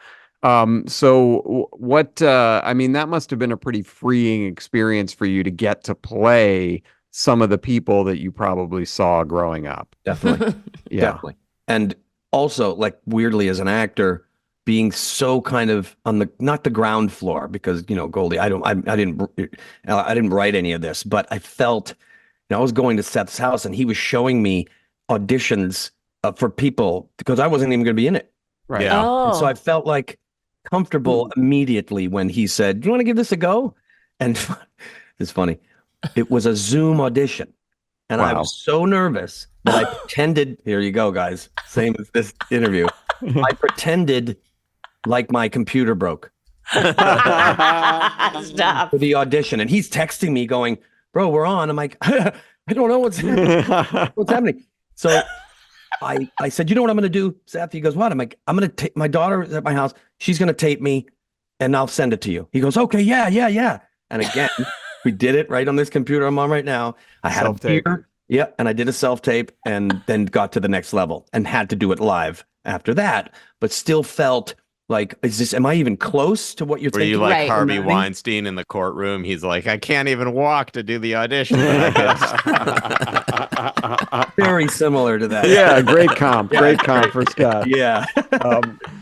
Speaker 3: So what I mean, that must have been a pretty freeing experience for you to get to play some of the people that you probably saw growing up.
Speaker 6: Definitely. Definitely. And also, like, weirdly, as an actor, being so kind of on not the ground floor, because Goldie, I didn't write any of this, but I felt I was going to Seth's house and he was showing me auditions for people because I wasn't even going to be in it.
Speaker 3: Right.
Speaker 5: Yeah.
Speaker 6: And so I felt like comfortable immediately when he said, "Do you want to give this a go?" And it's funny, it was a Zoom audition, and I was so nervous that I pretended. Here you go, guys. Same as this interview. I pretended like my computer broke
Speaker 4: Stop.
Speaker 6: for the audition, and he's texting me going, "Bro, we're on." I'm like, I don't know what's happening. So I said, "You know what I'm going to do, Seth?" He goes, "What?" I'm like, "I'm going to take my daughter at my house. She's going to tape me, and I'll send it to you." He goes, "Okay, yeah." And again, we did it right on this computer I'm on right now. I had a beer, and I did a self-tape, and then got to the next level and had to do it live after that, but still felt like, am I even close to what you're thinking?
Speaker 5: Were you like Harvey Weinstein in the courtroom? He's like, I can't even walk to do the audition.
Speaker 6: Very similar to that.
Speaker 3: Yeah, great comp. Great comp for Scott.
Speaker 6: Yeah.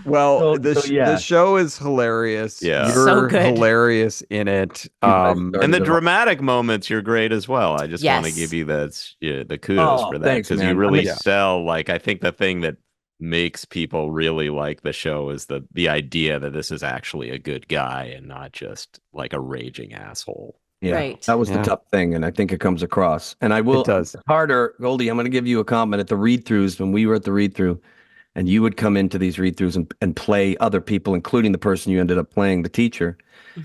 Speaker 3: The show is hilarious.
Speaker 5: Yeah.
Speaker 3: You're
Speaker 4: so good.
Speaker 3: hilarious in it.
Speaker 5: And the dramatic moments, you're great as well. I just want to give you the kudos for that, because you really sell, like, I think the thing that makes people really like the show is the idea that this is actually a good guy and not just like a raging asshole.
Speaker 6: Yeah,
Speaker 4: right.
Speaker 6: That was the tough thing, and I think it comes across. And I will.
Speaker 3: It does.
Speaker 6: Harder, Goldie, I'm going to give you a comment at the read-throughs when we were at the read-through, and you would come into these read-throughs and play other people, including the person you ended up playing, the teacher.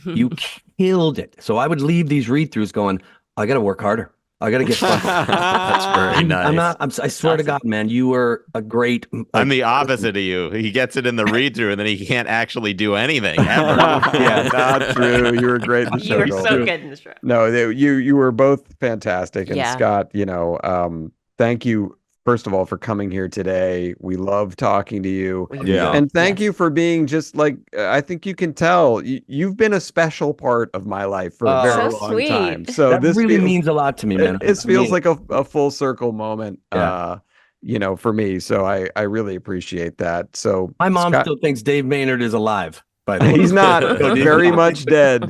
Speaker 6: You killed it. So I would leave these read-throughs going, I got to work harder. I got to get fun.
Speaker 5: That's very nice.
Speaker 6: I swear to God, man, you were a great.
Speaker 5: I'm the opposite of you. He gets it in the read through and then he can't actually do anything ever.
Speaker 3: Yeah, not true. You were great in the show.
Speaker 4: You were so good in the show.
Speaker 3: No, you were both fantastic. And Scott, thank you, first of all, for coming here today. We love talking to you. And thank you for being just like, I think you can tell you've been a special part of my life for a very long time. So
Speaker 6: that
Speaker 3: this
Speaker 6: really means a lot to me, man.
Speaker 3: It feels like a full circle moment, for me. So I really appreciate that. So
Speaker 6: my mom still thinks Dave Maynard is alive. But
Speaker 3: he's not. Very much dead.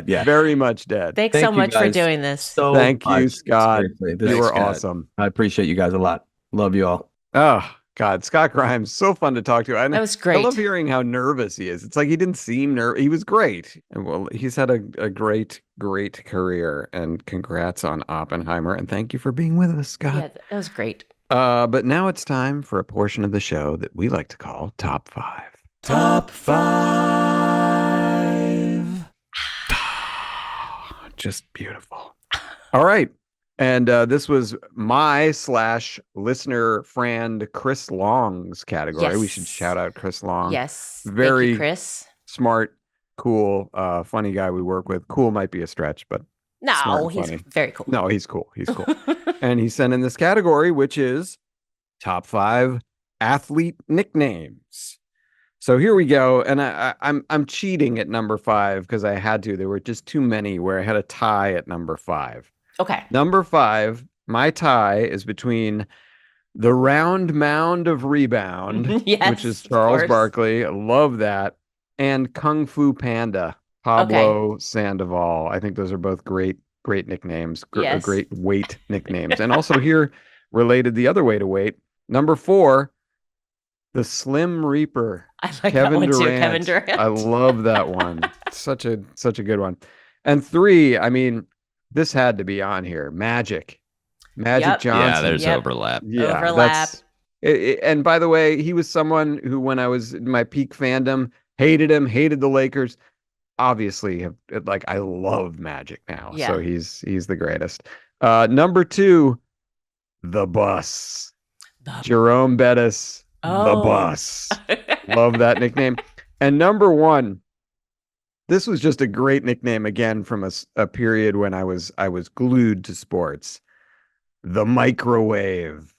Speaker 6: Yeah.
Speaker 3: Very much dead.
Speaker 4: Thanks so much for doing this.
Speaker 3: Thank you, Scott. You were awesome.
Speaker 6: I appreciate you guys a lot. Love you all.
Speaker 3: Oh, God. Scott Grimes, so fun to talk to. And
Speaker 4: that was great.
Speaker 3: I love hearing how nervous he is. It's like he didn't seem nervous. He was great. And well, he's had a great, great career. And congrats on Oppenheimer. And thank you for being with us, Scott.
Speaker 4: Yeah, that was great.
Speaker 3: But now it's time for a portion of the show that we like to call Top 5. Top 5. Just beautiful. All right. And this was my / listener friend Chris Long's category.
Speaker 4: Yes.
Speaker 3: We should shout out Chris Long.
Speaker 4: Yes.
Speaker 3: Very
Speaker 4: Thank you, Chris.
Speaker 3: Smart cool, funny guy we work with. Cool might be a stretch, but smart
Speaker 4: No,
Speaker 3: and
Speaker 4: he's
Speaker 3: funny.
Speaker 4: very cool.
Speaker 3: No, he's cool. He's cool. And he sent in this category, which is top 5 athlete nicknames. So here we go. And I'm cheating at number 5 because I had to. There were just too many where I had a tie at number 5.
Speaker 4: Okay.
Speaker 3: Number 5, my tie is between the round mound of rebound,
Speaker 4: Yes,
Speaker 3: which is
Speaker 4: of
Speaker 3: Charles
Speaker 4: course.
Speaker 3: Barkley. I love that. And Kung Fu Panda, Pablo Sandoval. I think those are both great nicknames,
Speaker 4: Yes.
Speaker 3: great weight nicknames. And also here, related the other way to weight, number 4, the Slim Reaper.
Speaker 4: I like that one too, Kevin Durant.
Speaker 3: I love that one. Such a good one. And 3, I mean, this had to be on here. Magic
Speaker 4: Yep.
Speaker 3: Johnson.
Speaker 5: Yeah, there's
Speaker 4: Yep.
Speaker 5: overlap.
Speaker 3: Yeah,
Speaker 4: Overlap.
Speaker 3: and by the way, he was someone who, when I was in my peak fandom, hated him, hated the Lakers. Obviously, I love Magic now,
Speaker 4: Yeah.
Speaker 3: so he's the greatest. Number 2, the Bus, Jerome Bettis, the
Speaker 4: Oh.
Speaker 3: Bus. Love that nickname. And number 1, this was just a great nickname again from a period when I was glued to sports. The Microwave.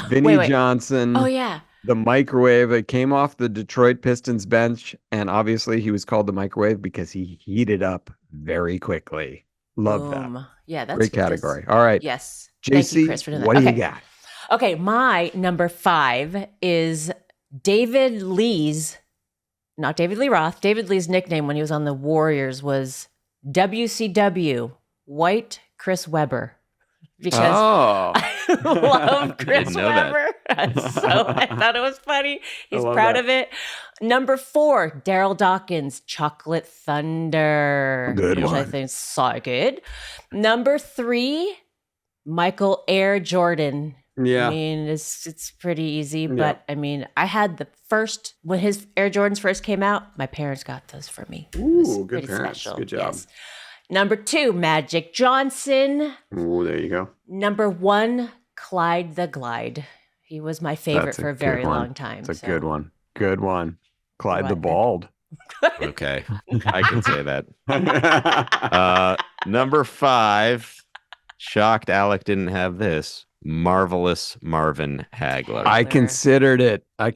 Speaker 3: Vinny
Speaker 4: wait.
Speaker 3: Johnson.
Speaker 4: Oh yeah.
Speaker 3: The Microwave. It came off the Detroit Pistons bench, and obviously he was called the Microwave because he heated up very quickly. Love that.
Speaker 4: Boom. Yeah, that's
Speaker 3: Great
Speaker 4: that's-
Speaker 3: category. All right.
Speaker 4: Yes. Thank you,
Speaker 3: JC,
Speaker 4: Chris, for doing that.
Speaker 3: what do you
Speaker 4: Okay.
Speaker 3: got?
Speaker 4: Okay, my number 5 is David Lee's, not David Lee Roth. David Lee's nickname when he was on the Warriors was WCW, White Chris Webber. Because
Speaker 3: Oh.
Speaker 4: I love Chris
Speaker 5: didn't know that.
Speaker 4: Webber. So I thought it was funny. He's
Speaker 3: love
Speaker 4: proud
Speaker 3: that.
Speaker 4: of it. Number 4, Daryl Dawkins, Chocolate Thunder.
Speaker 3: Good
Speaker 4: which I
Speaker 3: one.
Speaker 4: think is so good. Number 3, Michael Air Jordan.
Speaker 3: Yeah.
Speaker 4: I mean, it's pretty easy,
Speaker 3: Yeah.
Speaker 4: but I mean, I had the first when his Air Jordans first came out. My parents got those for me. It was
Speaker 3: Ooh, good
Speaker 4: pretty
Speaker 3: parents.
Speaker 4: special.
Speaker 3: Good job.
Speaker 4: Yes. Number 2, Magic Johnson.
Speaker 3: Ooh, there you go.
Speaker 4: Number 1, Clyde the Glide. He was my favorite
Speaker 3: That's a
Speaker 4: for a
Speaker 3: good
Speaker 4: very
Speaker 3: one.
Speaker 4: long time.
Speaker 3: It's a good one. Good one. Clyde the
Speaker 4: What?
Speaker 3: Bald.
Speaker 5: Okay, I can say that. Number 5, shocked Alec didn't have this. Marvelous Marvin Hagler.
Speaker 3: I
Speaker 4: There.
Speaker 3: considered it. I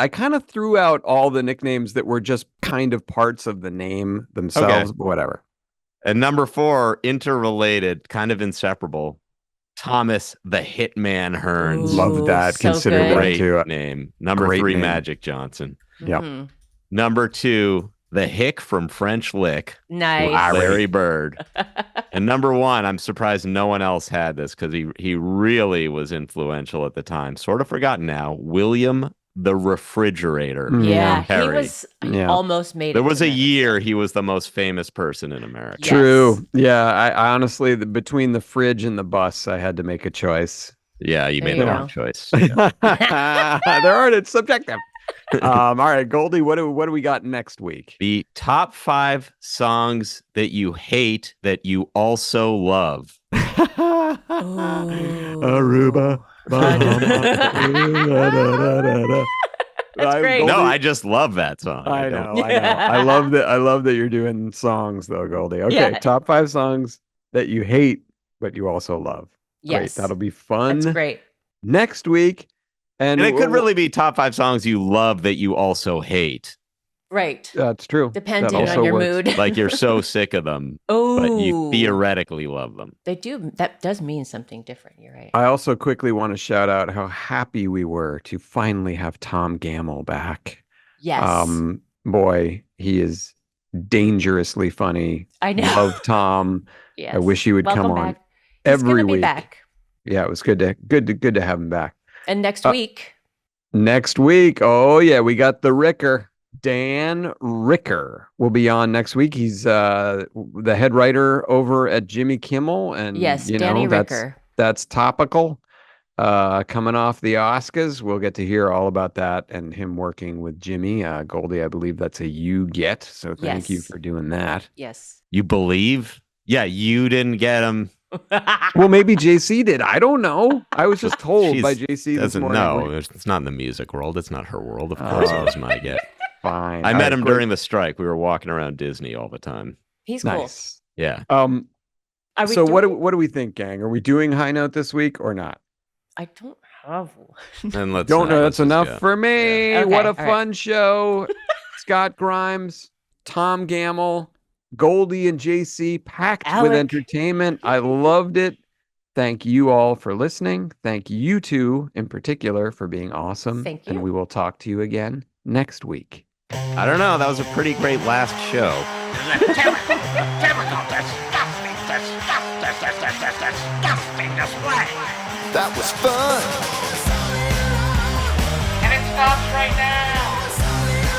Speaker 3: kind of threw out all the nicknames that were just kind of parts of the name themselves, but whatever.
Speaker 5: And number 4, interrelated, kind of inseparable. Thomas the Hitman Hearns.
Speaker 4: Ooh,
Speaker 3: Love that.
Speaker 4: so
Speaker 3: Consider
Speaker 4: good.
Speaker 3: that
Speaker 5: Great
Speaker 3: too.
Speaker 5: name. Number
Speaker 3: Great
Speaker 5: 3,
Speaker 3: name.
Speaker 5: Magic Johnson.
Speaker 3: Yep.
Speaker 4: Mhm.
Speaker 5: Number 2, the Hick from French Lick.
Speaker 4: Nice.
Speaker 5: Larry Bird. And number 1, I'm surprised no one else had this because he really was influential at the time. Sort of forgotten now. William the Refrigerator.
Speaker 3: Mm.
Speaker 4: Yeah, he
Speaker 5: Harry.
Speaker 4: was he
Speaker 3: Yeah.
Speaker 4: almost made it.
Speaker 5: There was
Speaker 4: to
Speaker 5: a
Speaker 4: that.
Speaker 5: year he was the most famous person in America.
Speaker 4: Yes.
Speaker 3: True. Yeah. I honestly, between the fridge and the bus, I had to make a choice.
Speaker 5: Yeah, you
Speaker 4: There
Speaker 5: made
Speaker 4: you
Speaker 5: the
Speaker 4: go.
Speaker 5: wrong choice.
Speaker 3: There aren't. It's subjective. All right, Goldie. What do we got next week?
Speaker 5: The top 5 songs that you hate that you also love.
Speaker 3: Aruba.
Speaker 4: That's great.
Speaker 5: No, I just love that song.
Speaker 3: I
Speaker 5: don't-
Speaker 3: know. I love that. I love that you're doing songs though, Goldie. Okay,
Speaker 4: Yeah.
Speaker 3: top 5 songs that you hate but you also love. Great.
Speaker 4: Yes.
Speaker 3: That'll be fun.
Speaker 4: That's great.
Speaker 3: Next week.
Speaker 5: And it could really be top 5 songs you love that you also hate.
Speaker 4: Right.
Speaker 3: That's true.
Speaker 4: Depending
Speaker 3: That also
Speaker 4: on your
Speaker 3: works.
Speaker 4: mood.
Speaker 5: Like you're so sick of them,
Speaker 4: Oh,
Speaker 5: but you theoretically love them.
Speaker 4: they do. That does mean something different. You're right.
Speaker 3: I also quickly want to shout out how happy we were to finally have Tom Gamble back.
Speaker 4: Yes.
Speaker 3: Boy, he is dangerously funny.
Speaker 4: I know.
Speaker 3: Love Tom.
Speaker 4: Yes.
Speaker 3: I wish he would
Speaker 4: Welcome
Speaker 3: come on
Speaker 4: back. He's
Speaker 3: every
Speaker 4: gonna be
Speaker 3: week.
Speaker 4: back.
Speaker 3: Yeah, it was good to have him back.
Speaker 4: And next
Speaker 3: Uh,
Speaker 4: week,
Speaker 3: Next week, oh yeah, we got the Ricker. Dan Ricker will be on next week. He's the head writer over at Jimmy Kimmel, and
Speaker 4: yes,
Speaker 3: you
Speaker 4: Danny
Speaker 3: know
Speaker 4: Ricker.
Speaker 3: that's topical. Coming off the Oscars, we'll get to hear all about that and him working with Jimmy. Goldie, I believe that's a you get. So thank you
Speaker 4: Yes.
Speaker 3: for doing that.
Speaker 4: Yes.
Speaker 5: You believe? Yeah, you didn't get them.
Speaker 3: Well, maybe JC did. I don't know. I was just told by JC this
Speaker 5: Doesn't
Speaker 3: morning.
Speaker 5: know. It's not in the music world. It's not her world. Of course, it was my get.
Speaker 3: fine.
Speaker 5: I
Speaker 3: All
Speaker 5: met
Speaker 3: right,
Speaker 5: him
Speaker 3: great.
Speaker 5: during the strike. We were walking around Disney all the time.
Speaker 4: He's cool.
Speaker 3: Nice.
Speaker 5: Yeah.
Speaker 4: Are we
Speaker 3: So what
Speaker 4: doing-
Speaker 3: do we think, gang? Are we doing high note this week or not?
Speaker 4: I don't have one.
Speaker 5: And let's
Speaker 3: Don't know.
Speaker 5: let's
Speaker 3: That's
Speaker 5: just
Speaker 3: enough
Speaker 5: go.
Speaker 3: for me.
Speaker 4: Yeah.
Speaker 3: What a
Speaker 4: Okay, all right.
Speaker 3: fun show. Scott Grimes, Tom Gamble, Goldie and JC packed with
Speaker 4: Alec.
Speaker 3: entertainment. I loved it. Thank you all for listening. Thank you two in particular for being awesome.
Speaker 4: Thank
Speaker 3: And
Speaker 4: you.
Speaker 3: we will talk to you again next week.
Speaker 5: I don't know. That was a pretty great last show.
Speaker 1: Typical, disgusting display.
Speaker 10: That was fun.
Speaker 1: And it stops right now.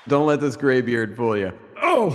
Speaker 3: Don't let this gray beard fool you.
Speaker 7: Oh,